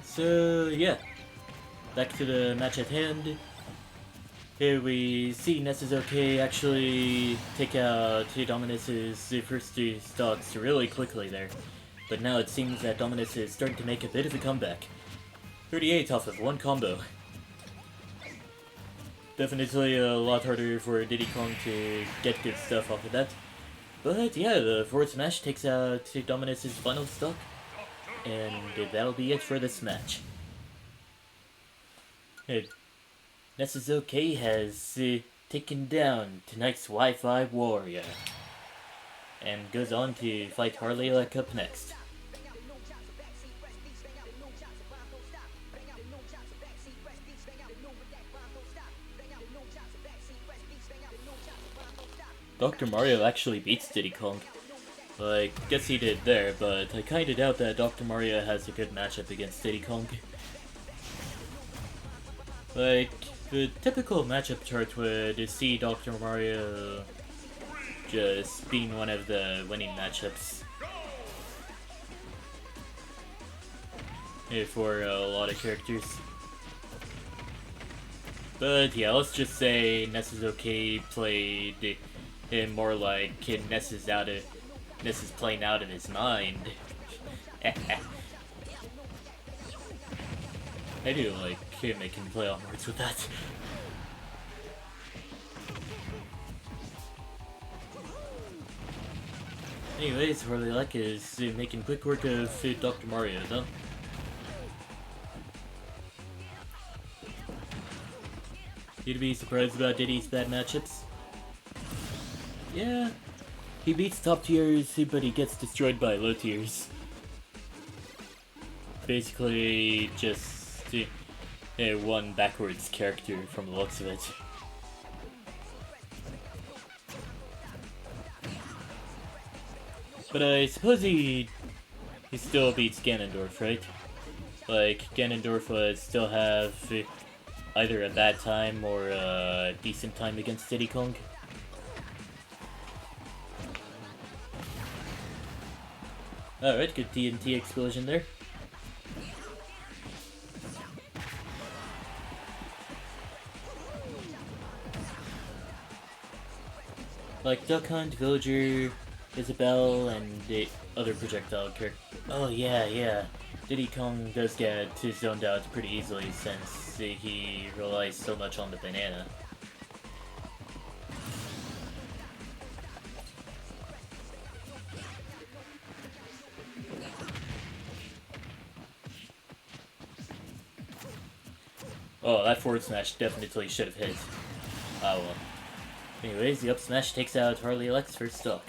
So, yeah. Back to the match at hand. Here we see Nesuzoke actually take out Dominus's first 2 stocks really quickly there. But now it seems that Dominus is starting to make a bit of a comeback. 38 off of 1 combo. Definitely a lot harder for Diddy Kong to get good stuff off of that. But yeah, the forward smash takes out Dominus's final stock. And that'll be it for this match. Nesuzoke has taken down tonight's Wi-Fi Warrior. And goes on to fight Harley Luck up next. Dr. Mario actually beats Diddy Kong. Like, guess he did there, but I kinda doubt that Dr. Mario has a good matchup against Diddy Kong. Like, the typical matchup chart would see Dr. Mario just being one of the winning matchups for a lot of characters. But yeah, let's just say Nesuzoke played more like Ness is playing out of his mind. I do like making play on words with that. Anyways, Harley Luck is making quick work of Dr. Mario, though. You'd be surprised about Diddy's bad matchups? Yeah, he beats top tiers, but he gets destroyed by low tiers. Basically, just one backwards character from the looks of it. But I suppose he still beats Ganondorf, right? Like, Ganondorf would still have either a bad time or a decent time against Diddy Kong. Alright, good TNT explosion there. Like Duck Hunt, Villager, Isabelle and the other projectile character. Oh yeah. Diddy Kong does get zoned out pretty easily since he relies so much on the banana. Oh, that forward smash definitely should have hit. Oh well. Anyways, the up smash takes out Harley Alex for stock.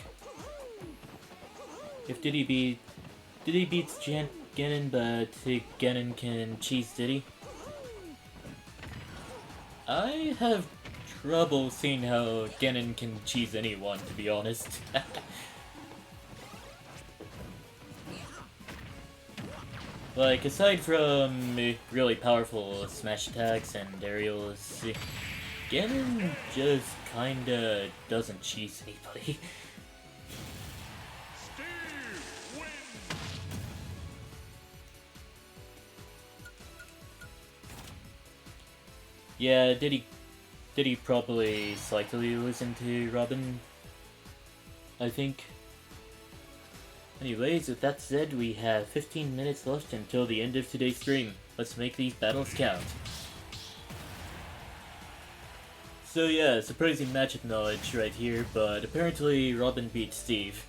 If Diddy beats Ganon, but Ganon can cheese Diddy? I have trouble seeing how Ganon can cheese anyone, to be honest. Like, aside from really powerful smash attacks and aerials, Ganon just kinda doesn't cheese anybody. Steve wins. Yeah, did he probably slightly listen to Robin? I think. Anyways, with that said, we have 15 minutes left until the end of today's stream. Let's make these battles count. So yeah, surprising matchup knowledge right here, but apparently Robin beat Steve.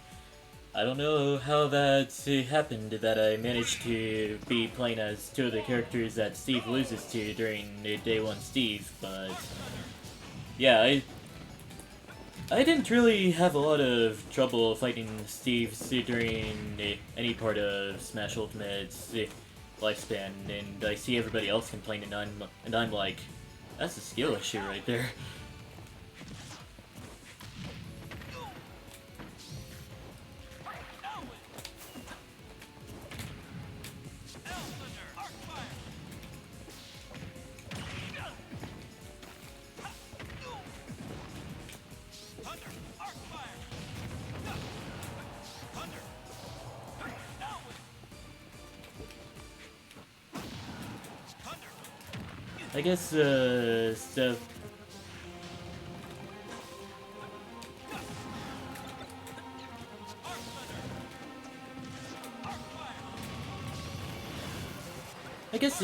I don't know how that happened that I managed to be playing as two of the characters that Steve loses to during Day 1 Steve, but yeah, I didn't really have a lot of trouble fighting Steve during any part of Smash Ultimate's lifespan, and I see everybody else complaining, and I'm like, that's a skill issue right there. I guess, stuff. I guess,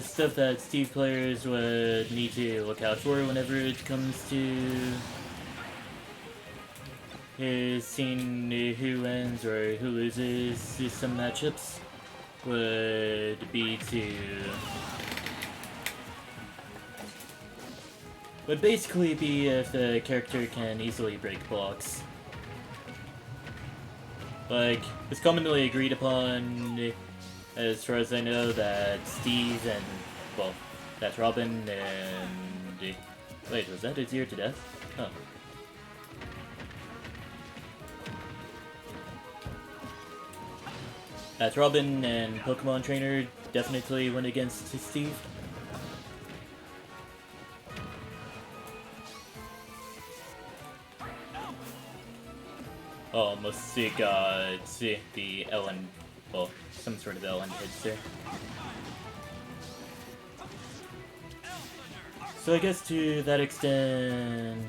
stuff that Steve players would need to look out for whenever it comes to seeing who wins or who loses some matchups would be to... would basically be if the character can easily break blocks. Like, it's commonly agreed upon, as far as I know, that Steve and, well, that's Robin and... wait, was that Azir to death? Huh. That's Robin and Pokemon Trainer definitely went against Steve. Oh, almost got the Ellen, well, some sort of Ellen hits there. So I guess to that extent,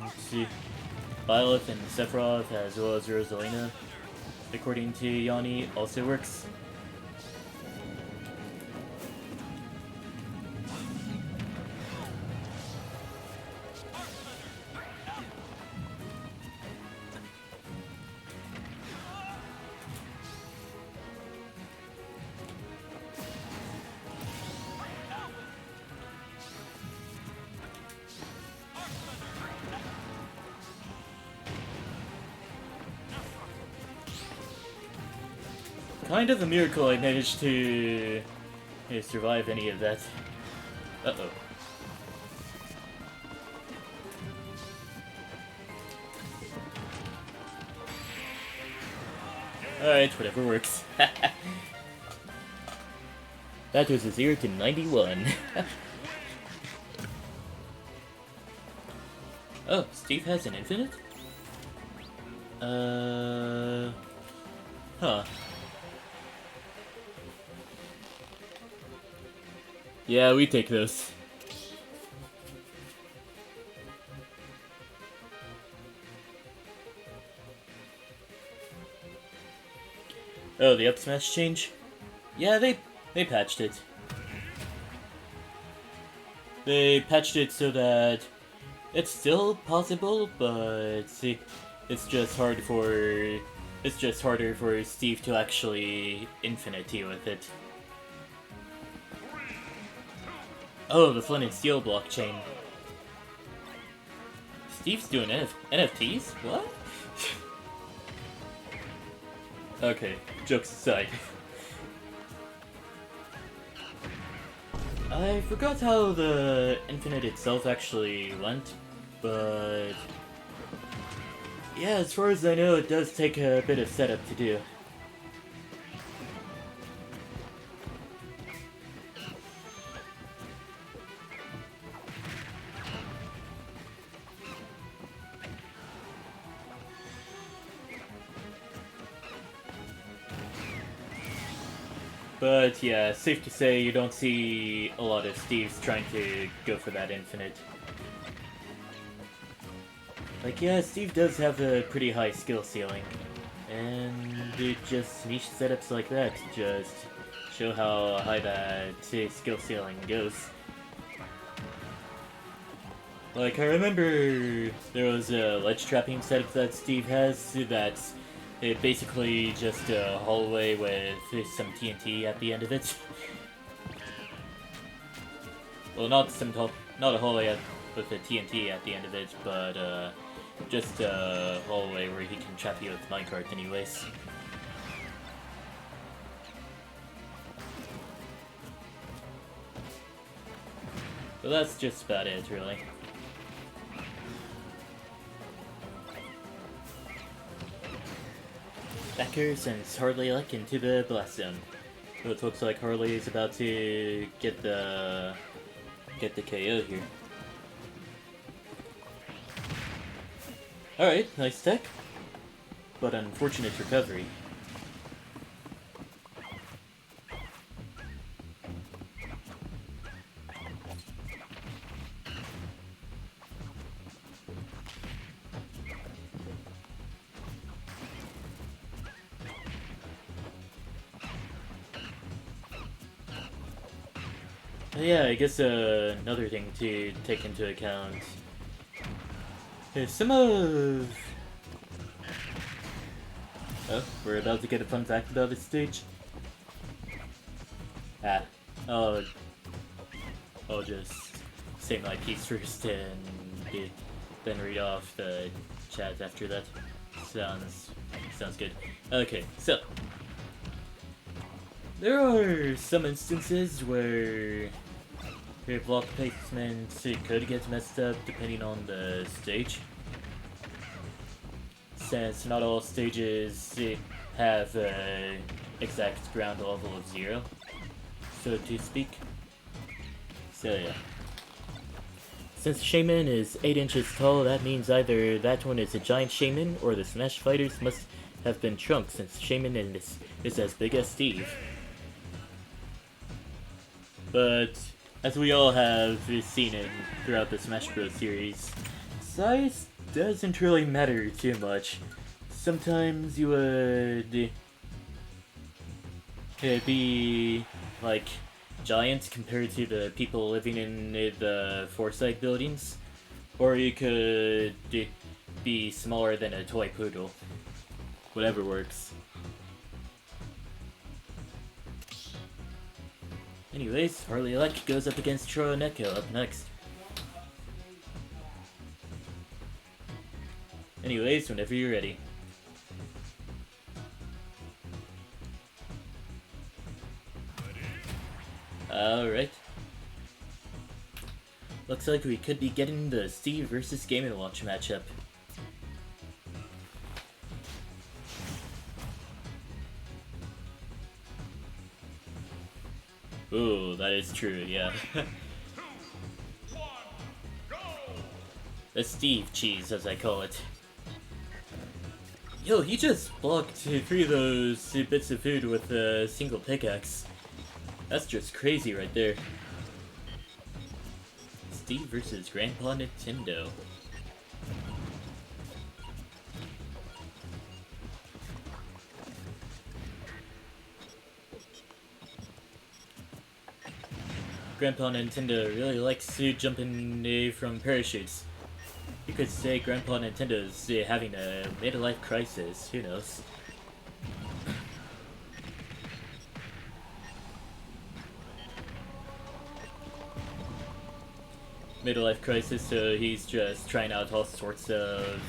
Byleth and Sephiroth, as well as Rosalina, according to Yanni, also works. Kind of a miracle I managed to survive any of that. Uh-oh. Alright, whatever works. That was a 0 to 91. Oh, Steve has an infinite? Huh. Yeah, we take those. Oh, the up smash change? Yeah, they patched it. They patched it so that it's still possible, but see, it's just harder for Steve to actually infinity with it. Oh, the Flint and Steel blockchain. Steve's doing NFTs? What? Okay, jokes aside. I forgot how the Infinite itself actually went, but yeah, as far as I know, it does take a bit of setup to do. But yeah, safe to say you don't see a lot of Steves trying to go for that infinite. Like, yeah, Steve does have a pretty high skill ceiling. And it just niche setups like that just show how high that skill ceiling goes. Like, I remember there was a ledge trapping setup that Steve has that's basically just a hallway with some TNT at the end of it. Well, not a hallway with a TNT at the end of it, but just a hallway where he can trap you with minecart anyways. But that's just about it, really. Becker sends Harley Luck into the blast zone. So it looks like Harley is about to get the KO here. Alright, nice tech. But unfortunate recovery. Yeah, I guess another thing to take into account is some of... Oh, we're about to get a fun fact about this stage. I'll just say my piece first and then read off the chat after that. Sounds good. Okay, so there are some instances where your block placement could get messed up depending on the stage. Since not all stages have an exact ground level of 0, so to speak. So yeah. Since Shaman is 8 inches tall, that means either that one is a giant Shaman or the Smash Fighters must have been shrunk since Shaman is as big as Steve. But as we all have seen it throughout the Smash Bros. Series, size doesn't really matter too much. Sometimes you would be like giant compared to the people living in the Foresight buildings, or you could be smaller than a toy poodle. Whatever works. Anyways, Harley Elect goes up against Troa Neko up next. Anyways, whenever you're ready. Alright. Looks like we could be getting the Steve versus Game & Watch matchup. Ooh, that is true, yeah. The Steve cheese, as I call it. Yo, he just blocked 3 of those bits of food with a single pickaxe. That's just crazy right there. Steve versus Grandpa Nintendo. Grandpa Nintendo really likes to jump in from parachutes. You could say Grandpa Nintendo's having a midlife crisis, who knows. Midlife crisis, so he's just trying out all sorts of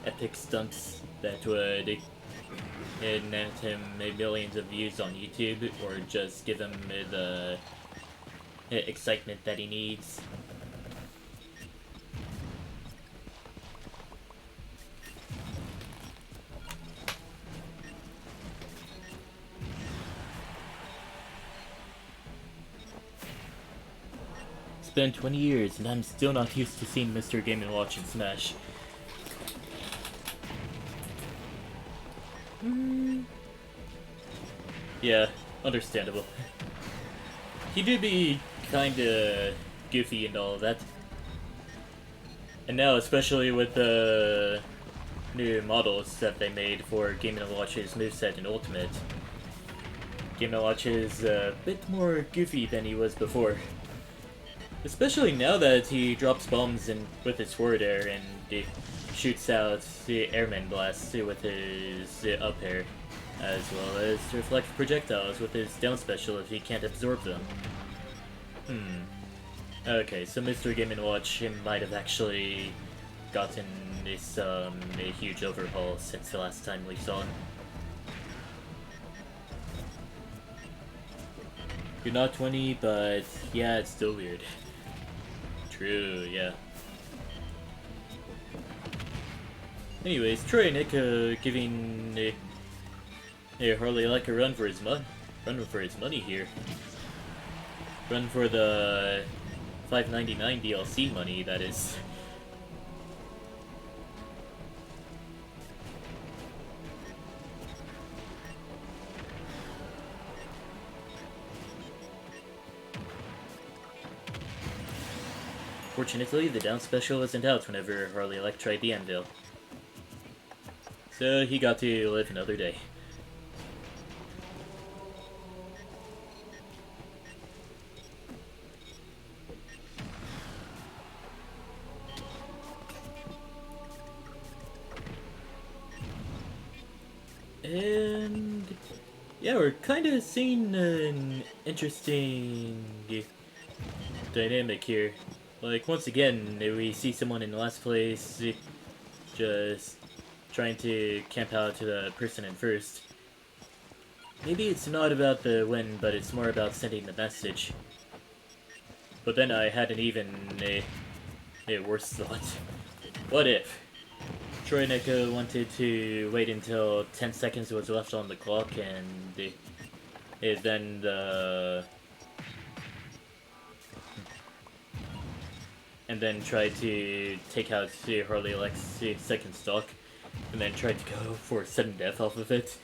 epic stunts that would net him millions of views on YouTube, or just give him the excitement that he needs. It's been 20 years and I'm still not used to seeing Mr. Game & Watch in Smash. Yeah, understandable. He do be kinda goofy and all of that. And now, especially with the new models that they made for Game & Watch's moveset and Ultimate, Game & Watch is a bit more goofy than he was before. Especially now that he drops bombs with his forward air and he shoots out the airman blasts with his up air, as well as reflect projectiles with his down special if he can't absorb them. Okay, so Mr. Game & Watch might have actually gotten this a huge overhaul since the last time we saw him. You're not 20, but yeah, it's still weird. True, yeah. Anyways, Troy and Nick giving Harley like a run for his money here. Run for the $5.99 DLC money, that is. Fortunately, the down special wasn't out whenever Harley Elect tried the anvil. So he got to live another day. And yeah, we're kind of seeing an interesting dynamic here. Like, once again, we see someone in last place just trying to camp out to the person in first. Maybe it's not about the win, but it's more about sending the message. But then I had an even a worse thought. What if Troy Neko wanted to wait until 10 seconds was left on the clock and then tried to take out Harley Elect's second stock, and then tried to go for sudden death off of it.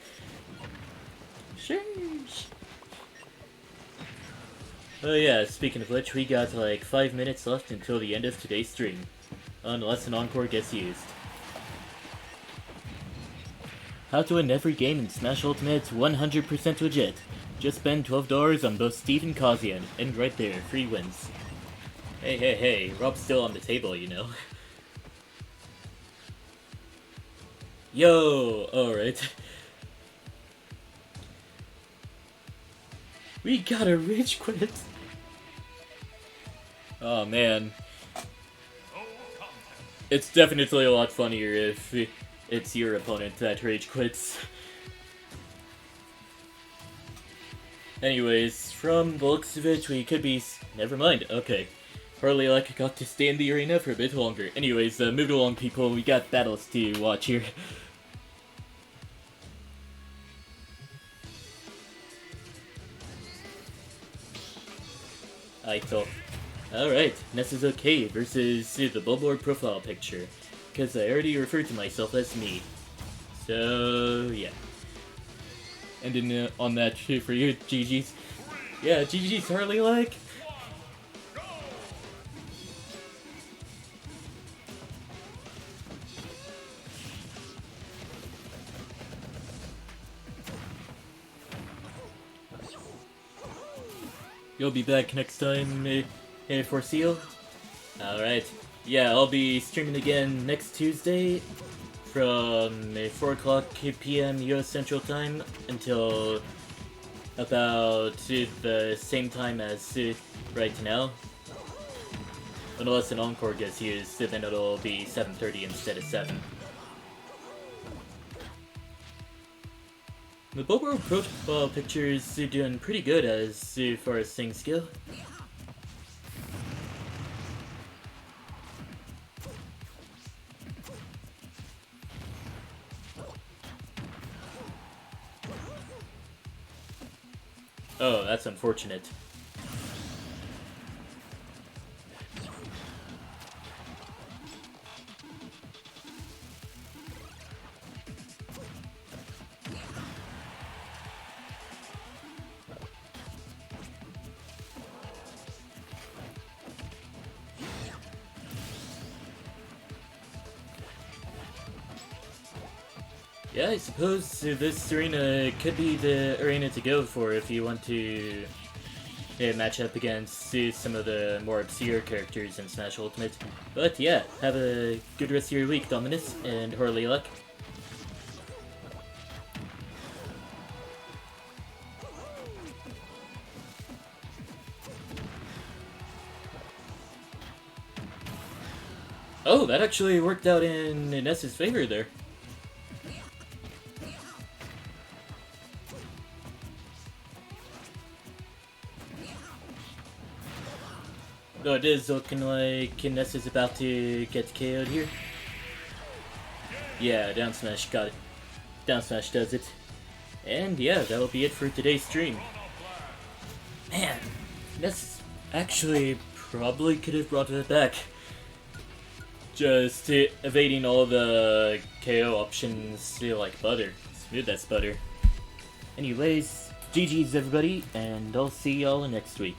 Sheesh. Oh yeah, speaking of which, we got like 5 minutes left until the end of today's stream. Unless an encore gets used. How to win every game in Smash Ultimate 100% legit. Just spend $12 on both Steve and Kazuya, and right there, free wins. Hey, Rob's still on the table, you know. Yo, alright. We got a rage quit. Oh man. It's definitely a lot funnier if it's your opponent that rage quits. Anyways, from the looks of it, we could be... Never mind, okay. Harley Elect got to stay in the arena for a bit longer. Anyways, move along, people. We got battles to watch here. Aito. Alright, Nesuzoke versus the Billboard profile picture. Because I already referred to myself as me. So, yeah. And then on that too for you, GG's. Yeah, GG's Harley Elect. You'll be back next time for Seal? Alright. Yeah, I'll be streaming again next Tuesday from 4 o'clock p.m. US Central Time until about the same time as right now. Unless an encore gets used, then it'll be 7:30 instead of 7. The Boat World profile picture is doing pretty good as far as things go. Oh, that's unfortunate. Yeah, I suppose this arena could be the arena to go for if you want to match up against some of the more obscure characters in Smash Ultimate. But yeah, have a good rest of your week, Dominus, and Horley luck. Oh, that actually worked out in Ness's favor there. Though it is looking like Ness is about to get KO'd here. Yeah, down smash got it. Down smash does it. And yeah, that'll be it for today's stream. Man, Ness actually probably could have brought it back. Just evading all the KO options like butter. Smooth as butter. Anyways, GG's everybody, and I'll see y'all next week.